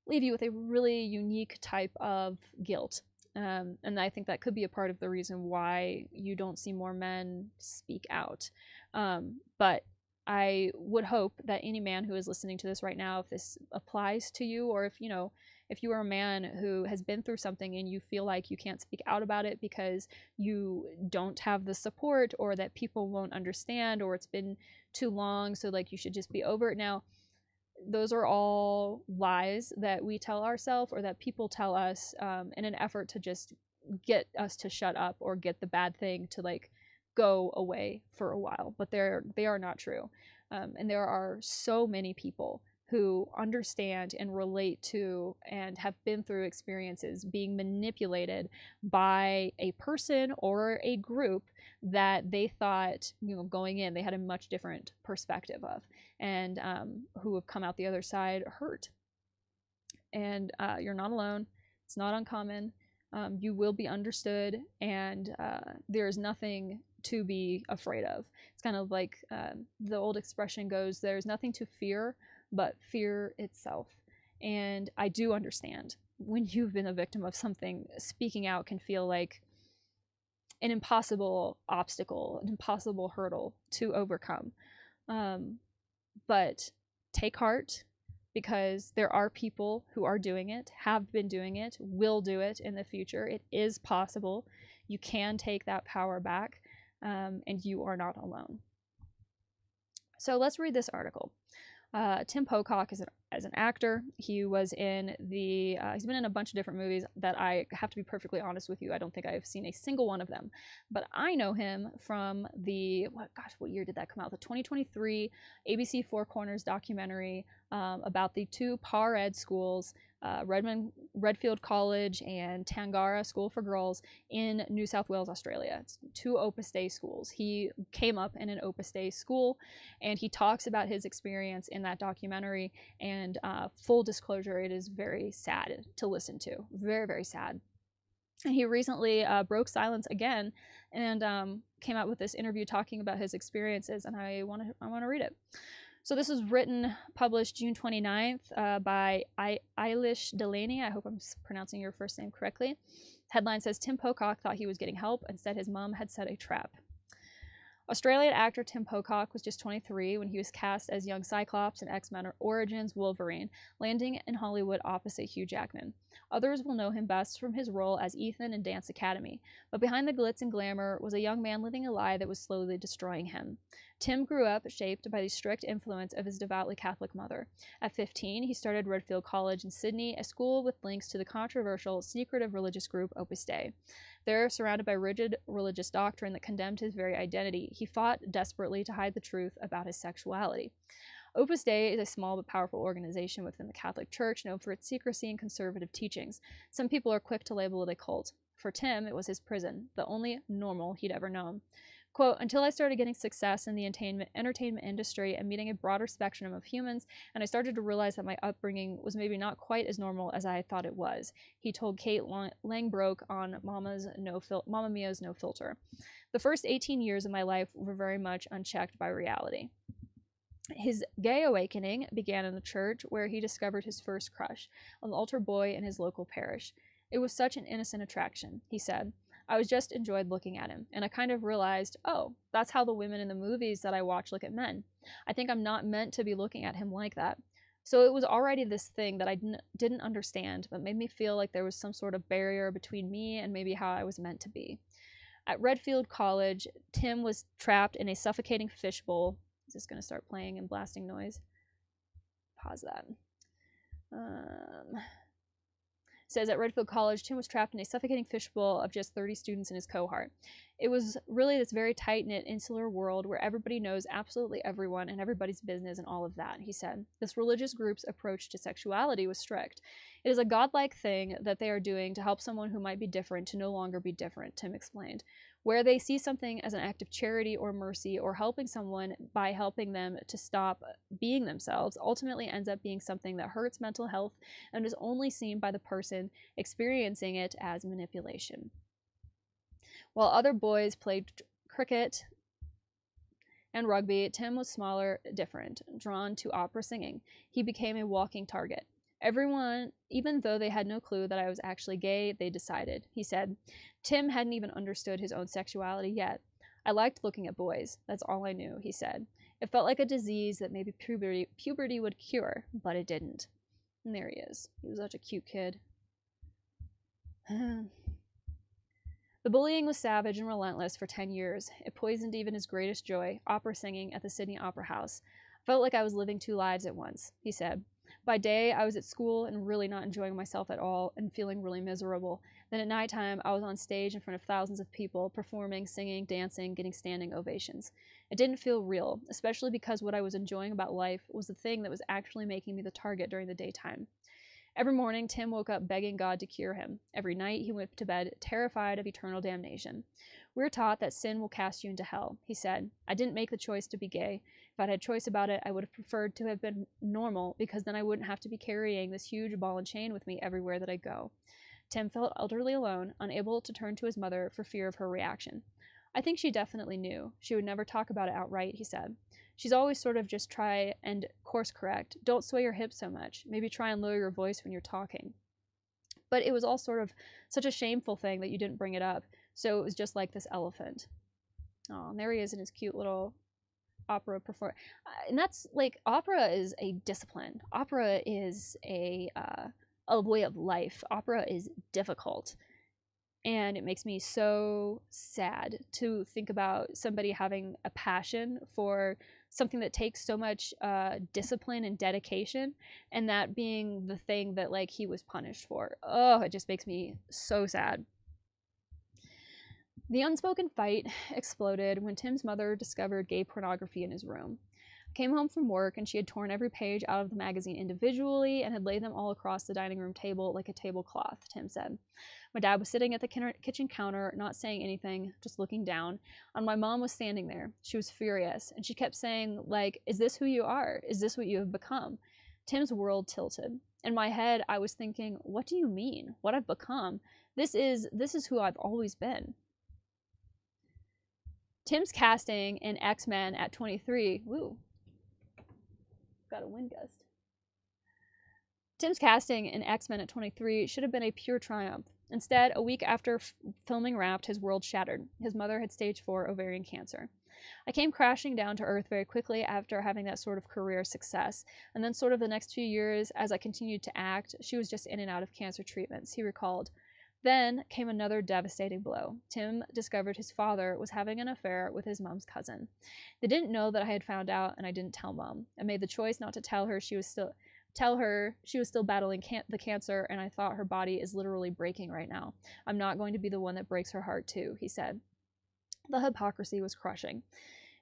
S1: leave you with a really unique type of guilt. And I think that could be a part of the reason why you don't see more men speak out. But I would hope that any man who is listening to this right now, if this applies to you, or if, you know, if you are a man who has been through something and you feel like you can't speak out about it because you don't have the support, or that people won't understand, or it's been too long, so like you should just be over it now, those are all lies that we tell ourselves, or that people tell us in an effort to just get us to shut up, or get the bad thing to like go away for a while. But they are not true. And there are so many people who understand and relate to and have been through experiences being manipulated by a person or a group that they thought, you know, going in, they had a much different perspective of, and who have come out the other side hurt. And you're not alone. It's not uncommon. You will be understood, and there is nothing to be afraid of. It's kind of like the old expression goes, there's nothing to fear but fear itself. And I do understand when you've been a victim of something, speaking out can feel like an impossible obstacle, an impossible hurdle to overcome. But take heart, because there are people who are doing it, have been doing it, will do it in the future. It is possible. You can take that power back, and you are not alone. So let's read this article. Tim Pocock is an actor. He was in he's been in a bunch of different movies that I have to be perfectly honest with you, I don't think I've seen a single one of them. But I know him from what year did that come out? The 2023 ABC Four Corners documentary about the two par ed schools, Redfield College and Tangara School for Girls in New South Wales, Australia. It's two Opus Dei schools. He came up in an Opus Dei school, and he talks about his experience in that documentary. And full disclosure, it is very sad to listen to. Very, very sad. And he recently broke silence again and came out with this interview talking about his experiences, and I want to read it. So this was published June 29th by Eilish Delaney. I hope I'm pronouncing your first name correctly. Headline says, Tim Pocock thought he was getting help. Instead, his mom had set a trap. Australian actor Tim Pocock was just 23 when he was cast as young Cyclops in X-Men Origins Wolverine, landing in Hollywood opposite Hugh Jackman. Others will know him best from his role as Ethan in Dance Academy, but behind the glitz and glamour was a young man living a lie that was slowly destroying him. Tim grew up shaped by the strict influence of his devoutly Catholic mother. At 15, he started Redfield College in Sydney, a school with links to the controversial, secretive religious group Opus Dei. There, surrounded by rigid religious doctrine that condemned his very identity, he fought desperately to hide the truth about his sexuality. Opus Dei is a small but powerful organization within the Catholic Church known for its secrecy and conservative teachings. Some people are quick to label it a cult. For Tim, it was his prison, the only normal he'd ever known. Quote, until I started getting success in the entertainment industry and meeting a broader spectrum of humans, and I started to realize that my upbringing was maybe not quite as normal as I thought it was, he told Kate Langbroek on Mamma Mia's No Filter. The first 18 years of my life were very much unchecked by reality. His gay awakening began in the church, where he discovered his first crush, an altar boy in his local parish. It was such an innocent attraction, he said. I just enjoyed looking at him, and I kind of realized, oh, that's how the women in the movies that I watch look at men. I think I'm not meant to be looking at him like that. So it was already this thing that I didn't understand, but made me feel like there was some sort of barrier between me and maybe how I was meant to be. At Redfield College, Tim was trapped in a suffocating fishbowl. Is this going to start playing and blasting noise? Pause that. Says at Redfield College, Tim was trapped in a suffocating fishbowl of just 30 students in his cohort. It was really this very tight-knit, insular world where everybody knows absolutely everyone and everybody's business and all of that, he said. This religious group's approach to sexuality was strict. It is a godlike thing that they are doing to help someone who might be different to no longer be different, Tim explained. Where they see something as an act of charity or mercy or helping someone by helping them to stop being themselves ultimately ends up being something that hurts mental health and is only seen by the person experiencing it as manipulation. While other boys played cricket and rugby, Tim was smaller, different, drawn to opera singing. He became a walking target. Everyone, even though they had no clue that I was actually gay, they decided, he said. Tim hadn't even understood his own sexuality yet. I liked looking at boys. That's all I knew, he said. It felt like a disease that maybe puberty would cure, but it didn't. And there he is. He was such a cute kid. The bullying was savage and relentless for 10 years. It poisoned even his greatest joy, opera singing at the Sydney Opera House. I felt like I was living two lives at once, he said. By day, I was at school and really not enjoying myself at all and feeling really miserable. Then at nighttime, I was on stage in front of thousands of people, performing, singing, dancing, getting standing ovations. It didn't feel real, especially because what I was enjoying about life was the thing that was actually making me the target during the daytime. Every morning, Tim woke up begging God to cure him. Every night, he went to bed terrified of eternal damnation. We're taught that sin will cast you into hell, he said. I didn't make the choice to be gay. If I'd had choice about it, I would have preferred to have been normal, because then I wouldn't have to be carrying this huge ball and chain with me everywhere that I go. Tim felt utterly alone, unable to turn to his mother for fear of her reaction. I think she definitely knew. She would never talk about it outright, he said. She's always sort of just try and course correct. Don't sway your hips so much. Maybe try and lower your voice when you're talking. But it was all sort of such a shameful thing that you didn't bring it up. So it was just like this elephant. Oh, and there he is in his cute little opera performance. And that's like, opera is a discipline. Opera is a way of life. Opera is difficult. And it makes me so sad to think about somebody having a passion for something that takes so much discipline and dedication, and that being the thing that like he was punished for. Oh, it just makes me so sad. The unspoken fight exploded when Tim's mother discovered gay pornography in his room. I came home from work and she had torn every page out of the magazine individually and had laid them all across the dining room table like a tablecloth, Tim said. My dad was sitting at the kitchen counter, not saying anything, just looking down, and my mom was standing there. She was furious, and she kept saying, like, is this who you are? Is this what you have become? Tim's world tilted. In my head, I was thinking, what do you mean? What I've become? This is who I've always been. Tim's casting in X-Men at 23. Woo. Got a wind gust. Tim's casting in X-Men at 23 should have been a pure triumph. Instead, a week after filming Wrapped, his world shattered. His mother had stage 4 ovarian cancer. I came crashing down to earth very quickly after having that sort of career success, and then sort of the next few years, as I continued to act, she was just in and out of cancer treatments, he recalled. Then came another devastating blow. Tim discovered his father was having an affair with his mom's cousin. They didn't know that I had found out, and I didn't tell Mom. I made the choice not to tell her she was still battling the cancer, and I thought her body is literally breaking right now. I'm not going to be the one that breaks her heart too, he said. The hypocrisy was crushing.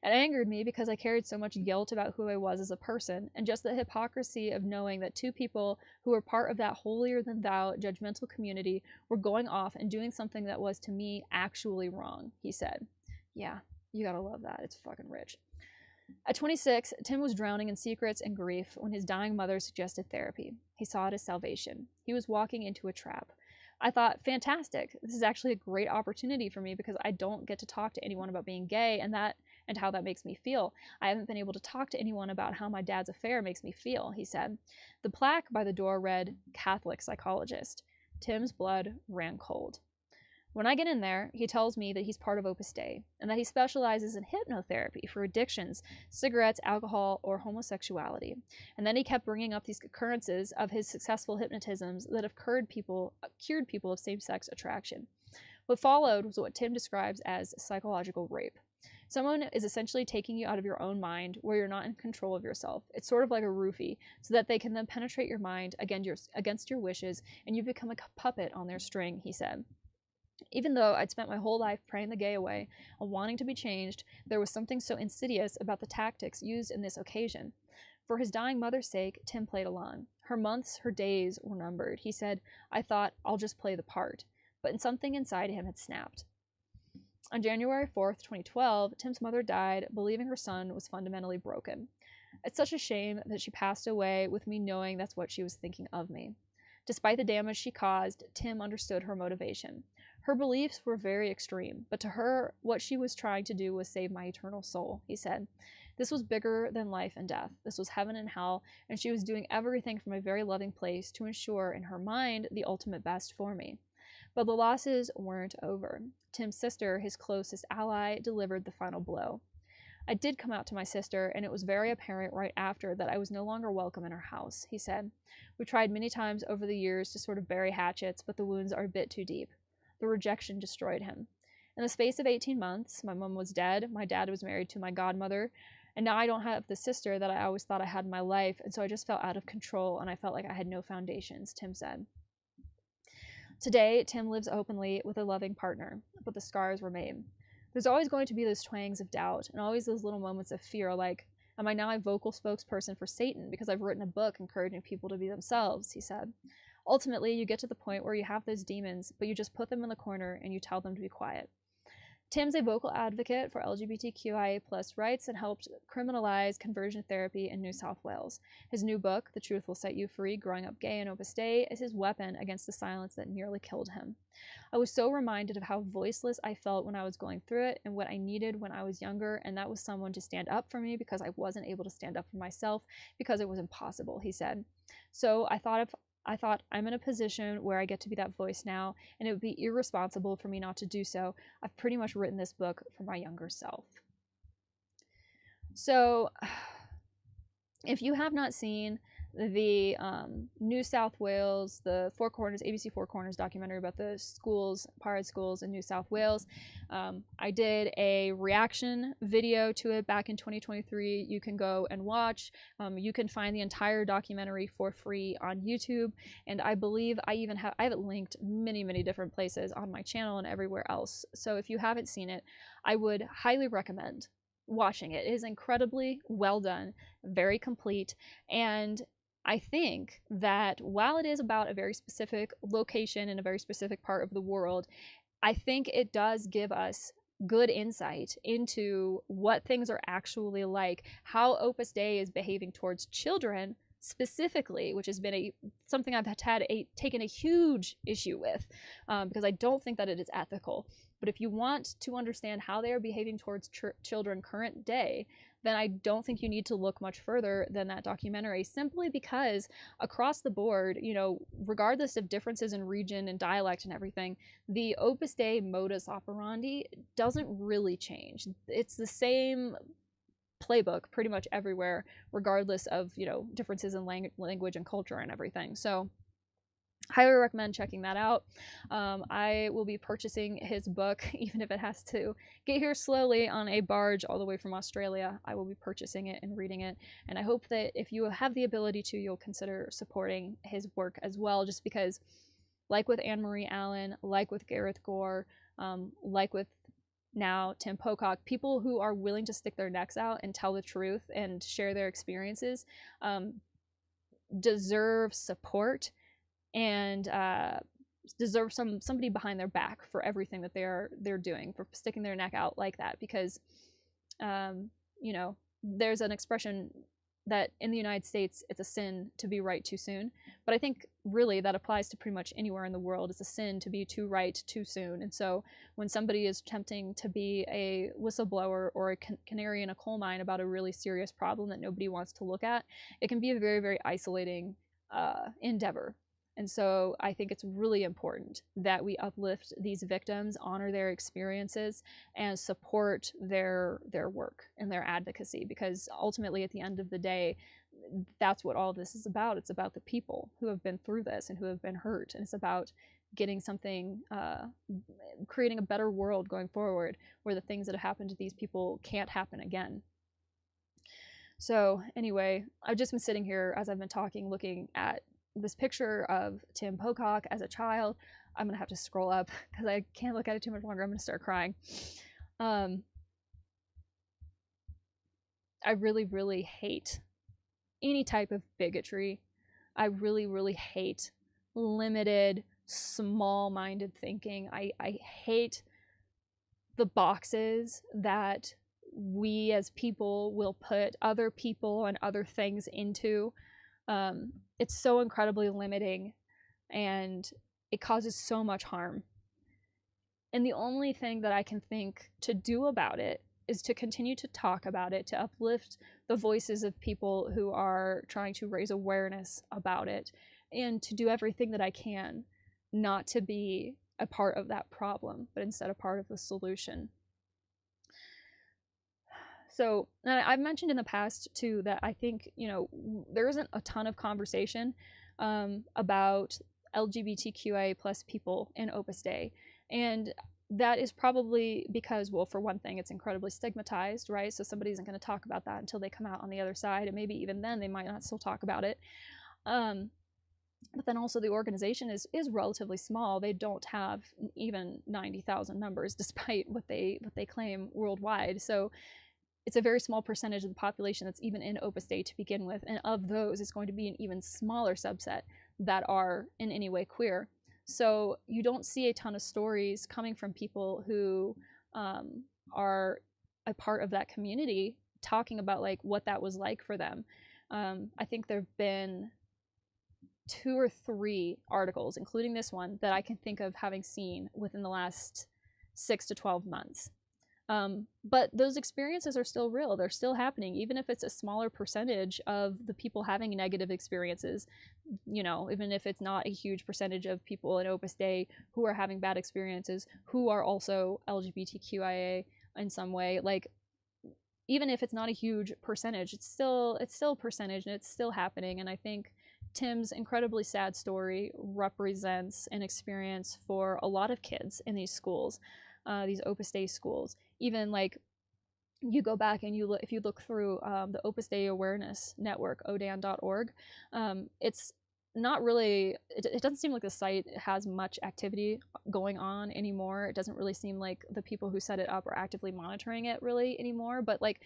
S1: It angered me because I carried so much guilt about who I was as a person, and just the hypocrisy of knowing that two people who were part of that holier-than-thou judgmental community were going off and doing something that was, to me, actually wrong, he said. Yeah, you gotta love that. It's fucking rich. At 26, Tim was drowning in secrets and grief when his dying mother suggested therapy. He saw it as salvation. He was walking into a trap. I thought, fantastic. This is actually a great opportunity for me because I don't get to talk to anyone about being gay and how that makes me feel. I haven't been able to talk to anyone about how my dad's affair makes me feel, he said. The plaque by the door read, Catholic psychologist. Tim's blood ran cold. When I get in there, he tells me that he's part of Opus Dei and that he specializes in hypnotherapy for addictions, cigarettes, alcohol, or homosexuality. And then he kept bringing up these occurrences of his successful hypnotisms that have cured people of same-sex attraction. What followed was what Tim describes as psychological rape. Someone is essentially taking you out of your own mind where you're not in control of yourself. It's sort of like a roofie, so that they can then penetrate your mind against your wishes, and you become a puppet on their string, he said. Even though I'd spent my whole life praying the gay away and wanting to be changed, there was something so insidious about the tactics used in this occasion. For his dying mother's sake, Tim played along. Her months, her days were numbered. He said, I thought, I'll just play the part. But something inside him had snapped. On January 4th, 2012, Tim's mother died, believing her son was fundamentally broken. It's such a shame that she passed away with me knowing that's what she was thinking of me. Despite the damage she caused, Tim understood her motivation. Her beliefs were very extreme, but to her, what she was trying to do was save my eternal soul, he said. This was bigger than life and death. This was heaven and hell, and she was doing everything from a very loving place to ensure, in her mind, the ultimate best for me. But the losses weren't over. Tim's sister, his closest ally, delivered the final blow. I did come out to my sister, and it was very apparent right after that I was no longer welcome in her house, he said. We tried many times over the years to sort of bury hatchets, but the wounds are a bit too deep. The rejection destroyed him. In the space of 18 months, my mom was dead, my dad was married to my godmother, and now I don't have the sister that I always thought I had in my life, and so I just felt out of control, and I felt like I had no foundations, Tim said. Today, Tim lives openly with a loving partner, but the scars remain. There's always going to be those twangs of doubt, and always those little moments of fear, like, am I now a vocal spokesperson for Satan because I've written a book encouraging people to be themselves, he said. Ultimately, you get to the point where you have those demons, but you just put them in the corner and you tell them to be quiet. Tim's a vocal advocate for LGBTQIA+ rights and helped criminalize conversion therapy in New South Wales. His new book, The Truth Will Set You Free, Growing Up Gay in Opus Dei, is his weapon against the silence that nearly killed him. I was so reminded of how voiceless I felt when I was going through it and what I needed when I was younger, and that was someone to stand up for me because I wasn't able to stand up for myself because it was impossible, he said. So I thought I'm in a position where I get to be that voice now, and it would be irresponsible for me not to do so. I've pretty much written this book for my younger self. So, if you have not seen the New South Wales, the Four Corners, ABC Four Corners documentary about the schools, pirate schools in New South Wales. I did a reaction video to it back in 2023. You can go and watch. You can find the entire documentary for free on YouTube, and I believe I have it linked many different places on my channel and everywhere else. So if you haven't seen it, I would highly recommend watching it. It is incredibly well done, very complete, and I think that while it is about a very specific location in a very specific part of the world, I think it does give us good insight into what things are actually like, how Opus Dei is behaving towards children specifically, which has been something I've taken a huge issue with, because I don't think that it is ethical. But if you want to understand how they are behaving towards children current day, then I don't think you need to look much further than that documentary, simply because across the board, you know, regardless of differences in region and dialect and everything, the Opus Dei modus operandi doesn't really change. It's the same playbook pretty much everywhere, regardless of, you know, differences in language and culture and everything. So highly recommend checking that out. I will be purchasing his book, even if it has to get here slowly on a barge all the way from Australia. I will be purchasing it and reading it, and I hope that if you have the ability to, you'll consider supporting his work as well, just because, like with Anne Marie Allen, like with Gareth Gore, like with now Tim Pocock, people who are willing to stick their necks out and tell the truth and share their experiences deserve support and deserve somebody behind their back for everything that they're doing, for sticking their neck out like that. Because you know, there's an expression that in the United States it's a sin to be right too soon, but I think really that applies to pretty much anywhere in the world. It's a sin to be too right too soon. And so when somebody is attempting to be a whistleblower or a canary in a coal mine about a really serious problem that nobody wants to look at, it can be a very isolating endeavor. And so I think it's really important that we uplift these victims, honor their experiences, and support their work and their advocacy, because ultimately at the end of the day, that's what all this is about. It's about the people who have been through this and who have been hurt, and it's about getting something, creating a better world going forward where the things that have happened to these people can't happen again. So anyway, I've just been sitting here as I've been talking, looking at this picture of Tim Pocock as a child. I'm gonna have to scroll up because I can't look at it too much longer. I'm gonna start crying. I really hate any type of bigotry. I really hate limited, small-minded thinking. I hate the boxes that we as people will put other people and other things into. It's so incredibly limiting, and it causes so much harm. And the only thing that I can think to do about it is to continue to talk about it, to uplift the voices of people who are trying to raise awareness about it, and to do everything that I can not to be a part of that problem, but instead a part of the solution. So I've mentioned in the past too that I think, you know, there isn't a ton of conversation about LGBTQIA plus people in Opus Dei, and that is probably because, well, for one thing, it's incredibly stigmatized, right? So somebody isn't going to talk about that until they come out on the other side, and maybe even then they might not still talk about it. But then also the organization is relatively small. They don't have even 90,000 members, despite what they claim worldwide. So it's a very small percentage of the population that's even in Opus Dei to begin with, and of those, it's going to be an even smaller subset that are in any way queer. So you don't see a ton of stories coming from people who are a part of that community talking about like what that was like for them. I think there have been 2 or 3 articles, including this one, that I can think of having seen within the last 6 to 12 months. But those experiences are still real. They're still happening, even if it's a smaller percentage of the people having negative experiences. You know, even if it's not a huge percentage of people in Opus Dei who are having bad experiences, who are also LGBTQIA in some way. Like, even if it's not a huge percentage, it's still a percentage, and it's still happening. And I think Tim's incredibly sad story represents an experience for a lot of kids in these schools, these Opus Dei schools. Even like, you go back and if you look through the Opus Dei Awareness Network, odan.org, it's not really, it doesn't seem like the site has much activity going on anymore. It doesn't really seem like the people who set it up are actively monitoring it really anymore, but like,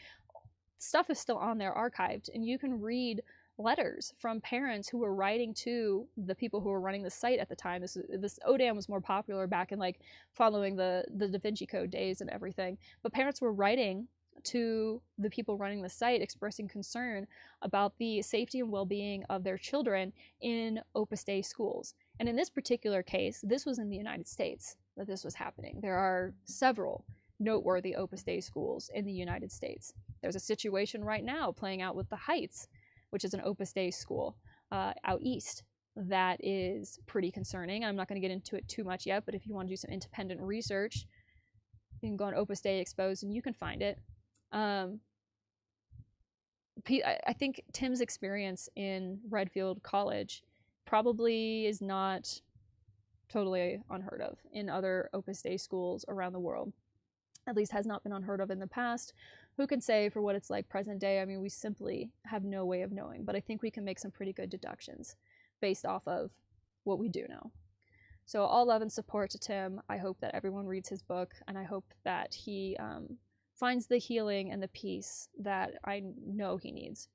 S1: stuff is still on there archived, and you can read letters from parents who were writing to the people who were running the site at the time. This ODAN was more popular back in like following the Da Vinci Code days and everything, but parents were writing to the people running the site expressing concern about the safety and well-being of their children in Opus Dei schools. And in this particular case, this was in the United States that this was happening. There are several noteworthy Opus Dei schools in the United States. There's a situation right now playing out with the Heights, which is an Opus Dei school out east, that is pretty concerning. I'm not going to get into it too much yet, but if you want to do some independent research, you can go on Opus Dei Exposed and you can find it. I think Tim's experience in Redfield College probably is not totally unheard of in other Opus Dei schools around the world. At least has not been unheard of in the past. Who can say for what it's like present day? I mean, we simply have no way of knowing, but I think we can make some pretty good deductions based off of what we do know. So all love and support to Tim. I hope that everyone reads his book, and I hope that he finds the healing and the peace that I know he needs.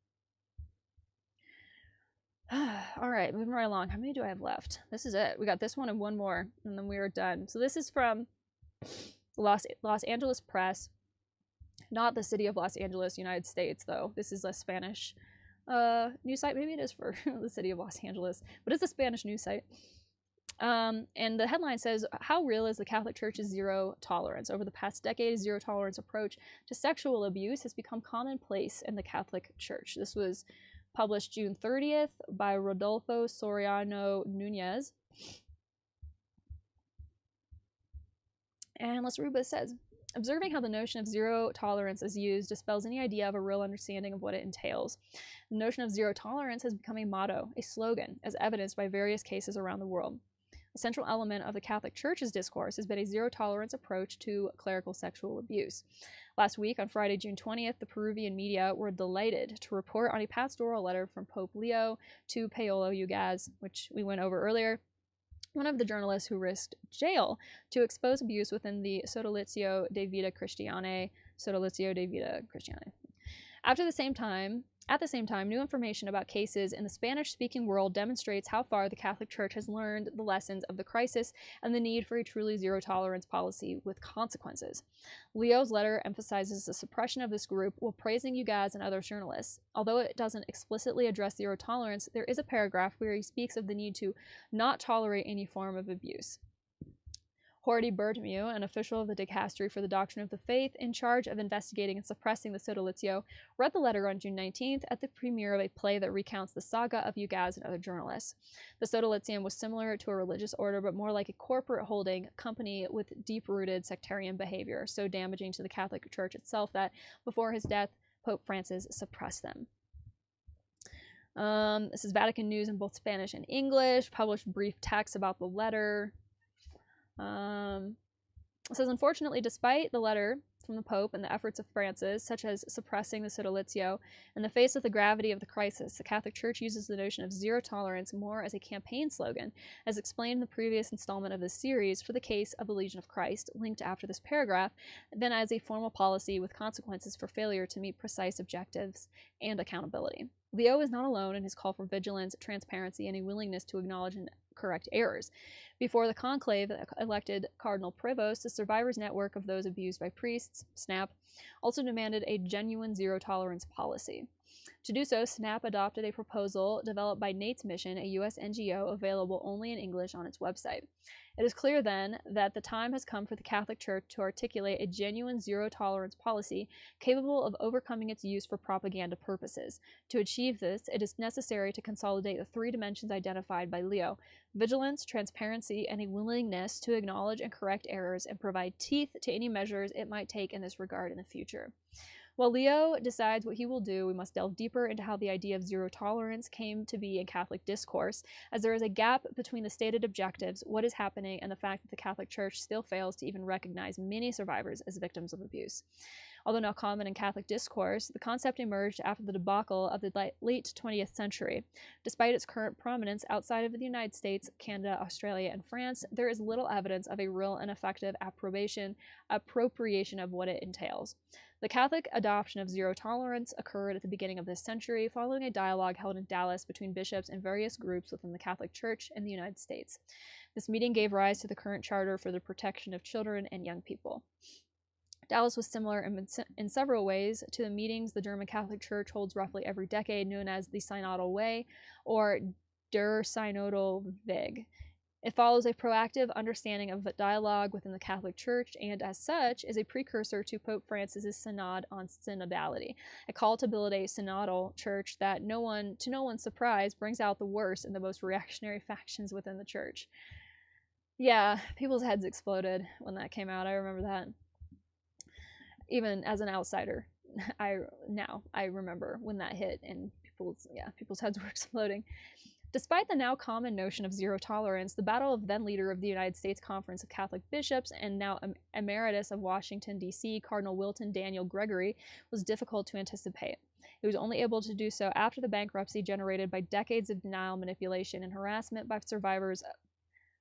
S1: All right, moving right along. How many do I have left? This is it. We got this one and one more, and then we are done. So this is from Los Angeles Press. Not the city of Los Angeles, United States, though. This is a Spanish news site. Maybe it is for the city of Los Angeles, but it's a Spanish news site. And the headline says, "How real is the Catholic Church's zero tolerance? Over the past decade, zero tolerance approach to sexual abuse has become commonplace in the Catholic Church." This was published June 30th by Rodolfo Soriano Nunez. And let's read what it says. "Observing how the notion of zero tolerance is used dispels any idea of a real understanding of what it entails. The notion of zero tolerance has become a motto, a slogan, as evidenced by various cases around the world. A central element of the Catholic Church's discourse has been a zero-tolerance approach to clerical sexual abuse. Last week, on Friday, June 20th, the Peruvian media were delighted to report on a pastoral letter from Pope Leo to Paolo Ugaz, which we went over earlier, one of the journalists who risked jail to expose abuse within the Sodalizio de Vida Christiane. At the same time, new information about cases in the Spanish-speaking world demonstrates how far the Catholic Church has learned the lessons of the crisis and the need for a truly zero-tolerance policy with consequences. Leo's letter emphasizes the suppression of this group while praising Ugaz and other journalists. Although it doesn't explicitly address zero tolerance, there is a paragraph where he speaks of the need to not tolerate any form of abuse. Jordi Bertomeu, an official of the Dicastery for the Doctrine of the Faith in charge of investigating and suppressing the Sodalizio, read the letter on June 19th at the premiere of a play that recounts the saga of Ugaz and other journalists. The Sodalizium was similar to a religious order, but more like a corporate holding company with deep-rooted sectarian behavior, so damaging to the Catholic Church itself that, before his death, Pope Francis suppressed them. This is Vatican News in both Spanish and English, published brief text about the letter. It says, unfortunately, despite the letter from the Pope and the efforts of Francis, such as suppressing the Sodalizio, in the face of the gravity of the crisis, the Catholic Church uses the notion of zero tolerance more as a campaign slogan, as explained in the previous installment of this series for the case of the Legion of Christ, linked after this paragraph, than as a formal policy with consequences for failure to meet precise objectives and accountability. Leo is not alone in his call for vigilance, transparency, and a willingness to acknowledge and correct errors. Before the conclave elected Cardinal Prevost, the Survivors Network of Those Abused by Priests, SNAP, also demanded a genuine zero-tolerance policy. To do so, SNAP adopted a proposal developed by Nate's Mission, a U.S. NGO available only in English on its website. It is clear, then, that the time has come for the Catholic Church to articulate a genuine zero-tolerance policy capable of overcoming its use for propaganda purposes. To achieve this, it is necessary to consolidate the three dimensions identified by Leo: vigilance, transparency, and a willingness to acknowledge and correct errors and provide teeth to any measures it might take in this regard in the future. While Leo decides what he will do, we must delve deeper into how the idea of zero tolerance came to be in Catholic discourse, as there is a gap between the stated objectives, what is happening, and the fact that the Catholic Church still fails to even recognize many survivors as victims of abuse. Although now common in Catholic discourse, the concept emerged after the debacle of the late 20th century. Despite its current prominence outside of the United States, Canada, Australia, and France, there is little evidence of a real and effective appropriation of what it entails. The Catholic adoption of zero tolerance occurred at the beginning of this century, following a dialogue held in Dallas between bishops and various groups within the Catholic Church in the United States. This meeting gave rise to the current charter for the protection of children and young people. Dallas was similar in several ways to the meetings the German Catholic Church holds roughly every decade, known as the Synodal Way or Der Synodal Weg. It follows a proactive understanding of the dialogue within the Catholic Church and, as such, is a precursor to Pope Francis's Synod on Synodality, a call to build a synodal church that, to no one's surprise, brings out the worst and the most reactionary factions within the church. Yeah, people's heads exploded when that came out. I remember that. Even as an outsider, I remember when that hit and people's heads were exploding. Despite the now common notion of zero tolerance, the battle of then leader of the United States Conference of Catholic Bishops and now emeritus of Washington, D.C., Cardinal Wilton Daniel Gregory, was difficult to anticipate. He was only able to do so after the bankruptcy generated by decades of denial, manipulation, and harassment by survivors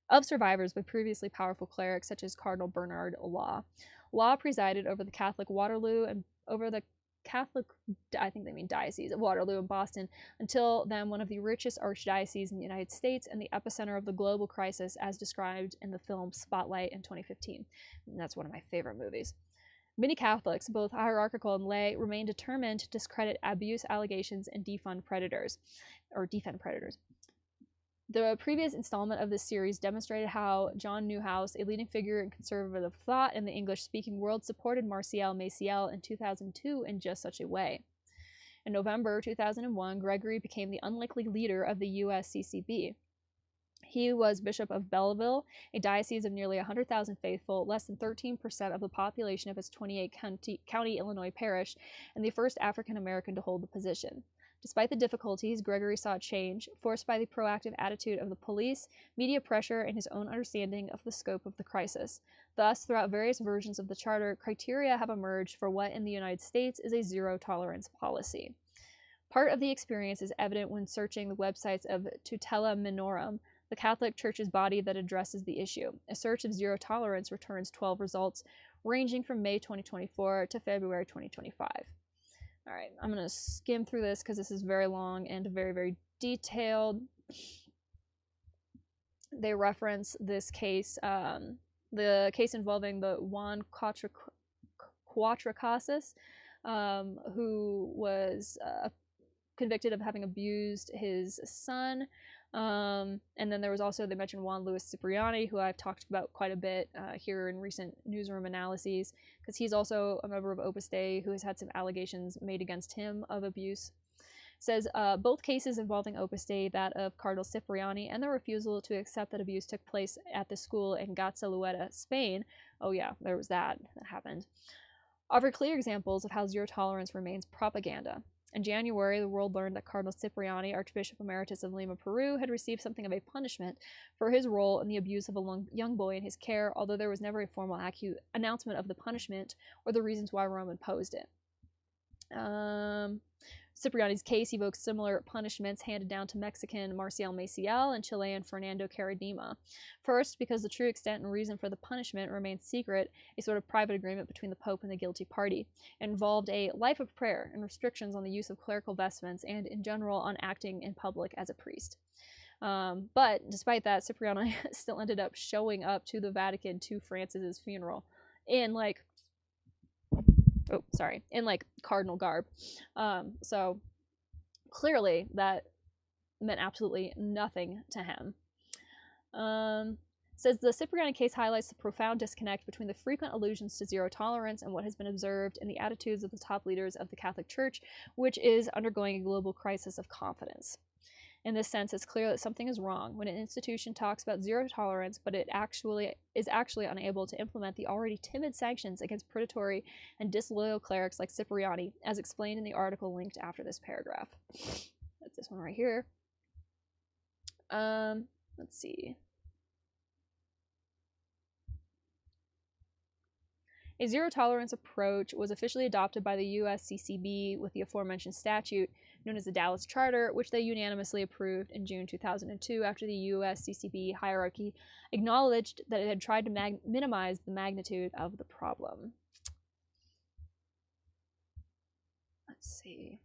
S1: by previously powerful clerics such as Cardinal Bernard Law. Law presided over the Catholic Waterloo and over the Catholic, I think they mean diocese, of Waterloo and Boston, until then one of the richest archdioceses in the United States and the epicenter of the global crisis as described in the film Spotlight in 2015. And that's one of my favorite movies. Many Catholics, both hierarchical and lay, remain determined to discredit abuse allegations and defund predators. The previous installment of this series demonstrated how John Newhouse, a leading figure in conservative thought in the English-speaking world, supported Marcial Maciel in 2002 in just such a way. In November 2001, Gregory became the unlikely leader of the USCCB. He was Bishop of Belleville, a diocese of nearly 100,000 faithful, less than 13% of the population of its 28-county Illinois parish, and the first African-American to hold the position. Despite the difficulties, Gregory saw change, forced by the proactive attitude of the police, media pressure, and his own understanding of the scope of the crisis. Thus, throughout various versions of the charter, criteria have emerged for what in the United States is a zero-tolerance policy. Part of the experience is evident when searching the websites of Tutela Minorum, the Catholic Church's body that addresses the issue. A search of zero tolerance returns 12 results, ranging from May 2024 to February 2025. All right, I'm going to skim through this because this is very long and very, very detailed. They reference this case, the case involving the Juan Cuatracasas, who was convicted of having abused his son. And then there was also, they mentioned Juan Luis Cipriani, who I've talked about quite a bit here in recent newsroom analyses, because he's also a member of Opus Dei who has had some allegations made against him of abuse. It says, both cases involving Opus Dei, that of Cardinal Cipriani and the refusal to accept that abuse took place at the school in Gatzalueta, Spain, oh yeah, there was that happened, offer clear examples of how zero tolerance remains propaganda. In January, the world learned that Cardinal Cipriani, Archbishop Emeritus of Lima, Peru, had received something of a punishment for his role in the abuse of a young boy in his care, although there was never a formal announcement of the punishment or the reasons why Rome imposed it. Cipriani's case evokes similar punishments handed down to Mexican Marcial Maciel and Chilean Fernando Caradima. First, because the true extent and reason for the punishment remains secret, a sort of private agreement between the Pope and the guilty party. It involved a life of prayer and restrictions on the use of clerical vestments and, in general, on acting in public as a priest. But, despite that, Cipriani still ended up showing up to the Vatican to Francis's funeral in, cardinal garb. So clearly that meant absolutely nothing to him. Says the Cipriani case highlights the profound disconnect between the frequent allusions to zero tolerance and what has been observed in the attitudes of the top leaders of the Catholic Church, which is undergoing a global crisis of confidence. In this sense, it's clear that something is wrong when an institution talks about zero tolerance, but it is actually unable to implement the already timid sanctions against predatory and disloyal clerics like Cipriani, as explained in the article linked after this paragraph. That's this one right here. Let's see. A zero-tolerance approach was officially adopted by the USCCB with the aforementioned statute, known as the Dallas Charter, which they unanimously approved in June 2002 after the USCCB hierarchy acknowledged that it had tried to minimize the magnitude of the problem. Let's see.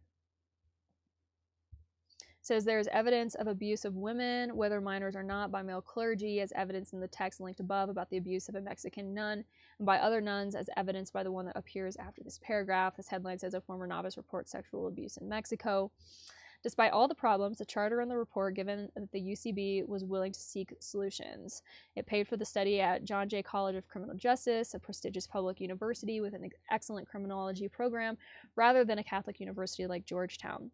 S1: Says there is evidence of abuse of women, whether minors or not, by male clergy, as evidence in the text linked above about the abuse of a Mexican nun, and by other nuns, as evidenced by the one that appears after this paragraph. This headline says a former novice reports sexual abuse in Mexico. Despite all the problems, the charter and the report given that the UCB was willing to seek solutions. It paid for the study at John Jay College of Criminal Justice, a prestigious public university with an excellent criminology program, rather than a Catholic university like Georgetown.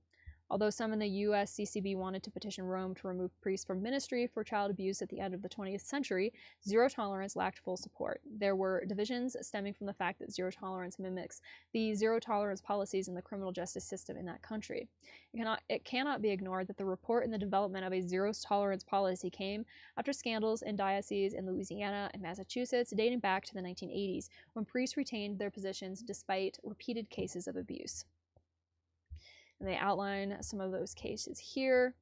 S1: Although some in the USCCB wanted to petition Rome to remove priests from ministry for child abuse at the end of the 20th century, zero tolerance lacked full support. There were divisions stemming from the fact that zero tolerance mimics the zero tolerance policies in the criminal justice system in that country. It cannot be ignored that the report and the development of a zero tolerance policy came after scandals in dioceses in Louisiana and Massachusetts dating back to the 1980s, when priests retained their positions despite repeated cases of abuse. And they outline some of those cases here.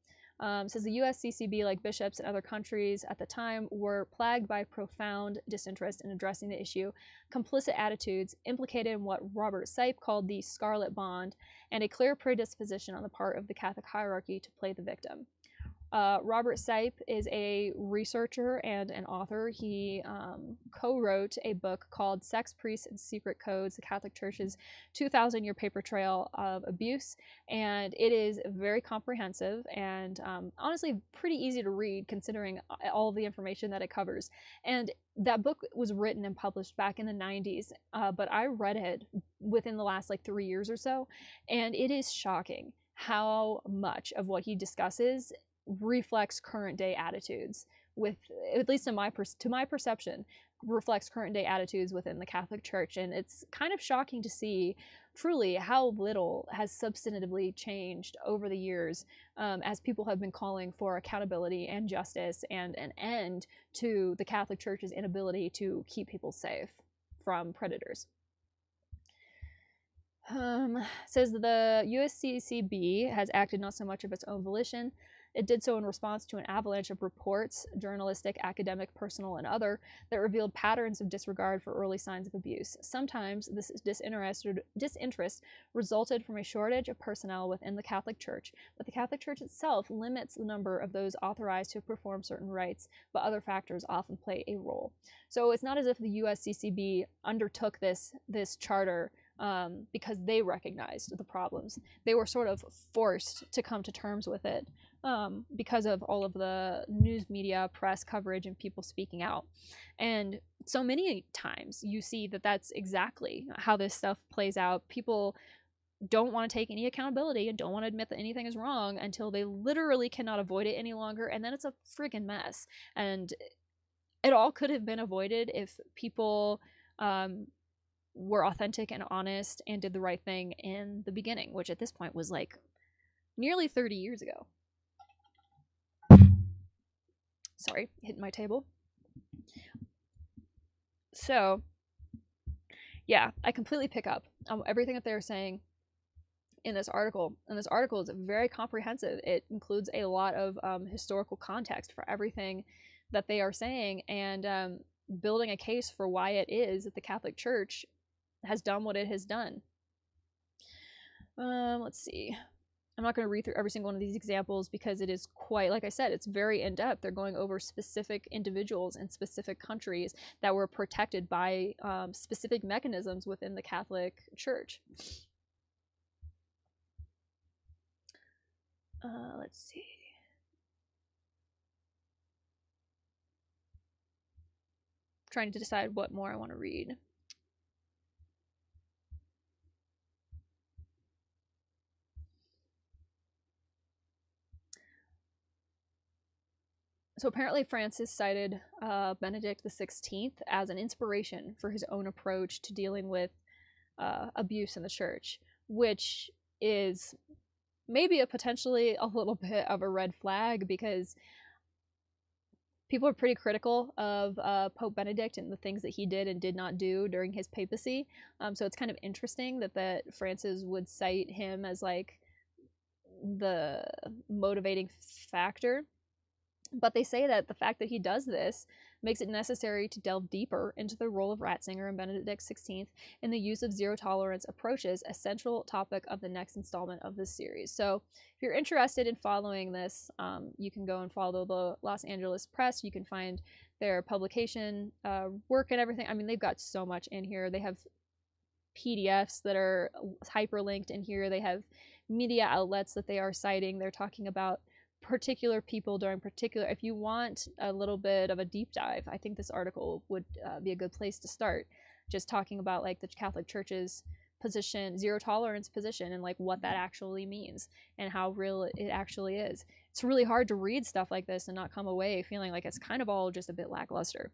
S1: Says the USCCB, like bishops in other countries at the time, were plagued by profound disinterest in addressing the issue, complicit attitudes implicated in what Robert Sipe called the Scarlet Bond, and a clear predisposition on the part of the Catholic hierarchy to play the victim. Robert Sipe is a researcher and an author. He co-wrote a book called Sex, Priests, and Secret Codes, the Catholic Church's 2,000-year paper trail of abuse, and it is very comprehensive and honestly pretty easy to read considering all of the information that it covers. And that book was written and published back in the 90s, but I read it within the last 3 years or so, and it is shocking how much of what he discusses reflects current day attitudes, with at least to my perception, reflects current day attitudes within the Catholic Church. And it's kind of shocking to see truly how little has substantively changed over the years, as people have been calling for accountability and justice and an end to the Catholic Church's inability to keep people safe from predators. Says the USCCB has acted not so much of its own volition. It did so in response to an avalanche of reports, journalistic, academic, personal, and other, that revealed patterns of disregard for early signs of abuse. Sometimes this disinterest resulted from a shortage of personnel within the Catholic Church, but the Catholic Church itself limits the number of those authorized to perform certain rites, but other factors often play a role. So it's not as if the USCCB undertook this charter because they recognized the problems. They were sort of forced to come to terms with it because of all of the news media, press coverage, and people speaking out. And so many times you see that that's exactly how this stuff plays out. People don't want to take any accountability and don't want to admit that anything is wrong until they literally cannot avoid it any longer, and then it's a friggin' mess. And it all could have been avoided if people were authentic and honest and did the right thing in the beginning, which at this point was nearly 30 years ago. Sorry, hitting my table. So, yeah, I completely pick up on everything that they're saying in this article. And this article is very comprehensive. It includes a lot of historical context for everything that they are saying, and building a case for why it is that the Catholic Church has done what it has done. Let's see. I'm not going to read through every single one of these examples because it is quite, like I said, it's very in-depth. They're going over specific individuals in specific countries that were protected by specific mechanisms within the Catholic Church. Let's see. I'm trying to decide what more I want to read. So apparently Francis cited Benedict XVI as an inspiration for his own approach to dealing with abuse in the church, which is maybe potentially a little bit of a red flag, because people are pretty critical of Pope Benedict and the things that he did and did not do during his papacy. So it's kind of interesting that Francis would cite him as like the motivating factor. But they say that the fact that he does this makes it necessary to delve deeper into the role of Ratzinger and Benedict XVI in the use of zero-tolerance approaches, a central topic of the next installment of this series. So if you're interested in following this, you can go and follow the Los Angeles Press. You can find their publication work and everything. I mean, they've got so much in here. They have PDFs that are hyperlinked in here. They have media outlets that they are citing. They're talking about particular people during particular. If you want a little bit of a deep dive, I think this article would be a good place to start, just talking about like the Catholic Church's position, zero tolerance position, and like what that actually means and how real it actually is. It's really hard to read stuff like this and not come away feeling like it's kind of all just a bit lackluster.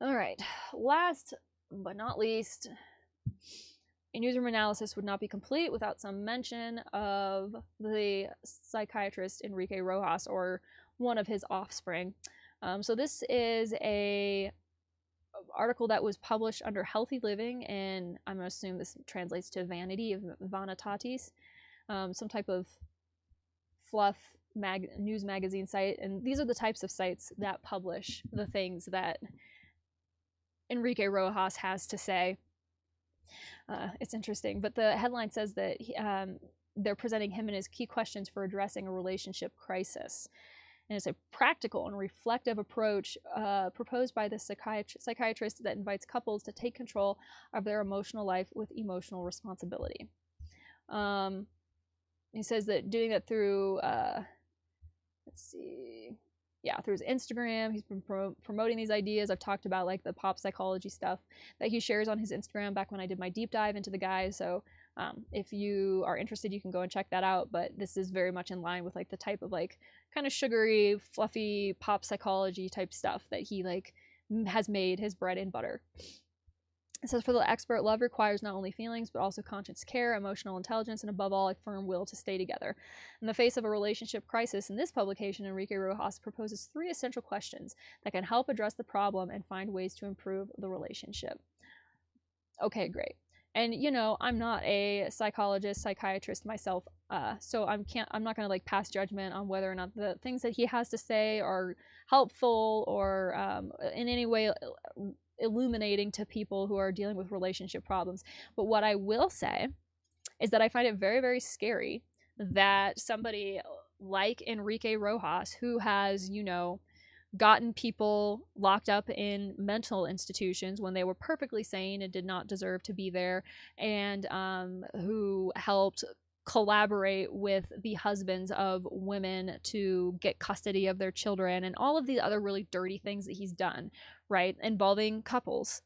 S1: All right, last but not least, a newsroom analysis would not be complete without some mention of the psychiatrist Enrique Rojas, or one of his offspring. So this is a article that was published under Healthy Living, and I'm going to assume this translates to Vanity of Vanitatis, some type of fluff news magazine site. And these are the types of sites that publish the things that Enrique Rojas has to say. It's interesting, but the headline says that they're presenting him and his key questions for addressing a relationship crisis. And it's a practical and reflective approach proposed by the psychiatrist that invites couples to take control of their emotional life with emotional responsibility. He says that doing that through, through his Instagram. He's been promoting these ideas. I've talked about like the pop psychology stuff that he shares on his Instagram back when I did my deep dive into the guy. So if you are interested, you can go and check that out. But this is very much in line with like the type of like kind of sugary, fluffy pop psychology type stuff that he like has made his bread and butter. It says, for the expert, love requires not only feelings, but also conscious care, emotional intelligence, and above all, a firm will to stay together. In the face of a relationship crisis, in this publication, Enrique Rojas proposes 3 essential questions that can help address the problem and find ways to improve the relationship. Okay, great. And, you know, I'm not a psychologist, psychiatrist myself, so I'm not going to like pass judgment on whether or not the things that he has to say are helpful or in any way illuminating to people who are dealing with relationship problems. But what I will say is that I find it very, very scary that somebody like Enrique Rojas, who has, you know, gotten people locked up in mental institutions when they were perfectly sane and did not deserve to be there, and who helped collaborate with the husbands of women to get custody of their children, and all of the other really dirty things that he's done, right, involving couples.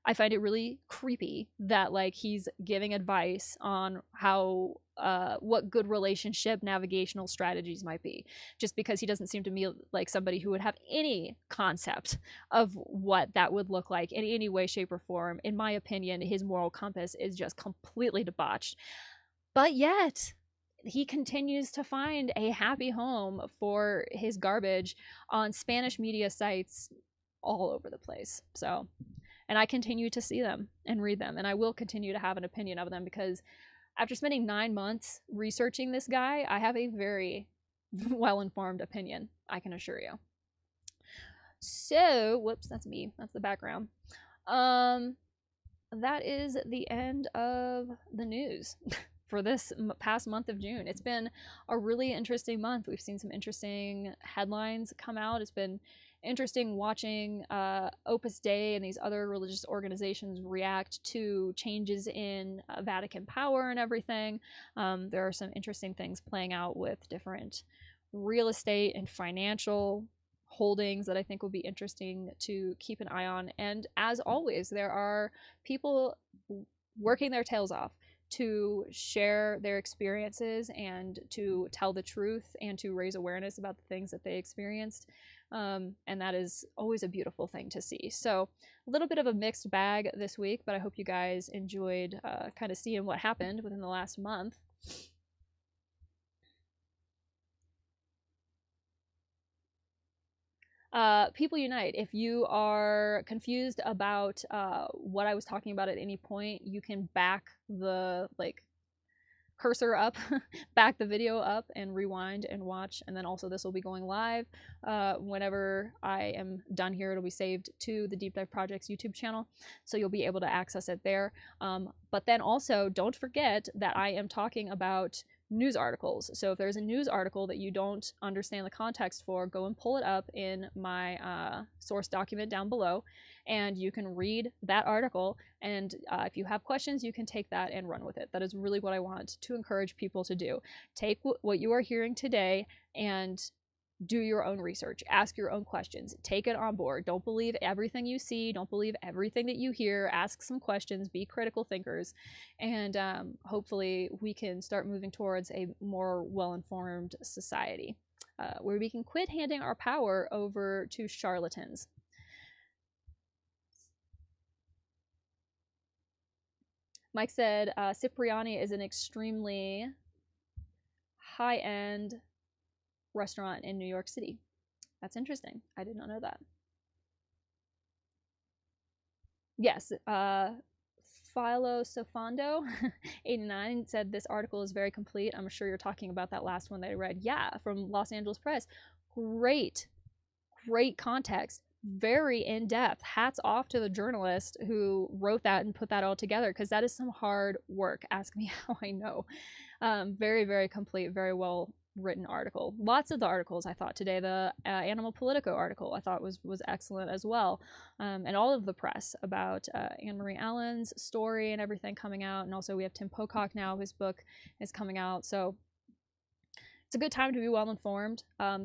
S1: I find it really creepy that like he's giving advice on how what good relationship navigational strategies might be, just because he doesn't seem to me like somebody who would have any concept of what that would look like in any way, shape, or form. In my opinion, his moral compass is just completely debauched. But yet, he continues to find a happy home for his garbage on Spanish media sites all over the place. So, and I continue to see them and read them, and I will continue to have an opinion of them, because after spending 9 months researching this guy, I have a very well-informed opinion, I can assure you. So, whoops, that's me. That's the background. That is the end of the news for this past month of June. It's been a really interesting month. We've seen some interesting headlines come out. It's been interesting watching Opus Dei and these other religious organizations react to changes in Vatican power and everything. There are some interesting things playing out with different real estate and financial holdings that I think will be interesting to keep an eye on. And as always, there are people working their tails off to share their experiences and to tell the truth and to raise awareness about the things that they experienced. And that is always a beautiful thing to see. So a little bit of a mixed bag this week, but I hope you guys enjoyed kind of seeing what happened within the last month. People unite. If you are confused about what I was talking about at any point, you can back the cursor up, back the video up and rewind and watch. And then also this will be going live whenever I am done here. It'll be saved to the Deep Dive Project's YouTube channel, so you'll be able to access it there. But then also don't forget that I am talking about news articles. So if there's a news article that you don't understand the context for, go and pull it up in my source document down below, and you can read that article. And if you have questions, you can take that and run with it. That is really what I want to encourage people to do. Take what you are hearing today and do your own research. Ask your own questions. Take it on board. Don't believe everything you see. Don't believe everything that you hear. Ask some questions. Be critical thinkers. And hopefully we can start moving towards a more well-informed society where we can quit handing our power over to charlatans. Mike said Cipriani is an extremely high-end restaurant in New York City. That's interesting. I did not know that. Yes, Philo Sofando 89 said this article is very complete. I'm sure you're talking about that last one that I read. Yeah, from Los Angeles Press. Great context. Very in-depth. Hats off to the journalist who wrote that and put that all together, because that is some hard work. Ask me how I know. Very, very complete, very well written article. Lots of the articles I thought today, the Animal Politico article I thought was excellent as well, and all of the press about Anne Marie Allen's story and everything coming out. And also we have Tim Pocock now, his book is coming out, so it's a good time to be well informed.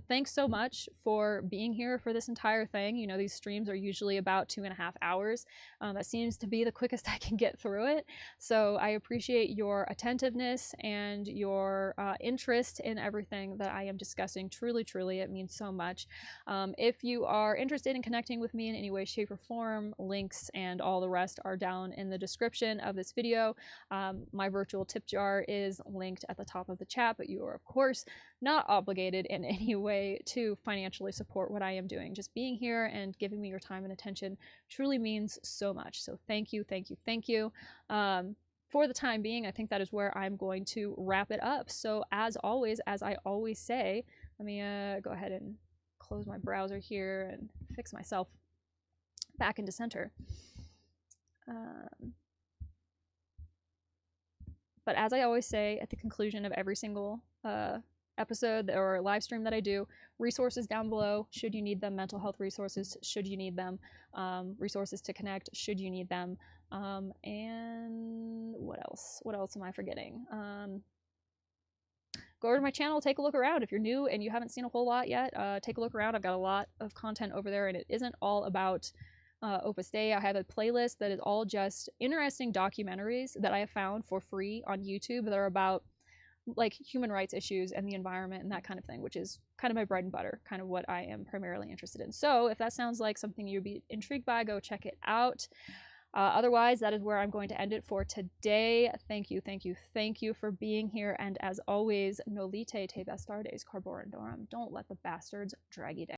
S1: Thanks so much for being here for this entire thing. You know, these streams are usually about 2.5 hours. That seems to be the quickest I can get through it. So I appreciate your attentiveness and your interest in everything that I am discussing. Truly, truly, it means so much. If you are interested in connecting with me in any way, shape, or form, links and all the rest are down in the description of this video. My virtual tip jar is linked at the top of the chat, but you are, of course, not obligated in any way to financially support what I am doing. Just being here and giving me your time and attention truly means so much. So thank you, thank you, thank you. For the time being, I think that is where I'm going to wrap it up. So as always, as I always say, let me go ahead and close my browser here and fix myself back into center. But as I always say at the conclusion of every single episode or live stream that I do, resources down below should you need them, mental health resources should you need them, resources to connect should you need them, and what else am I forgetting? Go over to my channel, take a look around. If you're new and you haven't seen a whole lot yet, take a look around. I've got a lot of content over there, and it isn't all about Opus Dei. I have a playlist that is all just interesting documentaries that I have found for free on YouTube that are about like human rights issues and the environment and that kind of thing, which is kind of my bread and butter, kind of what I am primarily interested in. So if that sounds like something you'd be intrigued by, go check it out. Otherwise, that is where I'm going to end it for today. Thank you, thank you, thank you for being here. And as always, nolite te bastardes carborundorum. Don't let the bastards drag you down.